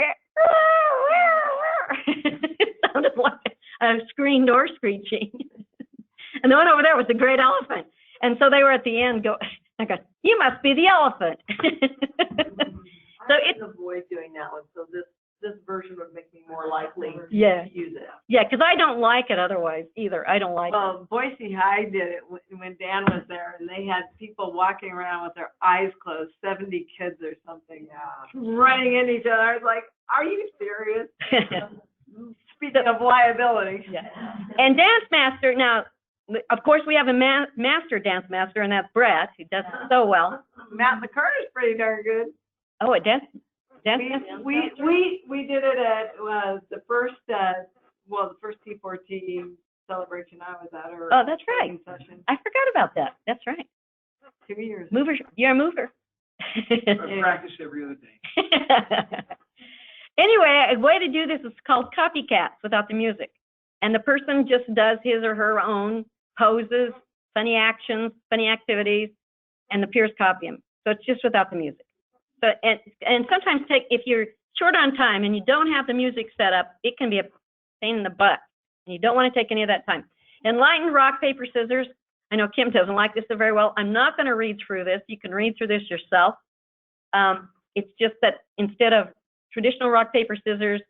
it sounded like a screen door screeching. And the one over there was a great elephant. And so they were at the end I go, you must be the elephant. So I would avoid doing that one, so this version would make me more likely to use it. Yeah, because I don't like it otherwise either. I don't like it. Boise High did it when Dan was there, and they had people walking around with their eyes closed, 70 kids or something, running into each other. I was like, are you serious? Speaking of liability. Yeah. And Dance Master, now, of course, we have a master dance master, and that's Brett, who does it so well. Matt McCarter's pretty darn good. Oh, a dance We did it at the first T4T celebration I was at. Oh, that's right. Session. I forgot about that. That's right. 2 years. Mover, you're a mover. I practice every other day. Anyway, a way to do this is called copycats without the music. And the person just does his or her own poses, funny actions, funny activities, and the peers copy them. So it's just without the music. So, and sometimes if you're short on time and you don't have the music set up, it can be a pain in the butt. And you don't want to take any of that time. Enlightened rock, paper, scissors. I know Kim doesn't like this so very well. I'm not going to read through this. You can read through this yourself. It's just that instead of traditional rock, paper, scissors,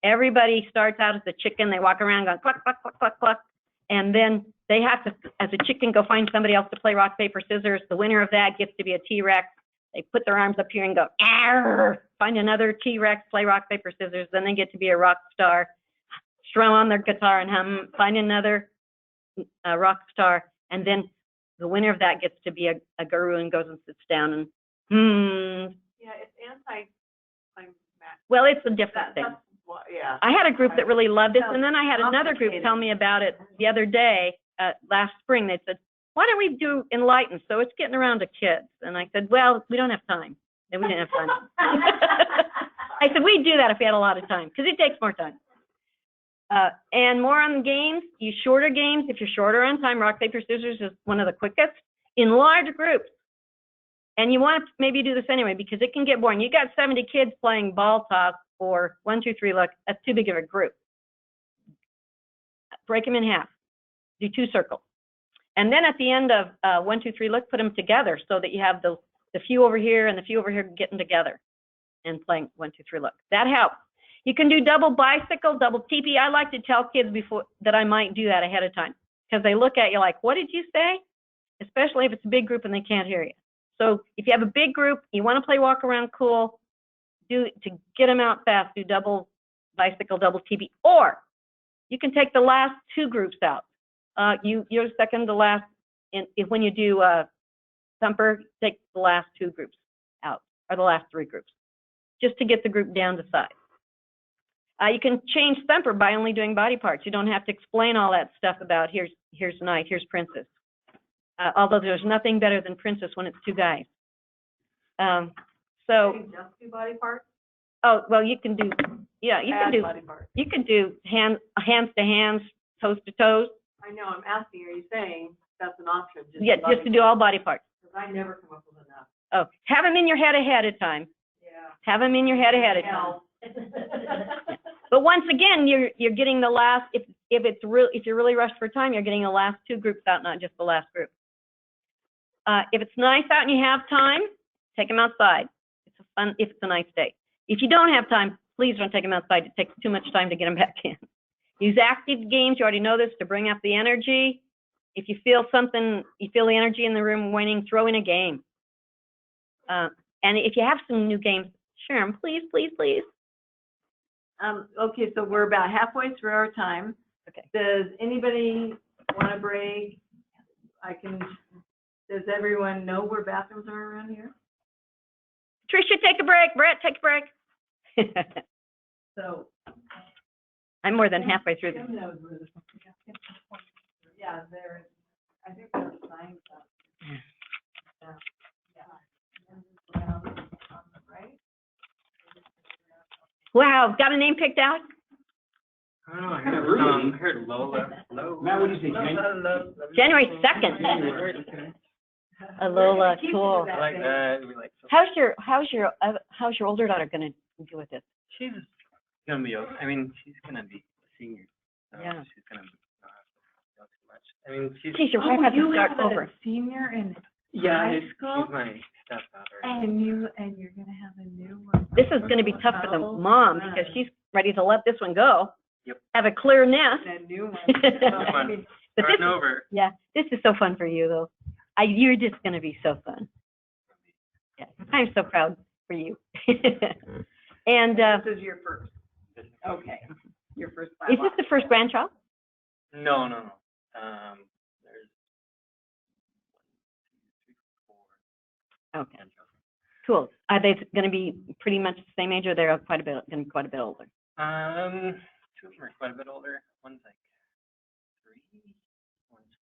everybody starts out as a chicken. They walk around going cluck, cluck, cluck, cluck, cluck. And then they have to, as a chicken, go find somebody else to play rock, paper, scissors. The winner of that gets to be a T-Rex. They put their arms up here and go, arr, find another T-Rex, play rock, paper, scissors. Then they get to be a rock star, strum on their guitar and hum, find another rock star. And then the winner of that gets to be a guru and goes and sits down and, Yeah, it's anti-climax. Well, it's a different thing. Yeah. I had a group that really loved it, and then I had another group tell me about it the other day, last spring. They said, why don't we do Enlighten? So it's getting around to kids. And I said, well, we don't have time. And we didn't have time. I said, we'd do that if we had a lot of time, because it takes more time. And more on the games, use shorter games. If you're shorter on time, rock, paper, scissors is one of the quickest. In large groups. And you want to maybe do this anyway, because it can get boring. You got 70 kids playing ball toss or 1, 2, 3, look, that's too big of a group. Break them in half. Do 2 circles. And then at the end of 1, 2, 3, look, put them together so that you have the few over here and the few over here getting together and playing 1, 2, 3, look. That helps. You can do double bicycle, double teepee. I like to tell kids before that I might do that ahead of time, because they look at you like, what did you say? Especially if it's a big group and they can't hear you. So if you have a big group, you want to play walk around cool, to get them out fast, do double bicycle, double TB, or you can take the last 2 groups out. You're second to last, when you do thumper, take the last 2 groups out, or the last 3 groups, just to get the group down to size. You can change thumper by only doing body parts. You don't have to explain all that stuff about here's knight, here's princess. Although there's nothing better than princess when it's 2 guys. So. Can you just do body parts? Oh, well, you can do, yeah, you can Add do, body parts. you can do hands to hands, toes to toes. I know, I'm asking, are you saying that's an option? Yeah, just to do all body parts. Because I never come up with enough. Oh, have them in your head ahead of time. Yeah. Have them in your head ahead of time. But once again, you're getting the last, if you're really rushed for time, you're getting the last 2 groups out, not just the last group. If it's nice out and you have time, take them outside. If it's a nice day. If you don't have time, please don't take them outside. It takes too much time to get them back in. Use active games. You already know this, to bring up the energy. If you feel something, you feel the energy in the room waning, throw in a game. And if you have some new games, share them, please, please, please. Okay, so we're about halfway through our time. Okay. Does anybody want a break? Does everyone know where bathrooms are around here? Tricia, take a break. Brett, take a break. So. I'm more than halfway through this. Yeah, I think there's signs up. Yeah. Right? Wow, got a name picked out? I don't know, I heard Lola. Matt, what do you think? January 2nd. Lola, cool. I like that. We like. How's your older daughter gonna do with this? She's gonna be. I mean, she's gonna be a senior. So Yeah. She's gonna not have to go too much. I mean, she's. Geez, your wife has to start have over. a senior in Yeah, high school? she's my stepdaughter. and you're gonna have a new one. This is gonna be tough for the mom because she's ready to let this one go. Yep. Have a clear nest. A new one. I mean, but this Starting over. yeah, this is so fun for you though. You're just gonna be so fun. Yeah, I'm so proud for you. And This is your first. Okay. Your first. is this the first grandchild? No. There's 1, 2, 3, 4. Okay, cool. Are they gonna be pretty much the same age, or they're gonna be quite a bit older? 2 of them are quite a bit older. One's like 3, one's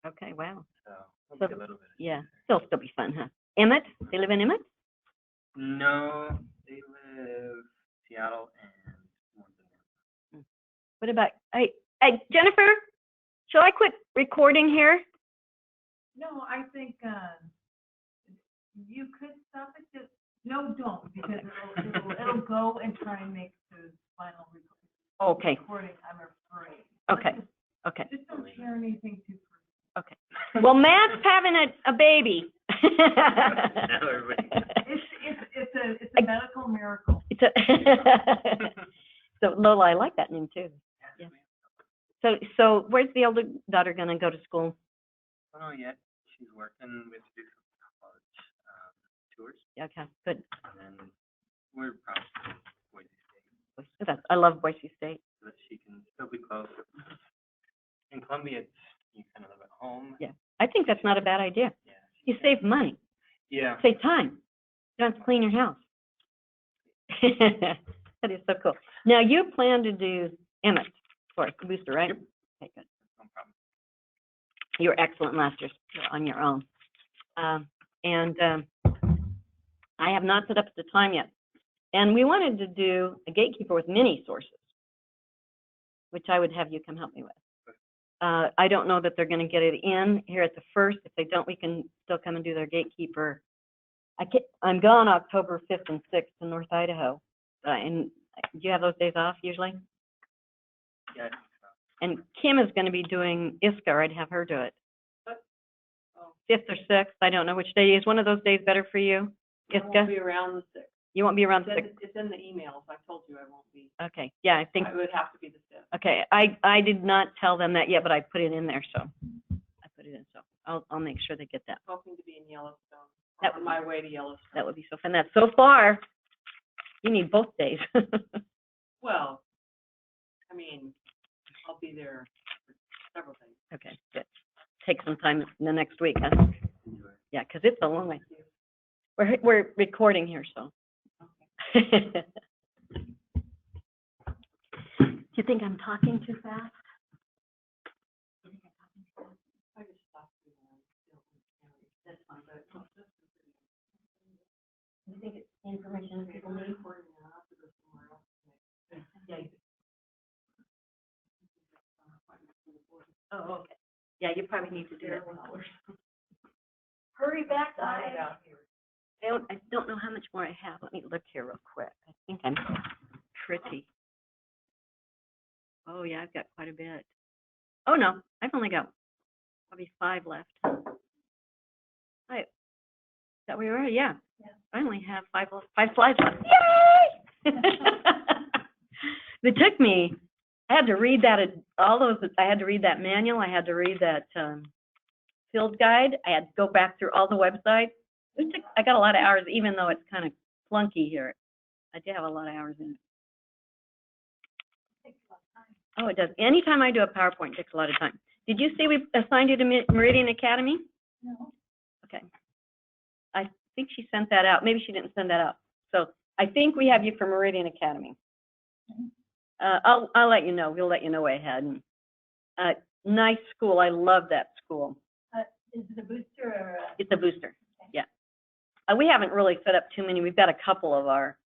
5. Okay, wow. So it'll be a little bit. Yeah, they'll still be fun, huh? Emmett? They live in Emmett? No, they live Seattle and Montana. What about, hey, Jennifer, shall I quit recording here? No, I think, you could stop it, no, don't, because it'll go and try and make the final Okay, recording, I'm afraid. okay. Just don't share anything too. Okay. Well, Matt's having a baby. Now everybody. It's a medical miracle. It's a so Lola, I like that name too. Yeah. So where's the older daughter gonna go to school? I don't know yet. She's working with do some college tours, Okay, good. and then we're probably Boise State, I love Boise State. so that she can still be close. In Columbia, you kind of live at home. Yeah, I think that's not a bad idea. Yeah. You save money, Yeah. save time. You don't have to clean your house. That is so cool. Now you plan to do Emmett for us, the booster, right? Yep. Okay, good. No problem. You were excellent last year on your own. I have not set up the time yet. And we wanted to do a gatekeeper with mini sources, which I would have you come help me with. I don't know that they're going to get it in here at the first. If they don't, we can still come and do their gatekeeper. I'm gone October 5th and 6th to North Idaho. And do you have those days off usually? Yeah. And Kim is going to be doing ISCA, or I'd have her do it. 5th or 6th, I don't know which day. Is one of those days better for you? I won't ISCA? be around the 6th. You won't be around the 6th? It's in the emails. I told you I won't be. Okay, yeah, I think, It would have to be the 5th. okay, I did not tell them that yet, but I put it in there, so. I put it in, so I'll make sure they get that. Hoping to be in Yellowstone. That On would my way to Yellowstone. That would be so fun. That's so far. You need both days. Well, I mean, I'll be there for several days. Okay, good. Take some time in the next week, huh? Yeah, because it's a long way. We're recording here, so. Do you think I'm talking too fast? I just stopped. That's fine, but it's not just. You think it's information people need? Yeah. Oh, okay. Yeah, you probably need to do that. Hurry back, guys. I don't know how much more I have. Let me look here real quick. I think I'm pretty. Oh, yeah, I've got quite a bit. Oh, no, I've only got probably 5 left. Is that where you are? Yeah. I only have 5 slides left. Yay! It took me, I had to read that, I had to read that manual. I had to read that field guide. I had to go back through all the websites. I got a lot of hours, even though it's kind of clunky here. I do have a lot of hours in it. Oh, it does. Anytime I do a PowerPoint, it takes a lot of time. Did you see we assigned you to Meridian Academy? No. Okay. I think she sent that out. Maybe she didn't send that out. So I think we have you for Meridian Academy. I'll let you know. We'll let you know way ahead. Nice school. I love that school. Is it a booster or a? It's a booster. Yeah. We haven't really set up too many. We've got a couple of our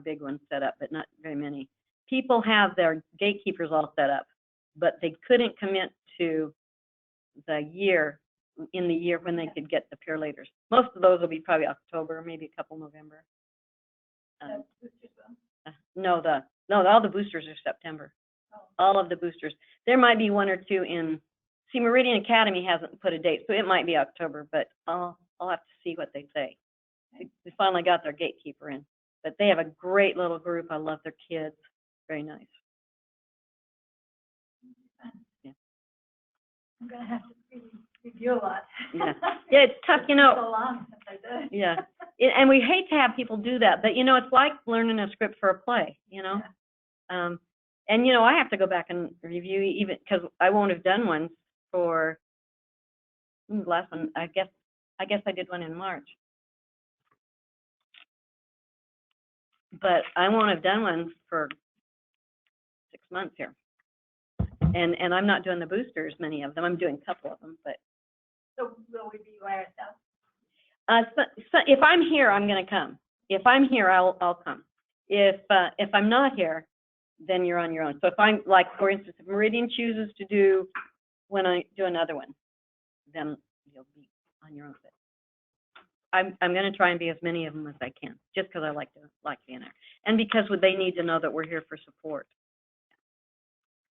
big ones set up, but not very many. People have their gatekeepers all set up, but they couldn't commit to the year when they could get the peer leaders. Most of those will be probably October, maybe a couple November. No, all the boosters are September. All of the boosters. There might be 1 or 2 in. See, Meridian Academy hasn't put a date, so it might be October, but I'll have to see what they say. We finally got their gatekeeper in, but they have a great little group. I love their kids. Very nice. Yeah. I'm gonna have to review a lot. Yeah, yeah, it's tough, you know. So long since I did. Yeah, and we hate to have people do that, but you know, it's like learning a script for a play, you know. Yeah. And you know, I have to go back and review even because I won't have done one for last one. I guess I did one in March, but I won't have done one for 6 months here. And I'm not doing the boosters, many of them. I'm doing a couple of them, but. So will we be by ourselves? So if I'm here, I'm going to come. If I'm here, I'll come. If I'm not here, then you're on your own. So if I'm like, for instance, if Meridian chooses to do when I do another one, then you'll be on your own. But I'm going to try and be as many of them as I can, just because I like being there, and because they need to know that we're here for support.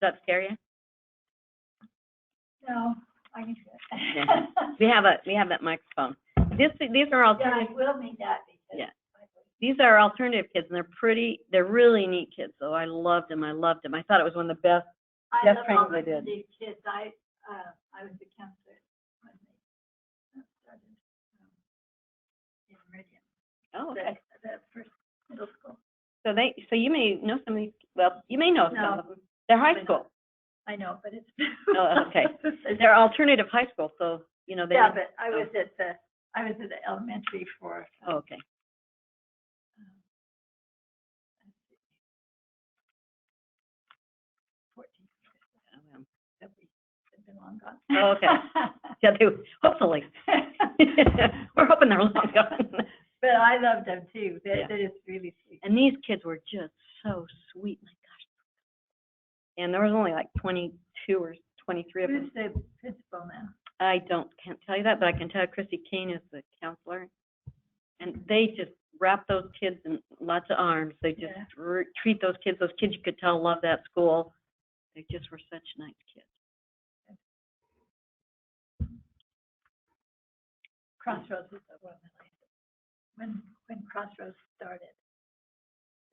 Does that scare you? No, I can do it. Yeah. We have that microphone. These are alternative. Yeah, I will need that because. Yeah. These are alternative kids, and they're really neat kids. So I loved them. I thought it was one of the best trainings I did. These kids, I was the counselor when they started in Meridian. Oh, okay. The first middle school. So you may know some of these. Well, you may know some No. of them. They're high school. I know, but it's. Oh, okay. They're alternative high school, so you know they. Yeah, but I was at the elementary for. Oh, okay. Have been long gone. Oh, okay. Yeah, hopefully. We're hoping they're long gone. But I loved them too. Yeah. They're just really sweet. And these kids were just so sweet. My gosh. And there was only like 22 or 23 of them. Who's the principal now? I can't tell you that, but I can tell you Chrissy Kane is the counselor. And they just wrap those kids in lots of arms. They just treat those kids you could tell love that school. They just were such nice kids. Crossroads was the one that I, when Crossroads started.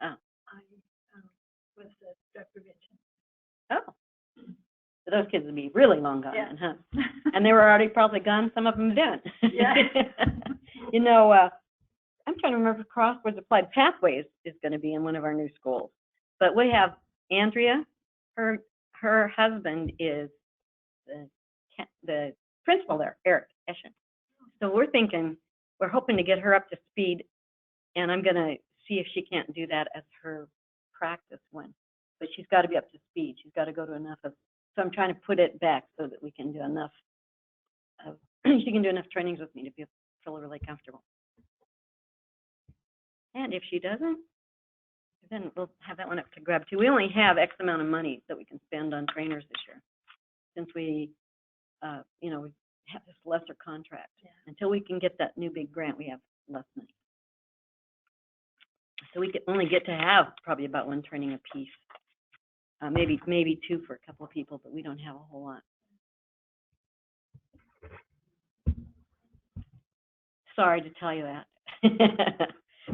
Oh. I was the drug prevention. Oh. So those kids would be really long gone, Yeah. then, huh? And they were already probably gone. Some of them didn't. Yeah. You know, I'm trying to remember if Crosswords Applied Pathways is going to be in one of our new schools. But we have Andrea, her husband is the principal there, Eric Eschen. So we're hoping to get her up to speed, and I'm going to see if she can't do that as her practice one. But she's got to be up to speed. She's got to go to enough of, so I'm trying to put it back so that we can do enough of, she can do enough trainings with me to feel really comfortable. And if she doesn't, then we'll have that one up to grab too. We only have X amount of money that we can spend on trainers this year, since we, we have this lesser contract. Yeah. Until we can get that new big grant, we have less money. So we can only get to have probably about one training a piece, maybe two for a couple of people, but we don't have a whole lot. Sorry to tell you that.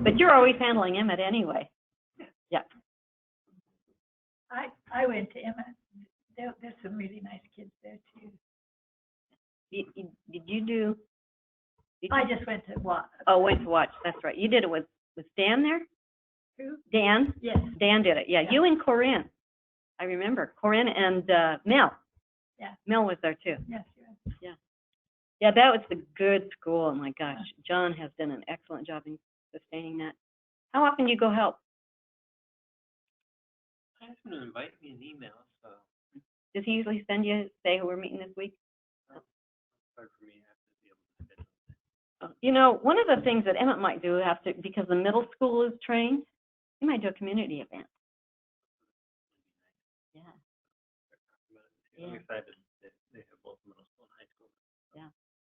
But you're always handling Emmett anyway. Yeah. I went to Emmett. There's some really nice kids there too. Did you do? I just went to watch. Oh, went to watch. That's right. You did it with Dan there? Who? Dan? Yes. Dan did it. Yeah, you and Corinne. I remember. Corinne and Mel. Yeah. Mel was there too. Yes, yes. Yeah. Yeah, that was a good school. Oh my gosh. John has done an excellent job in sustaining that. How often do you go help? I asked him to invite me an email, so Does he usually send you, say, we're meeting this week? it's hard for me to have to be able to schedule it. One of the things that Emmett might do because the middle school is trained, he might do a community event. Yeah. I'm excited that they have both middle school and high school. Yeah.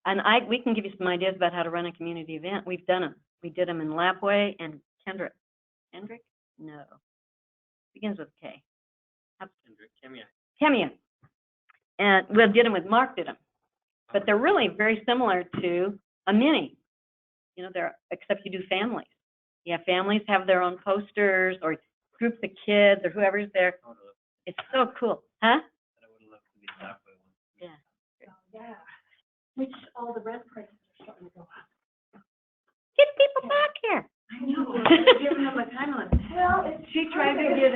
And we can give you some ideas about how to run a community event. We've done them. We did them in Lapway and Kendrick. Kendrick? No. Begins with K. Kendrick, Kemia. Kemia. And we did them with Mark did them. But they're really very similar to a mini. Except you do families. You have families have their own posters or groups of kids or whoever's there. It's so cool. Huh? I would love to be halfway one. Yeah. Yeah. Which all the rent prices are starting to go up. Get people back here. I know, we're giving them a time limit. Well, She tried to get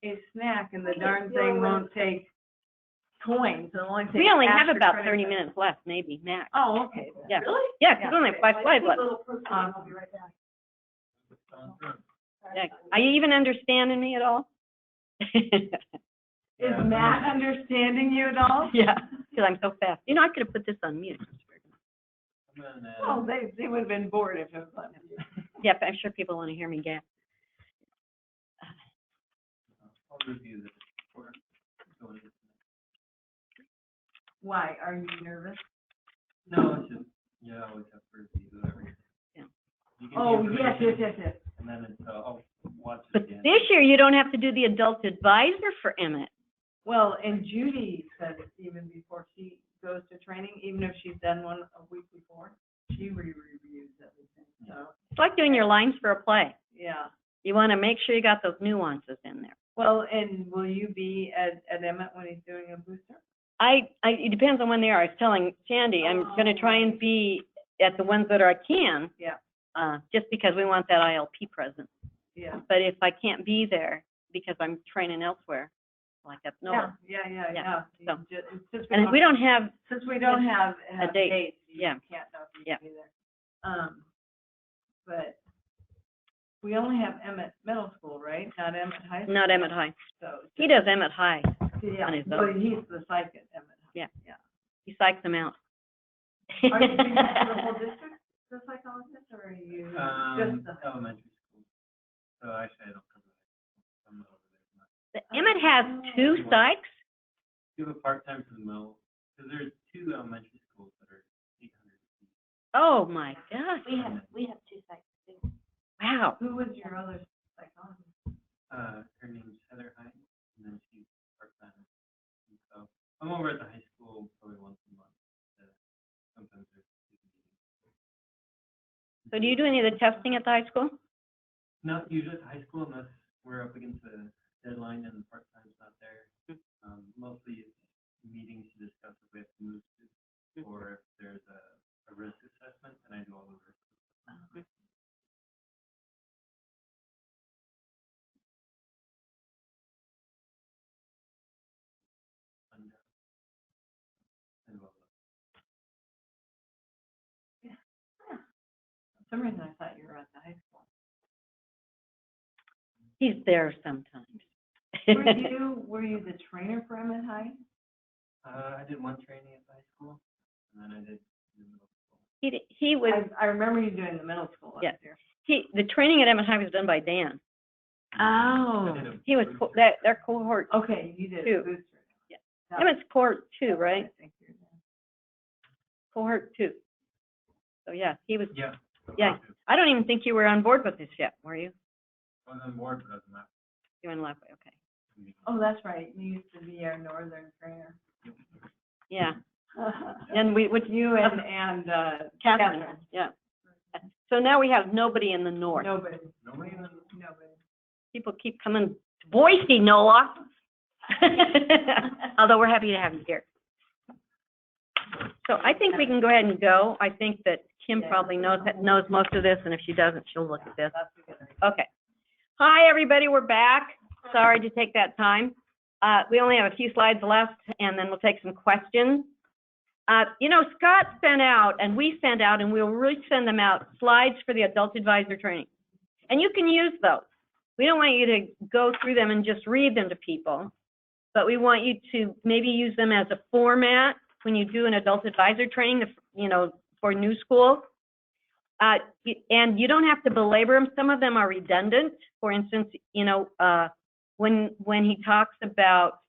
a snack and the darn thing won't take coins. It'll only take We only have cash or about credit 30 card. minutes left, maybe, max. Oh, okay. Yeah. Really? Yeah, because we only have 5 slides left. I'll be right back. Yeah. Are you even understanding me at all? Is Matt understanding you at all? Yeah, because I'm so fast. I could have put this on mute. I'm gonna, Oh, they would have been bored if it was on. Yep, I'm sure people want to hear me gap. I'll review this before going into Why, are you nervous? No, it's just, you always have to review everything. Yeah. You get the Oh, yes, information, yes. And then it's, I'll watch it But again. this year, you don't have to do the adult advisor for Emmett. Well, and Judy said even before she goes to training, even if she's done one a week before, she reviews everything, so, It's like doing your lines for a play. yeah. You want to make sure you got those nuances in there. Well, and will you be at Emmett when he's doing a booster? It depends on when they are. I was telling Sandy, I'm going to try and be at the ones that I can. Yeah. Just because we want that ILP present. Yeah. But if I can't be there because I'm training elsewhere, like up north. Yeah. So- Since And we don't have, we don't have a date. dates, you Yeah. can't know if you Yeah. can be there. But we only have Emmett Middle School, right? Not Emmett High School? not Emmett High. So, He does Emmett High. yeah, on his but own. he's the psych at Emmett High. Yeah. Yeah. He psychs them out. Are you doing that for the whole district, the psychologist, or are you just the? Elementary school. So actually, I don't come to high school. I'm over there. Emmett has 2 psychs? Do a part-time for the middle, because there's 2 elementary schools that are 800 feet. Oh, my gosh. We have 2 sites too. Wow. Who was your other psychologist? Her name's Heather Hines, and then she's part-time. And so I'm over at the high school probably once a month. Sometimes there's meetings. So do you do any of the testing at the high school? Not usually at the high school unless we're up against a deadline and the part-time's not there. Mostly it's meetings to discuss if we have to move to, or if there's a risk assessment, and I do all the risk assessment. For some reason I thought you were at the high school. He's there sometimes. Were you the trainer for Emmett High? I did one training at the high school, and then I did the middle school. He was, I remember you doing the middle school last Yeah. year. the training at Emmett High was done by Dan. Oh. I did a He was, booster. their cohort, Okay, you did Two. a booster. Yeah. That Emmett's cohort was- 2, right? I think you're there. Cohort 2. So yeah, he was, Yeah. yeah. I don't even think you were on board with this yet, were you? I was on board, but doesn't matter. You were in Lapway, okay. Oh, that's right. You used to be our northern trainer. Yeah. And we, which You and Catherine, yeah. So now we have nobody in the north. Nobody. Nobody in the Nobody. People keep coming to Boise, Noah. Although we're happy to have you here. So I think we can go ahead and go. I think that Kim probably knows most of this, and if she doesn't, she'll look at this. Okay. Hi, everybody, we're back. Sorry to take that time. We only have a few slides left, and then we'll take some questions. You know, Scott sent out, and we sent out, and we'll resend them out, slides for the adult advisor training. And you can use those. We don't want you to go through them and just read them to people, but we want you to maybe use them as a format when you do an adult advisor training, you know, for new school. And you don't have to belabor them. Some of them are redundant. For instance, you know, when he talks about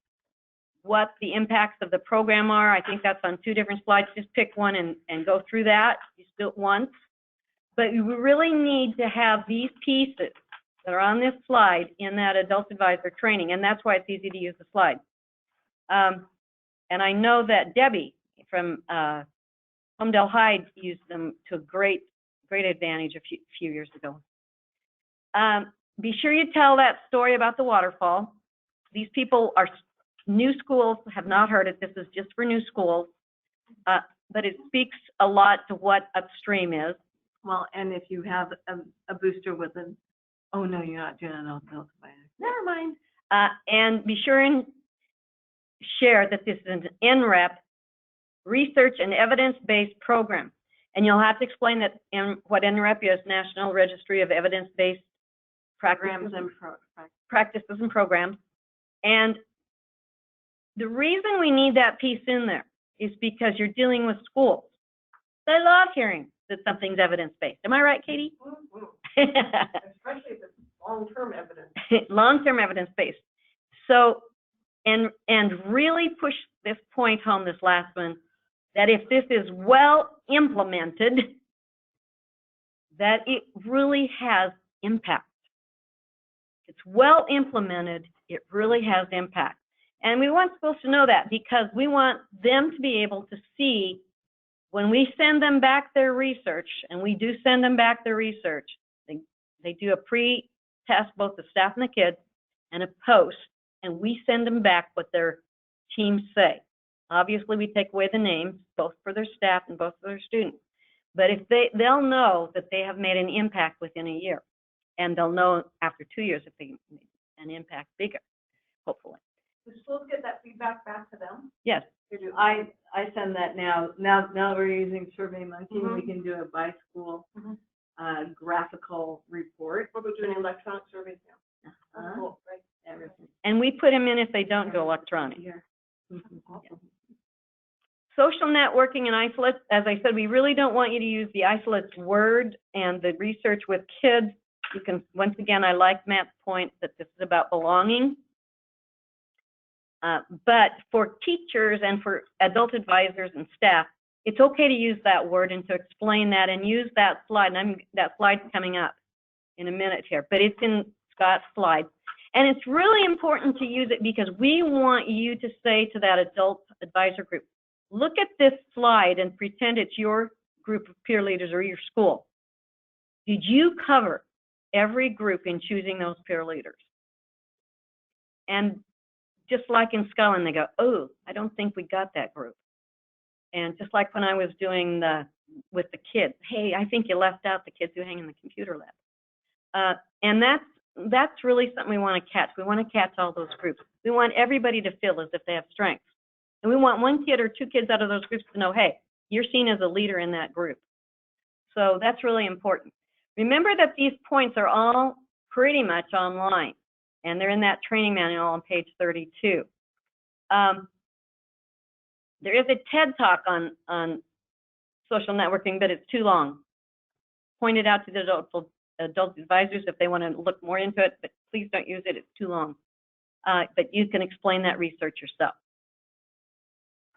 what the impacts of the program are, I think that's on 2 different slides. Just pick one and go through that. Just do it once. But you really need to have these pieces that are on this slide in that adult advisor training, and that's why it's easy to use the slide. And I know that Debbie from Homedale High used them to great advantage a few years ago. Be sure you tell that story about the waterfall. These people are new schools, have not heard it. This is just for new schools, but it speaks a lot to what upstream is. Well, and if you have a booster with an, oh no, you're not doing an adult advisor. Never mind. And be sure and share that this is an NREP, research and evidence-based program. And you'll have to explain that what NREP is, National Registry of Evidence-Based Practices and Programs. And the reason we need that piece in there is because you're dealing with schools. They love hearing that something's evidence-based. Am I right, Katie? Especially if it's long-term evidence. Long-term evidence-based. So, and really push this point home, this last one, that if this is well implemented, that it really has impact. It's well implemented, it really has impact. And we want schools to know that because we want them to be able to see when we send them back their research, and we do send them back their research, they do a pre-test, both the staff and the kids, and a post, and we send them back what their teams say. Obviously, we take away the names, both for their staff and both for their students. But if they'll know that they have made an impact within a year, and they'll know after 2 years if they made an impact bigger, hopefully. Do schools get that feedback back to them? Yes. They do. I send that now that we're using SurveyMonkey, we can do a by school graphical report. We're doing electronic surveys now. Uh-huh. Cool, right? Everything. And we put them in if they don't go electronic. Here. Social networking and isolates, as I said, we really don't want you to use the isolates word and the research with kids. You can, once again, I like Matt's point that this is about belonging. But for teachers and for adult advisors and staff, it's okay to use that word and to explain that and use that slide. And that slide's coming up in a minute here, but it's in Scott's slide. And it's really important to use it because we want you to say to that adult advisor group, look at this slide and pretend it's your group of peer leaders or your school. Did you cover every group in choosing those peer leaders? And just like in Scotland, they go, oh, I don't think we got that group. And just like when I was doing with the kids, hey, I think you left out the kids who hang in the computer lab. And that's really something we want to catch. We want to catch all those groups. We want everybody to feel as if they have strengths. And we want 1 kid or 2 kids out of those groups to know, hey, you're seen as a leader in that group. So that's really important. Remember that these points are all pretty much online, and they're in that training manual on page 32. There is a TED Talk on social networking, but it's too long. Point it out to the adult advisors if they want to look more into it, but please don't use it. It's too long. But you can explain that research yourself.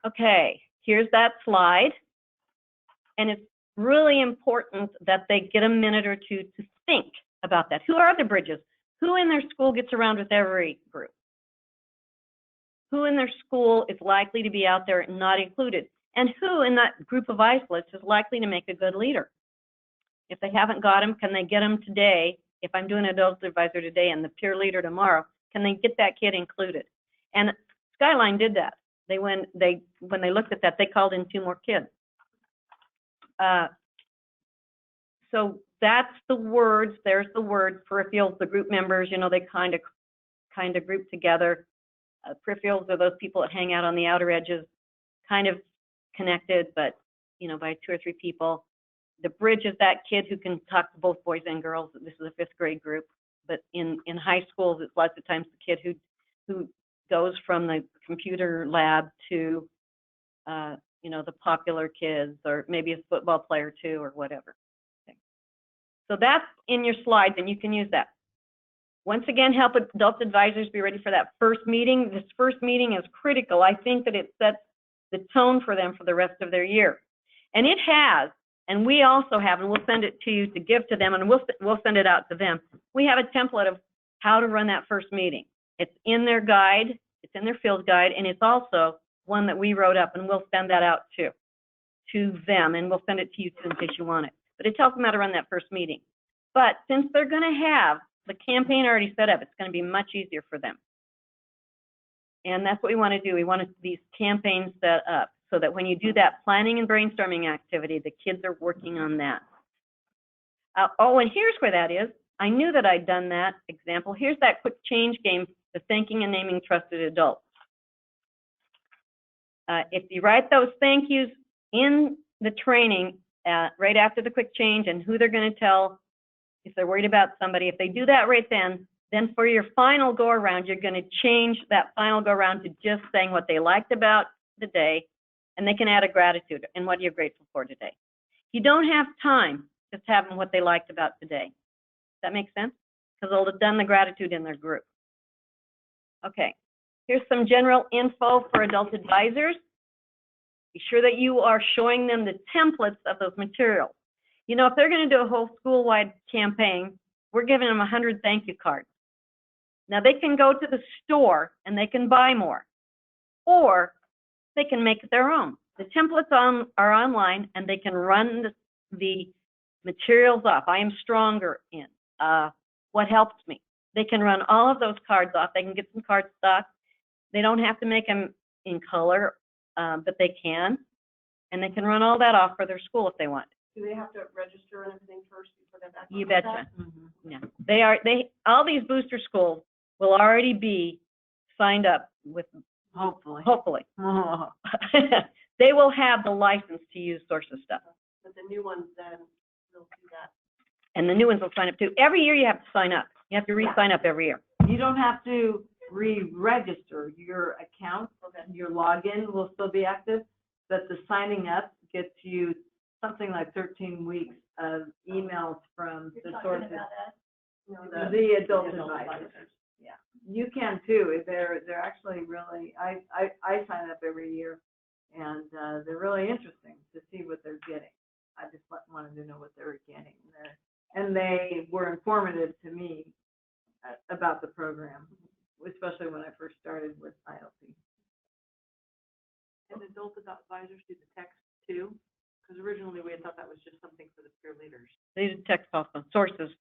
Okay, here's that slide. And it's really important that they get a minute or two to think about that. Who are the bridges? Who in their school gets around with every group? Who in their school is likely to be out there and not included? And who in that group of isolates is likely to make a good leader? If they haven't got them, can they get them today? If I'm doing an adult advisor today and the peer leader tomorrow, can they get that kid included? And Skyline did that. When they looked at that, they called in 2 more kids. So that's the words. There's the words. Peripherals, the group members, you know, they kind of group together. Peripherals are those people that hang out on the outer edges, kind of connected, but you know, by 2 or 3 people. The bridge is that kid who can talk to both boys and girls. This is a 5th grade group, but in high schools, it's lots of times the kid who goes from the computer lab to you know, the popular kids, or maybe a football player too, or whatever. Okay. So that's in your slides, and you can use that. Once again, help adult advisors be ready for that first meeting. This first meeting is critical. I think that it sets the tone for them for the rest of their year. And it has, and we also have, and we'll send it to you to give to them, and we'll send it out to them. We have a template of how to run that first meeting. It's in their guide, it's in their field guide, and it's also one that we wrote up, and we'll send that out to them, and we'll send it to you too in case you want it. But it tells them how to run that first meeting. But since they're going to have the campaign already set up, it's going to be much easier for them. And that's what we want to do. We want these campaigns set up so that when you do that planning and brainstorming activity, the kids are working on that. Oh, and here's where that is. I knew that I'd done that example. Here's that quick change game, the thanking and naming trusted adults. If you write those thank yous in the training right after the quick change and who they're going to tell, if they're worried about somebody, if they do that right then for your final go around, you're going to change that final go around to just saying what they liked about the day, and they can add a gratitude and what you're grateful for today. You don't have time just having what they liked about today. Does that make sense? Because they'll have done the gratitude in their group. Okay. Here's some general info for adult advisors. Be sure that you are showing them the templates of those materials. You know, if they're going to do a whole school-wide campaign, we're giving them 100 thank you cards. Now, they can go to the store and they can buy more, or they can make it their own. The templates are online, and they can run the materials off. I am stronger in what helps me. They can run all of those cards off. They can get some card stock. They don't have to make them in color, but they can. And they can run all that off for their school if they want. Do they have to register and everything first before they're back? You betcha. Yeah. All these booster schools will already be signed up with, hopefully. They will have the license to use Sources stuff. But the new ones then will do that. And the new ones will sign up too. Every year you have to sign up. You have to re-sign up every year. You don't have to re-register your account. Your login will still be active, but the signing up gets you something like 13 weeks of emails from the sources. The adult advisors. Yeah, you can too. They're actually really. I sign up every year, and they're really interesting to see what they're getting. I just wanted to know what they were getting there, and they were informative to me about the program, especially when I first started with ILP. And adult advisors do the text too, because originally we had thought that was just something for the peer leaders. They do text also. Sources.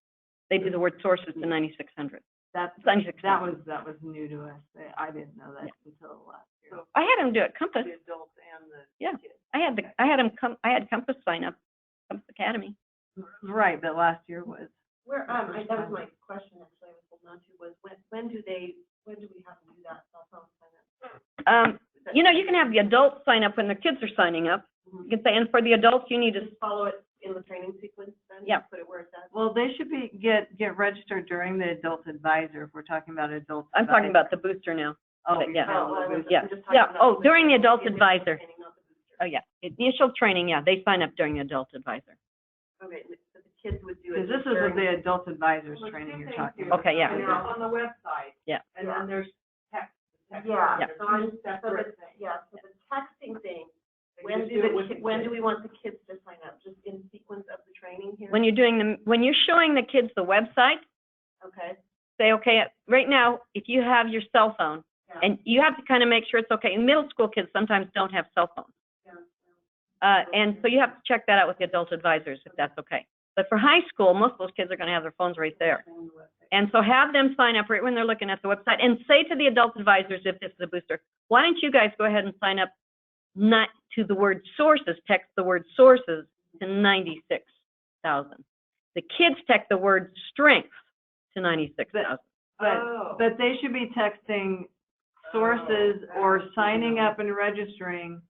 They do the word sources to 9600. That 9600. was new to us. I didn't know that until last year. So I had them do it. Compass. the adults and the kids. I had Compass sign up. Compass Academy. Right, but last year was. Where, that was my question actually, I was holding on to, was when do we have to do that cell phone sign up? You know, you can have the adults sign up when the kids are signing up. You can say, and for the adults, you need to Just follow it in the training sequence then? Yeah. Put it where it's at? Well, they should get registered during the adult advisor, if we're talking about adult. I'm talking about the booster now. Oh, but yeah. yeah. Yeah. I'm just talking Yeah. about Oh, the during the initial adult advisor. training, not the booster. Oh, yeah. Initial training, yeah, they sign up during the adult advisor. Okay, so the kids would do it. Because this is during- the adult advisors Well, training two you're things talking here. about. Okay, yeah. And you're up on the website. Yeah. And then there's text. Yeah, Yeah. so I'm, Two so separate the, things. yeah, so the texting thing, They when just do it with the when do kids. we want the kids to sign up? Just in sequence of the training here? When you're doing when you're showing the kids the website, Okay, say, okay, right now, if you have your cell phone, Yeah. and you have to kind of make sure it's okay. Middle school kids sometimes don't have cell phones. And so you have to check that out with the adult advisors if that's okay. But for high school, most of those kids are going to have their phones right there. And so have them sign up right when they're looking at the website and say to the adult advisors, if this is a booster, why don't you guys go ahead and sign up not to the word sources, text the word sources to 96,000. The kids text the word strength to 96,000. But they should be texting sources or signing up and registering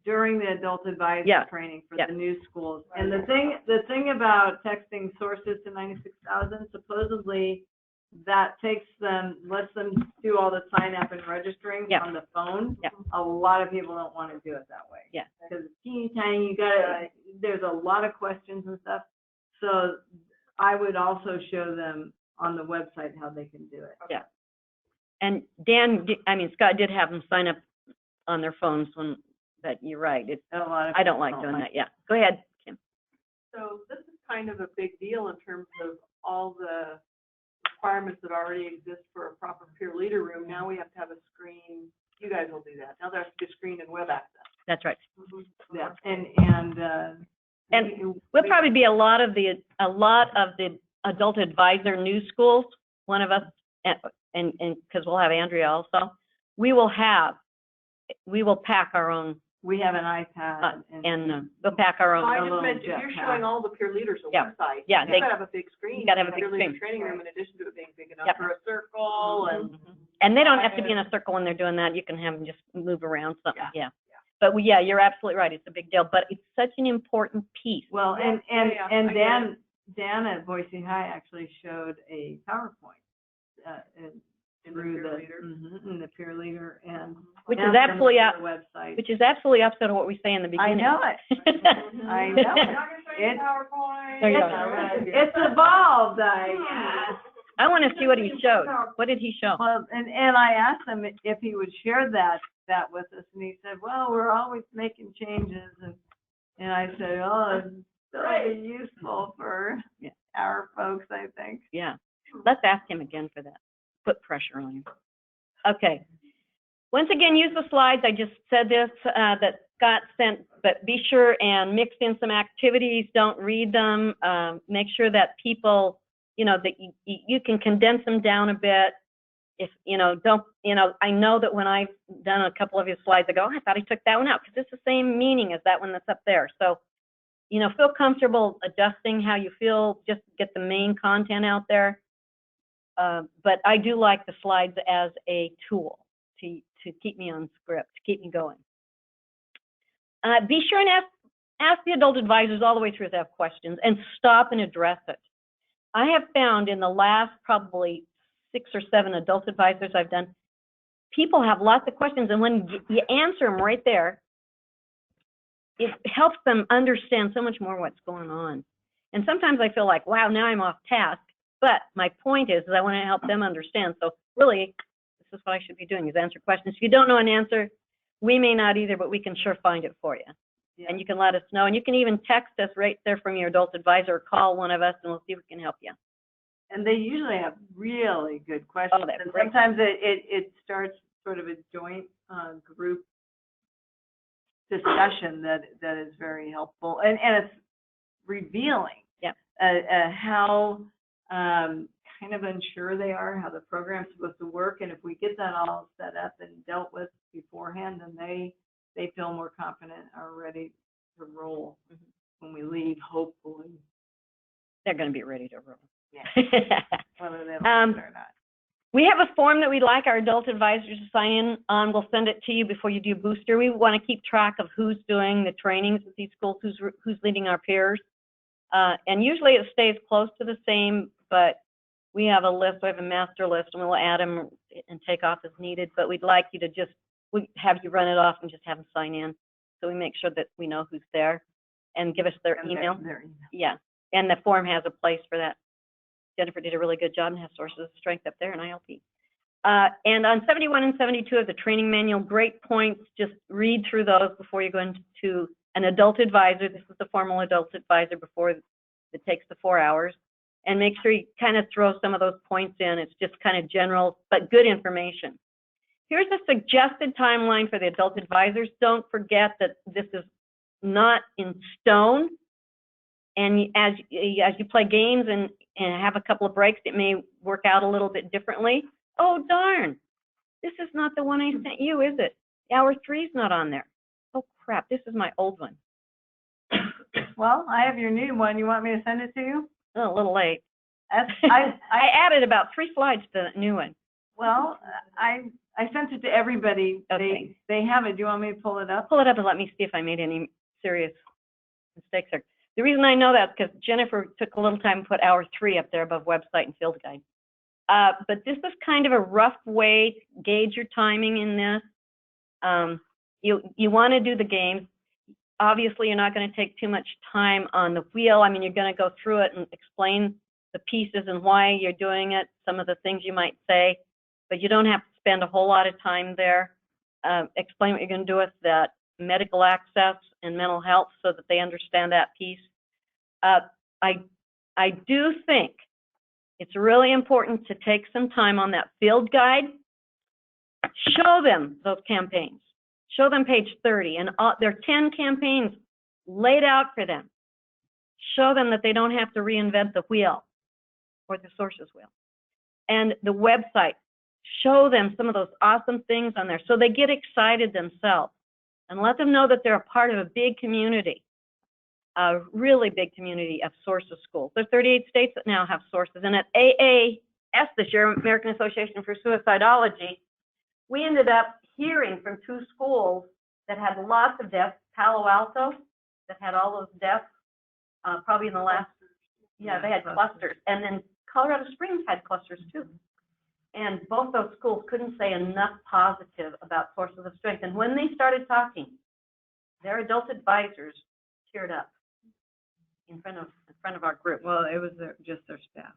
during the adult advisor Yeah. training for Yeah. the new schools. And the thing about texting sources to 96,000, supposedly that lets them do all the sign up and registering Yeah. on the phone. Yeah. A lot of people don't want to do it that way. Yeah. Because it's teeny tiny, there's a lot of questions and stuff. So I would also show them on the website how they can do it. Yeah. And Scott did have them sign up on their phones but you're right. I don't like doing that. Yeah. Go ahead, Kim. So this is kind of a big deal in terms of all the requirements that already exist for a proper peer leader room. Now we have to have a screen. You guys will do that. Now there's a screen and web access. That's right. Yeah, and We'll probably be a lot of the adult advisor new schools, one of us, and because we'll have Andrea also, we will pack our own, we have an iPad and we'll pack our So I own. just meant, if you're showing all the peer leaders a Yeah. website, Yeah, you gotta have a big screen. you gotta have a in big the peer leader screen. training room in addition to it being big enough Yep. for a circle and. And they don't have to be in a circle when they're doing that. You can have them just move around something, Yeah. yeah. But yeah, you're absolutely right. It's a big deal, but it's such an important piece. Well, Yeah, and I get Dan at Boise High actually showed a PowerPoint through in the peer leader and. Which now is it's on absolutely the website. Which is absolutely opposite of what we say in the I beginning. know it. I know it. I'm not gonna show you It- PowerPoint. There you go. It's evolved, I guess. I want to see what he showed. What did he show? Well, and I asked him if he would share that with us, and he said, well, we're always making changes, and I said, oh, it's really useful for Yeah. our folks, I think. Yeah. Let's ask him again for that. Put pressure on him. Okay. Once again, use the slides. I just said this, that Scott sent, but be sure and mix in some activities. Don't read them. Make sure that people, that you can condense them down a bit. If, I know that when I've done a couple of his slides, I go, oh, I thought I took that one out because it's the same meaning as that one that's up there. So, feel comfortable adjusting how you feel, just get the main content out there. But I do like the slides as a tool to keep me on script, to keep me going. Be sure and ask the adult advisors all the way through if they have questions, and stop and address it. I have found in the last probably 6 or 7 adult advisors I've done, people have lots of questions, and when you answer them right there, it helps them understand so much more what's going on. And sometimes I feel like, wow, now I'm off task. But my point is I want to help them understand. So really, this is what I should be doing, is answer questions. If you don't know an answer, we may not either, but we can sure find it for you. Yeah. And you can let us know. And you can even text us right there from your adult advisor, or call one of us, and we'll see if we can help you. And they usually have really good questions. they have And great sometimes it starts sort of a joint group discussion that is very helpful. And it's revealing. Yeah. How kind of unsure they are, how the program's supposed to work. And if we get that all set up and dealt with beforehand, then they feel more confident, are ready to roll when we leave, hopefully. They're going to be ready to roll. Yeah. Whether they like it or not. We have a form that we'd like our adult advisors to sign in on. We'll send it to you before you do booster. We want to keep track of who's doing the trainings at these schools, who's leading our peers. And usually it stays close to the same, but we have a list, we have a master list, and we'll add them and take off as needed. But we'd like you to just have you run it off and just have them sign in. So we make sure that we know who's there and give us their email. Yeah, and the form has a place for that. Jennifer did a really good job and has sources of strength up there in ILP. And on 71 and 72 of the training manual, great points. Just read through those before you go into an adult advisor. This is the formal adult advisor before it takes the 4 hours. And make sure you kind of throw some of those points in. It's just kind of general, but good information. Here's a suggested timeline for the adult advisors. Don't forget that this is not in stone. And as you play games and have a couple of breaks, it may work out a little bit differently. Oh, darn. This is not the one I sent you, is it? Hour 3's not on there. Oh, crap. This is my old one. Well, I have your new one. You want me to send it to you? Oh, a little late. I added about 3 slides to the new one. Well, I sent it to everybody. Okay. They have it. Do you want me to pull it up? Pull it up and let me see if I made any serious mistakes there. The reason I know that is because Jennifer took a little time to put hour 3 up there above website and field guide. But this is kind of a rough way to gauge your timing in this. You want to do the games. Obviously, you're not going to take too much time on the wheel. I mean, you're going to go through it and explain the pieces and why you're doing it, some of the things you might say, but you don't have to spend a whole lot of time there. Explain what you're going to do with that medical access and mental health so that they understand that piece. I do think it's really important to take some time on that field guide. Show them those campaigns. Show them page 30, and there are 10 campaigns laid out for them. Show them that they don't have to reinvent the wheel or the sources wheel. And the website, show them some of those awesome things on there so they get excited themselves, and let them know that they're a part of a big community, a really big community of sources schools. There are 38 states that now have sources, and at AAS this year, American Association for Suicidology, we ended up hearing from 2 schools that had lots of deaths, Palo Alto, that had all those deaths, probably in the last, yeah, they had clusters. And then Colorado Springs had clusters too. And both those schools couldn't say enough positive about sources of strength. And when they started talking, their adult advisors teared up in front of our group. Well, it was just their staff.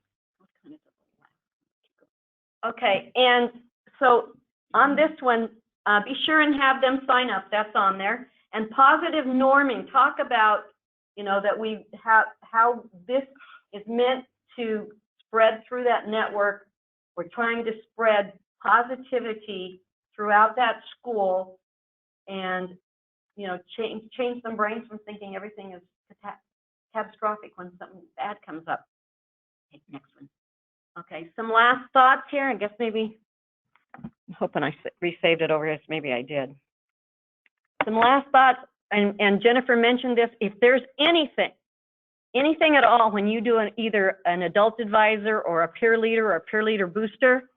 Okay, and so on this one, be sure and have them sign up. That's on there. And positive norming. Talk about, you know, that we have how this is meant to spread through that network. We're trying to spread positivity throughout that school, and you know, change some brains from thinking everything is catastrophic when something bad comes up. Okay, next one. Okay, some last thoughts here. I guess maybe. I'm hoping I resaved it over here. Maybe I did. Some last thoughts, and Jennifer mentioned this. If there's anything at all when you do either an adult advisor or a peer leader or a peer leader booster,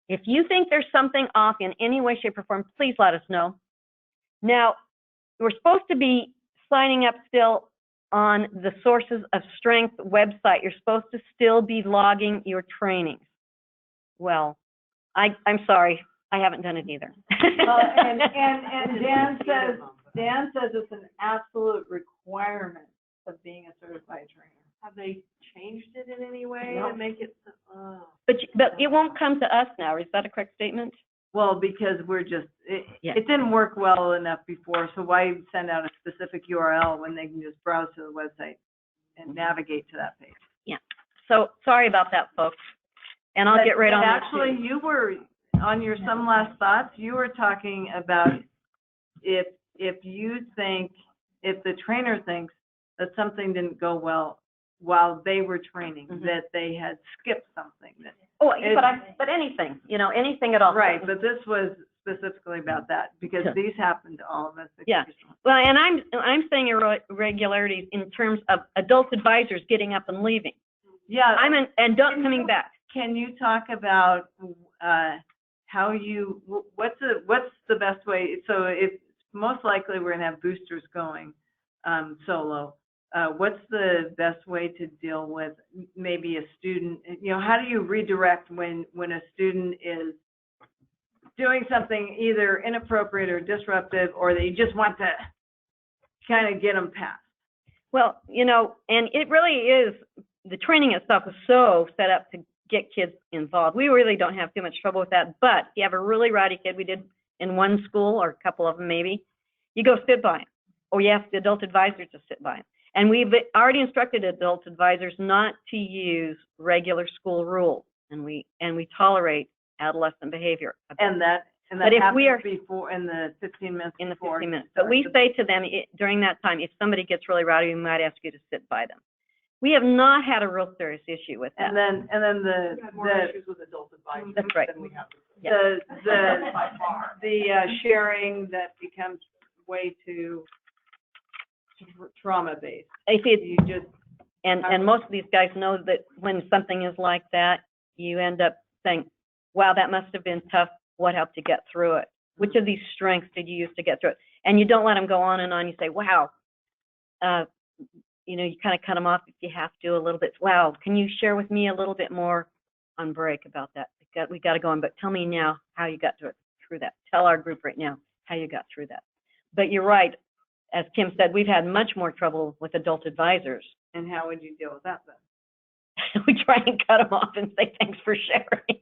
if you think there's something off in any way, shape, or form, please let us know. Now, we're supposed to be signing up still on the Sources of Strength website. You're supposed to still be logging your trainings. Well, I'm sorry, I haven't done it either. Well, and Dan says it's an absolute requirement of being a certified trainer. Have they changed it in any way No. to make it? But it won't come to us now. Is that a correct statement? Well, because we're just, Yeah. it didn't work well enough before, so why send out a specific URL when they can just browse to the website and navigate to that page? Yeah. So sorry about that, folks. And I'll get right on that. Actually, you were, on your some last thoughts, you were talking about if you think, if the trainer thinks that something didn't go well while they were training, that they had skipped something. But anything, you know, anything at all. Right, but this was specifically about that, because Sure. these happen to all of us. Yeah. Well, and I'm saying irregularities in terms of adult advisors getting up and leaving. Yeah. And don't coming back. Can you talk about what's the best way? So if most likely we're gonna have boosters going solo. What's the best way to deal with maybe a student? How do you redirect when a student is doing something either inappropriate or disruptive, or that you just want to kind of get them past? Well, and it really is, the training itself is so set up to get kids involved. We really don't have too much trouble with that, but if you have a really rowdy kid, we did in one school, or a couple of them maybe, you go sit by him, or you ask the adult advisor to sit by him. And we've already instructed adult advisors not to use regular school rules, and we tolerate adolescent behavior. And that But if we happens are before, in the 15 minutes in the before 15 minutes, but we say to them during that time, if somebody gets really rowdy, we might ask you to sit by them. We have not had a real serious issue with that. And then We have more issues with adult advisors That's right. than we have with Yeah. by far. the sharing that becomes way too trauma based. If it's, You just and most of these guys know that when something is like that, you end up saying, wow, that must have been tough. What helped you get through it? Which of these strengths did you use to get through it? And you don't let them go on and on. You say, wow, you kind of cut them off if you have to a little bit. Wow, can you share with me a little bit more on break about that? We got to go on, but tell me now how you got through that. Tell our group right now how you got through that. But you're right. As Kim said, we've had much more trouble with adult advisors. And how would you deal with that then? We try and cut them off and say, thanks for sharing.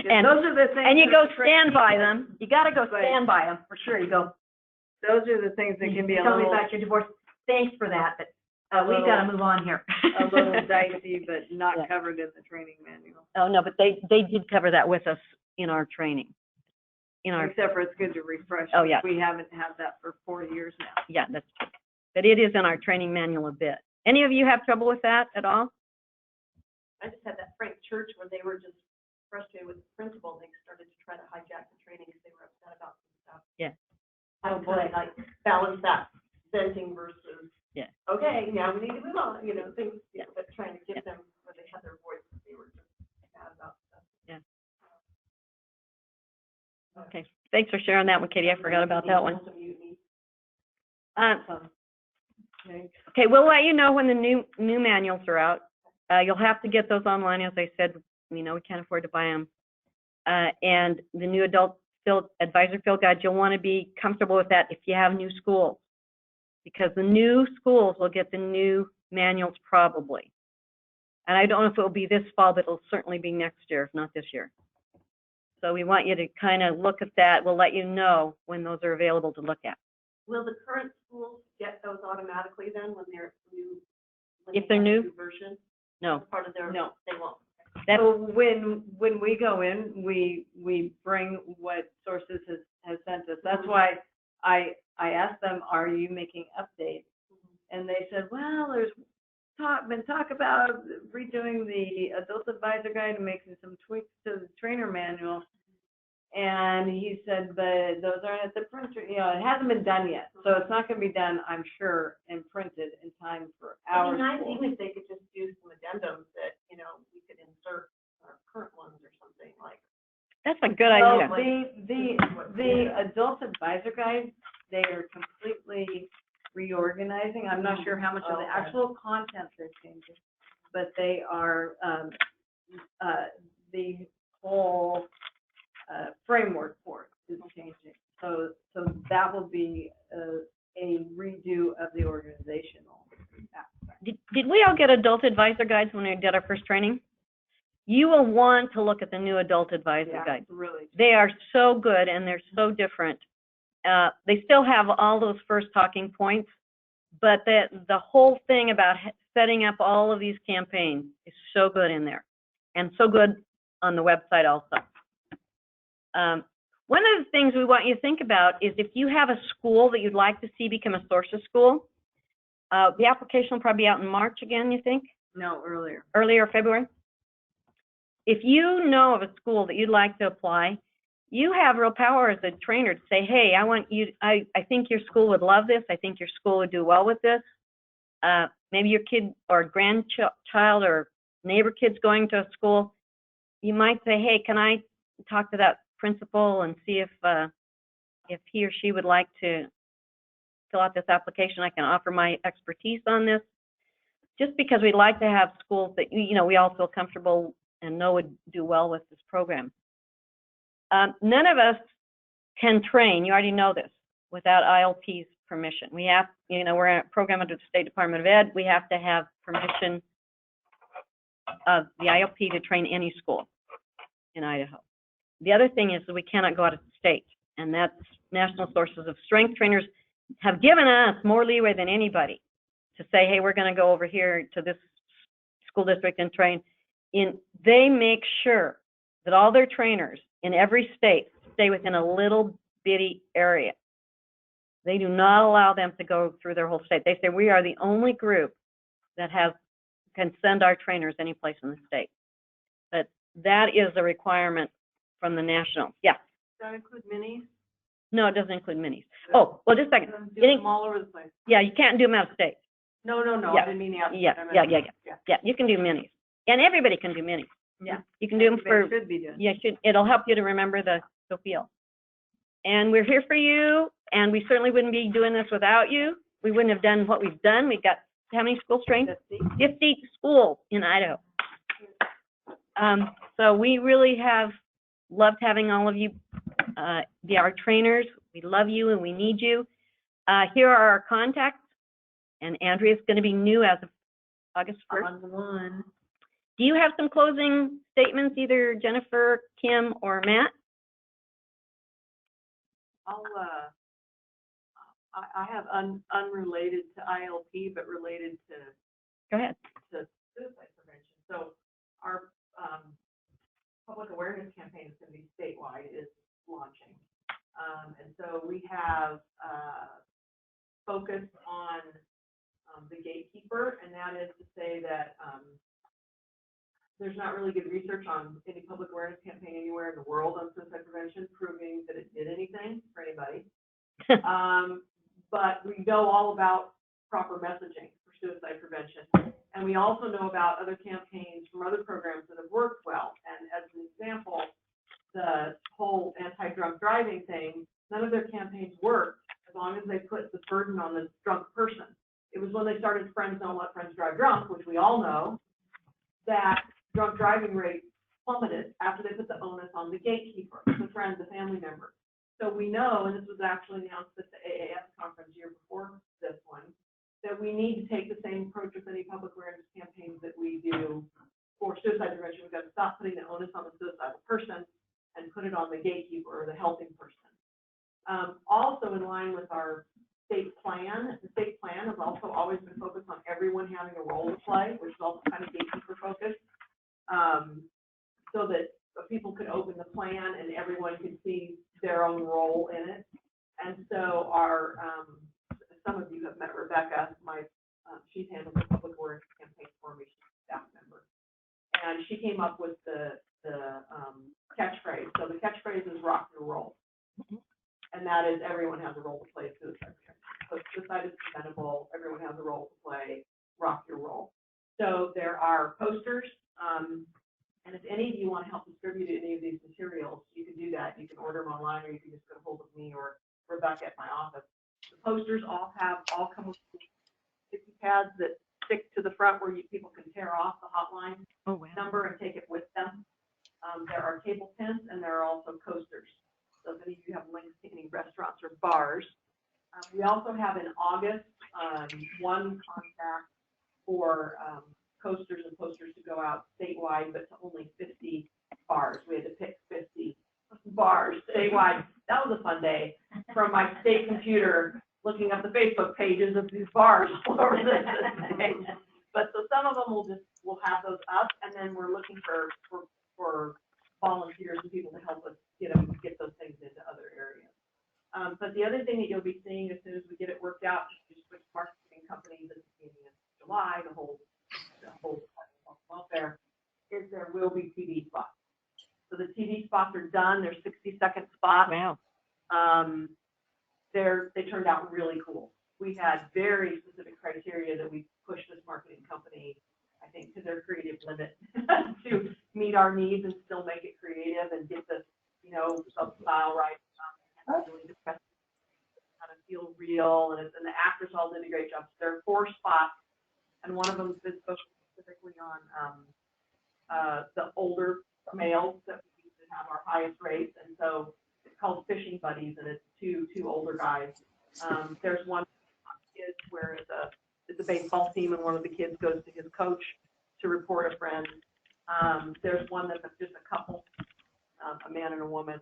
And those are the things. And you that go are tricky. stand by them. You got to go stand by them for sure. You go, Those are the things that can be a tell me little, about your divorce. Thanks for that, but we've little- got to move on here. a little dicey, but not Yeah. covered in the training manual. Oh, no, but they did cover that with us in our training. Except for it's good to refresh. Oh, yeah. We haven't had that for 4 years now. Yeah, that's true. But it is in our training manual a bit. Any of you have trouble with that at all? I just had that Frank Church where they were just frustrated with the principal. They started to try to hijack the training because they were upset about some stuff. Yeah. How to like balance that venting versus, Yeah. okay, now we need to move on, things, Yeah. but trying to Yeah. get them where they had their voice, they were just mad about stuff. Okay. Thanks for sharing that one, Katie. I forgot about that one. Okay, we'll let you know when the new manuals are out. You'll have to get those online, as I said. We can't afford to buy them. And the new adult advisor field guide, you'll want to be comfortable with that if you have new schools, because the new schools will get the new manuals probably. And I don't know if it will be this fall, but it'll certainly be next year, if not this year. So we want you to kind of look at that. We'll let you know when those are available to look at. Will the current schools get those automatically then when they're new? If they're new? Version? No. Part of their, No. they won't. That's, So when we go in, we bring what sources has sent us. That's why I asked them, are you making updates? And they said, well, there's been talk about redoing the adult advisor guide and making some tweaks to the trainer manual. And he said, but those aren't at the printer, it hasn't been done yet. So it's not going to be done, I'm sure, and printed in time for It'd our be nice school. even if they could just do some addendums that, we could insert our current ones or something like. that's a good Well, idea. the adult advisor guide, they are completely reorganizing. I'm not sure how much of the Okay. actual content they're changing, but they are, the whole framework for it is changing. So that will be a redo of the organizational aspect. Did we all get adult advisor guides when we did our first training? You will want to look at the new adult advisor guides. Really. They are so good and they're so different. They still have all those first talking points, but the whole thing about setting up all of these campaigns is so good in there, and so good on the website also. One of the things we want you to think about is if you have a school that you'd like to see become a sources school, the application will probably be out in March again, you think? No, earlier. Earlier February? If you know of a school that you'd like to apply, you have real power as a trainer to say, hey, I think your school would love this. I think your school would do well with this. Maybe your kid or grandchild or neighbor kid's going to a school. You might say, hey, can I talk to that principal and see if he or she would like to fill out this application. I can offer my expertise on this, just because we'd like to have schools that, we all feel comfortable and know would do well with this program. None of us can train, you already know this, without ILP's permission. We have, we're in a program under the State Department of Ed. We have to have permission of the ILP to train any school in Idaho. The other thing is that we cannot go out of the state, and that's National Sources of Strength. Trainers have given us more leeway than anybody to say, hey, we're going to go over here to this school district and train. They make sure that all their trainers in every state stay within a little bitty area. They do not allow them to go through their whole state. They say we are the only group that can send our trainers any place in the state. But that is a requirement from the national. Yeah. Does that include minis? No, it doesn't include minis. Oh, well, just a second. Do them all over the place. Yeah, you can't do them out of state. No, Yeah. I didn't mean out. Yeah, you can do minis. And everybody can do minis. Yeah. You can do them for, Should be doing. yeah, it'll help you to remember the field. And we're here for you, and we certainly wouldn't be doing this without you. We wouldn't have done what we've done. We've got how many schools trained? 50 schools in Idaho. So we really have loved having all of you be our trainers. We love you and we need you. Here are our contacts, and Andrea's going to be new as of August 1st. Do you have some closing statements, either Jennifer, Kim, or Matt? I have unrelated to ILP, but related to Go ahead. suicide prevention. So our public awareness campaign is going to be statewide, is launching. And so we have focused on the gatekeeper, and that is to say that there's not really good research on any public awareness campaign anywhere in the world on suicide prevention proving that it did anything for anybody. But we know all about proper messaging for suicide prevention. And we also know about other campaigns from other programs that have worked well. And as an example, the whole anti-drunk driving thing, none of their campaigns worked as long as they put the burden on the drunk person. It was when they started Friends Don't Let Friends Drive Drunk, which we all know, that drunk driving rates plummeted after they put the onus on the gatekeeper, the friend, the family member. So we know, and this was actually announced at the AAS conference year before this one, that we need to take the same approach with any public awareness campaigns that we do for suicide prevention. We've got to stop putting the onus on the suicidal person and put it on the gatekeeper or the helping person. Also in line with our state plan, the state plan has also always been focused on everyone having a role to play, which is also kind of gatekeeper focused, so that people could open the plan and everyone could see their own role in it. And so our, some of you have met Rebecca, she's handled the public awareness campaign for me, she's a staff member. And she came up with the catchphrase. So the catchphrase is rock your role. And that is everyone has a role to play in suicide prevention. So suicide is preventable, everyone has a role to play, rock your role. So there are posters, and if any of you want to help distribute any of these materials, you can do that. You can order them online, or you can just get a hold of me or Rebecca at my office. The posters all come with sticky pads that stick to the front where people can tear off the hotline number and take it with them. There are table pins, and there are also coasters. So if any of you have links to any restaurants or bars. We also have in August one contact for coasters and posters to go out statewide, but to only 50 bars. We had to pick 50 bars statewide. That was a fun day from my state computer looking up the Facebook pages of these bars all over the state. But so some of them we'll have those up, and then we're looking for volunteers and people to help us get those things into other areas. But the other thing that you'll be seeing as soon as we get it worked out, just switch marketing companies at the beginning of July, the whole welfare, is there will be TV spots. So the TV spots are done. They're 60-second spots. Wow. They turned out really cool. We had very specific criteria that we pushed this marketing company, I think, think, to their creative limit to meet our needs and still make it creative and get the, you know, some style right. Really depressing, kind of feel real, and the actors all did a great job. So there are 4 spots, and one of them is focused specifically on the older males that we used to have our highest rates, and so it's called Fishing Buddies, and it's two older guys. There's one kid where it's a baseball team, and one of the kids goes to his coach to report a friend. There's one that's just a couple, a man and a woman.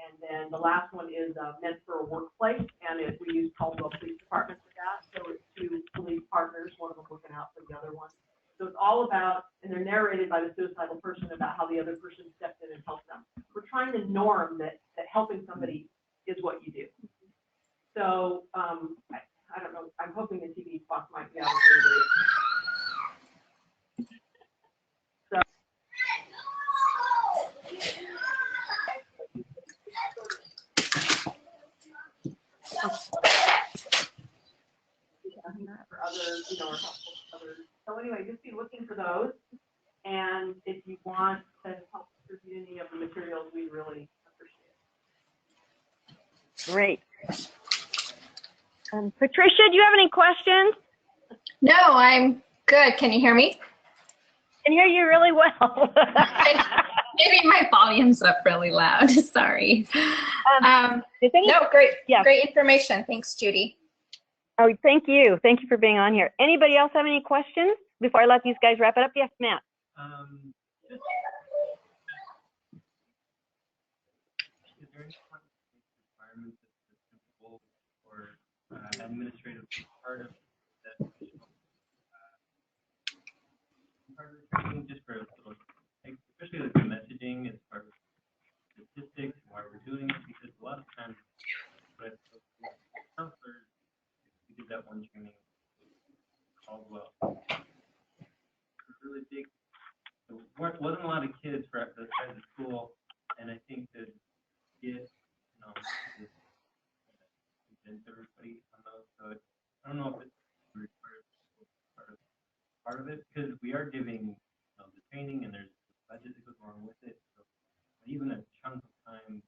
And then the last one is meant for a workplace, and we use Caldwell Police Department for that. So it's 2 police partners, one of them looking out for the other one. So it's all about, and they're narrated by the suicidal person about how the other person stepped in and helped them. We're trying to norm that helping somebody is what you do. So I don't know, I'm hoping the TV box might be out of here. For other, you know, or helpful to others. So anyway, just be looking for those. And if you want to help distribute any of the materials, we really appreciate it. Great. Patricia, do you have any questions? No, I'm good. Can you hear me? I can hear you really well. Maybe my volume's up really loud. Sorry. No, great. Yeah. Great information. Thanks, Judy. Oh, thank you. Thank you for being on here. Anybody else have any questions before I let these guys wrap it up? Yes, Matt. Just, is there any requirements that the principal or administrative part of that part of the training, just for like, especially like the messaging as part of statistics and why we're doing it, because a lot of times, but counselors, we did that one training called really big. There wasn't a lot of kids for the side of the school, and I think that get convince everybody on those. So I don't know if it's required part of it, because we are giving the training, and there's the budget that goes along with it. So even a chunk of time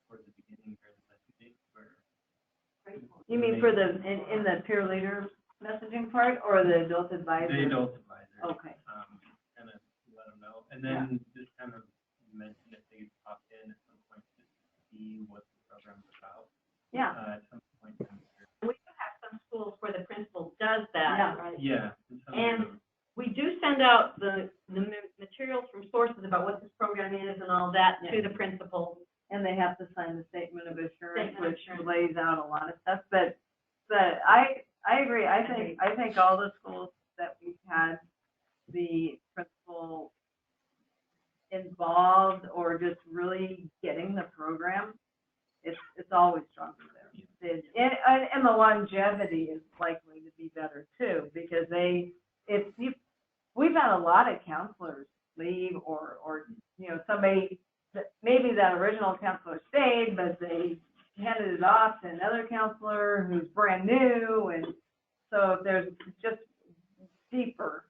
towards the beginning during the messaging where. You mean for the, in the peer leader messaging part, or the adult advisor? The adult advisor. Okay. Kind of let them know, and then just kind of mention if they pop in at some point just to see what the program's about. Yeah. At some point. We do have some schools where the principal does that. Yeah. Right? Yeah. And we do send out the materials from sources about what this program is and all that to the principal. And they have to sign the statement of assurance, Statement of which assurance. lays out a lot of stuff. But I agree. I think all the schools that we've had the principal involved or just really getting the program, it's always stronger there. And the longevity is likely to be better too, because we've had a lot of counselors leave or somebody. Maybe that original counselor stayed, but they handed it off to another counselor who's brand new, and so if there's just deeper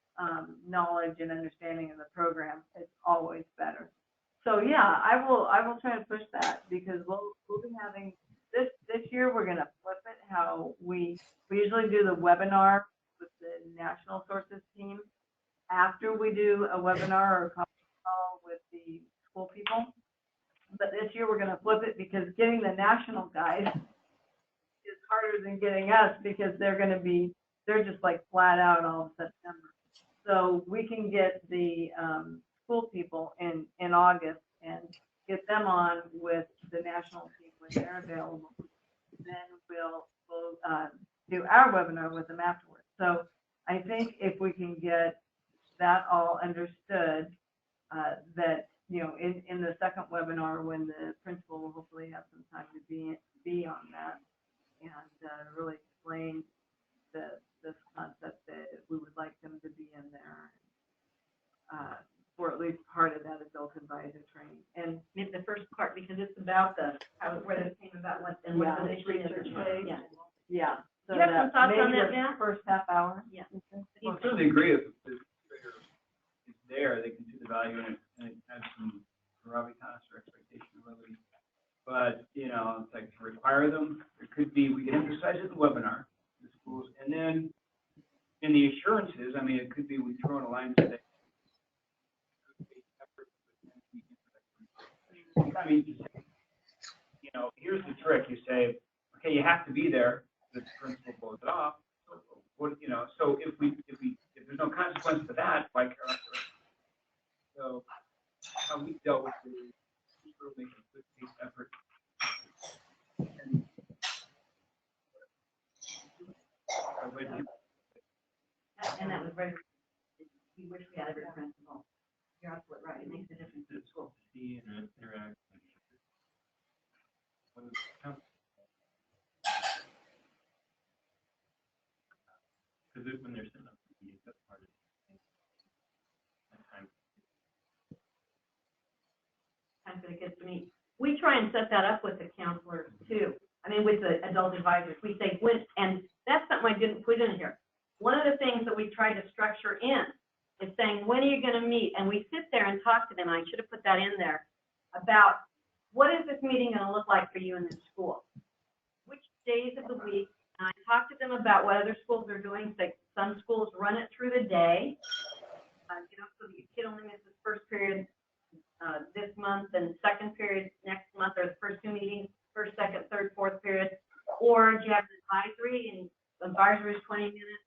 knowledge and understanding of the program, it's always better. So yeah, I will try to push that, because we'll be having this year. We're going to flip it. How we usually do the webinar with the national sources team after we do a webinar or a conference call with the school people. But this year we're going to flip it, because getting the national guys is harder than getting us, because they're just like flat out all of September. So we can get the school people in August and get them on with the national team when they're available. Then we'll do our webinar with them afterwards. So I think if we can get that all understood, that in the second webinar, when the principal will hopefully have some time to be on that and really explain this concept, that we would like them to be in there for at least part of that adult advisor training. And In the first part, because it's about where this came about, what the research was. yeah. So You have some thoughts on maybe that, the Matt? first half hour. Yeah. Well, I certainly agree if the trigger is there, they can see the value in it, and it has some gravitas or expectation. But, you know, it's like to require them, it could be, we can emphasize it in the webinar, the schools, and then in the assurances, I mean, it could be we throw in a line today. I mean, you know, here's the trick, you say, okay, you have to be there, the principal blows it off. So what, you know, so if there's no consequence to that, why care about the rest? So how we dealt with the sort of making a good faith effort. And that was very, we wish we had every principal. You're absolutely right, it makes a difference in school. See and interact. Because when they're sitting up, that's part of it. Time for the kids to meet. We try and set that up with the counselors too. I mean, with the adult advisors, we say when, and that's something I didn't put in here. One of the things that we try to structure in is saying, when are you going to meet? And we sit there and talk to them. I should have put that in there about what is this meeting going to look like for you in this school? Which days of the week? And I talk to them about what other schools are doing. Like some schools run it through the day, you know, so the kid only misses first period this month and second period next month, or the first two meetings, first, second, third, fourth period. Or do you have an advisory, and advisory is 20 minutes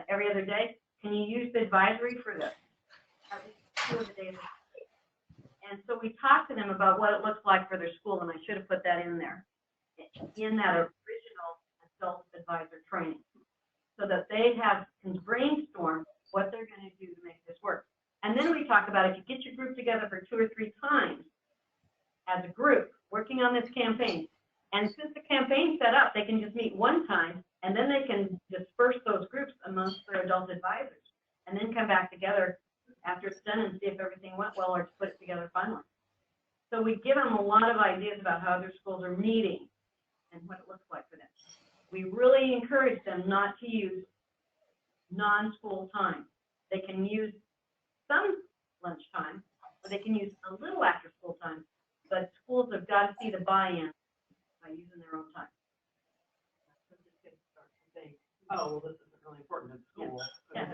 every other day? Can you use the advisory for this? At least 2 of the days. And so we talked to them about what it looks like for their school, and I should have put that in there, in that original adult advisor training, so that they can brainstorm what they're going to do to make this work. And then we talk about if you get your group together for 2 or 3 times as a group working on this campaign, and since the campaign's set up, they can just meet one time, and then they can disperse those groups amongst their adult advisors, and then come back together after it's done and see if everything went well, or to put it together finally. So we give them a lot of ideas about how other schools are meeting and what it looks like for them. We really encourage them not to use non-school time. They can use some lunchtime, or they can use a little after school time, but schools have got to see the buy-in by using their own time. Oh, well, this isn't really important in school. Yeah.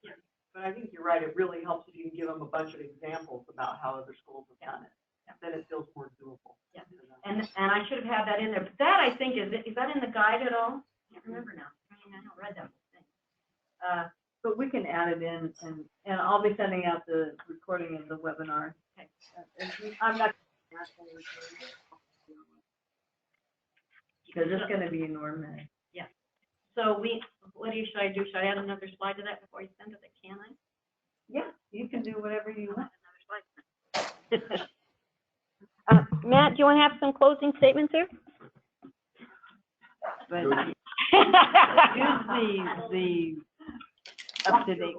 Yeah. But I think you're right. It really helps if you can give them a bunch of examples about how other schools have done it. Yeah. Then it feels more doable. Yeah. And I should have had that in there. But that, I think, is that in the guide at all? I can't remember now. I mean, I don't read that thing. But we can add it in, and I'll be sending out the recording of the webinar. Okay. I'm not, because it's going to be enormous. Yeah. So should I do? Should I add another slide to that before you send it? Can I? Yeah, you can do whatever you want. Another slide. Matt, do you want to have some closing statements here? But use the up to date.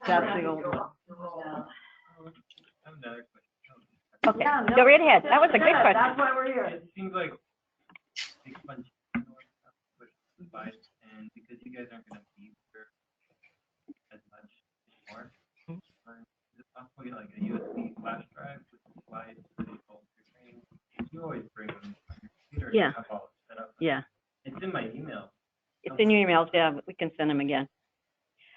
That's the old one. I have another question. Okay, Yeah, no, go right ahead. That was a good question. That's why we're here. It seems like it takes a bunch of push advice, and because you guys aren't going to be here as much anymore, is it possible to get like a USB flash drive with the slides for the adult training? You always bring them on your computer. Yeah. Have all set up. Yeah, It's in my email. it's in your emails. Yeah, we can send them again.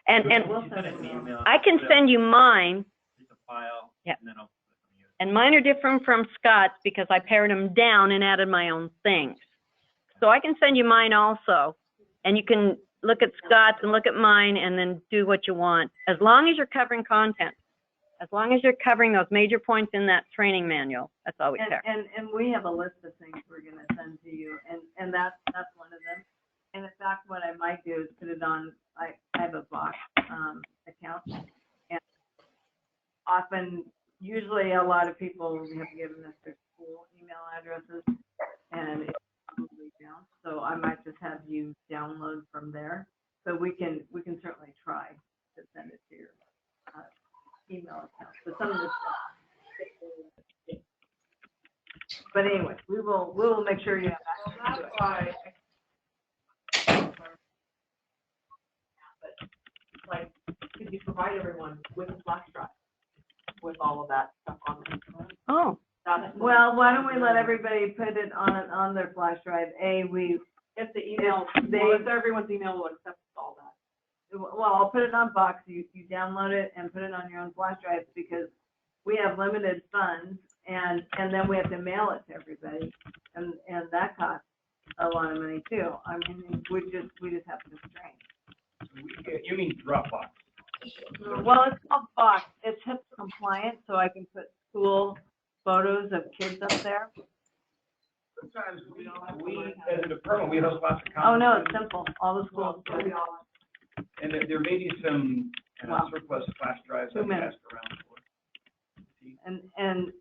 And We'll send it in the email. I can send you mine, Just a file. Yeah. And then I'll put it on you. and mine are different from Scott's because I pared them down and added my own things. So I can send you mine also, and you can look at Scott's and look at mine and then do what you want, as long as you're covering content. As long as you're covering those major points in that training manual, that's all we care. And we have a list of things we're going to send to you, and that's one of them. And in fact, what I might do is put it on, I have a box account, and often, usually a lot of people have given us their school email addresses, and it's probably down. So I might just have you download from there. So we can certainly try to send it to your email account. But some of this stuff. But anyway, we will make sure you have access to it. provide everyone with a flash drive with all of that stuff on it. Oh, That's what- Well, why don't we let everybody put it on their flash drive? If the email, if everyone's email will accept all that. Well, I'll put it on Box, you download it and put it on your own flash drive, because we have limited funds, and then we have to mail it to everybody, and that costs a lot of money too. I mean, we just have constraints. You mean Dropbox? Well, it's called Box, it's HIPAA compliant, so I can put school photos of kids up there. Sometimes we, as a department, we host lots of conferences. Oh, no, it's simple, all the schools do it. And there may be some Wow. surplus flash drives 2 I've minutes. asked around for.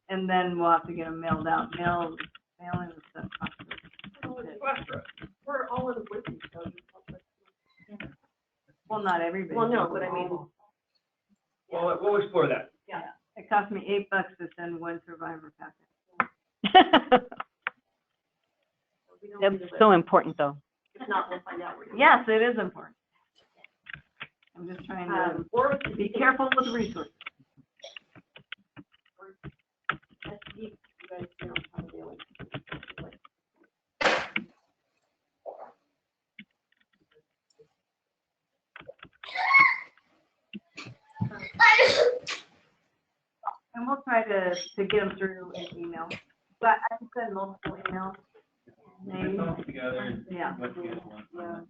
And then we'll have to get them mailed out, mailing the stuff. Flash drive. We're all in with you, so. Well, not everybody. Well, no, but I mean. Well, we'll explore that. Yeah, it cost me $8 to send one survivor packet. that's so important though. If not, we'll find out. Yes, it is important. I'm just trying to Or be careful with resources. you guys know how to deal with it. And we'll try to get them through an email. But I can send multiple emails. Maybe. Put them together and Yeah. what you guys want. Yeah.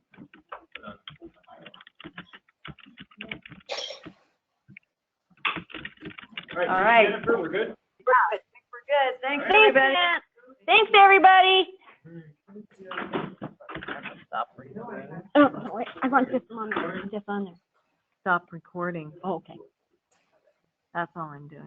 All All right. Jennifer, we're good? We're good. Thanks, All right. everybody. Thanks, everybody. Oh, wait, I want this on there, this on there. Stop recording. Oh, okay. That's all I'm doing.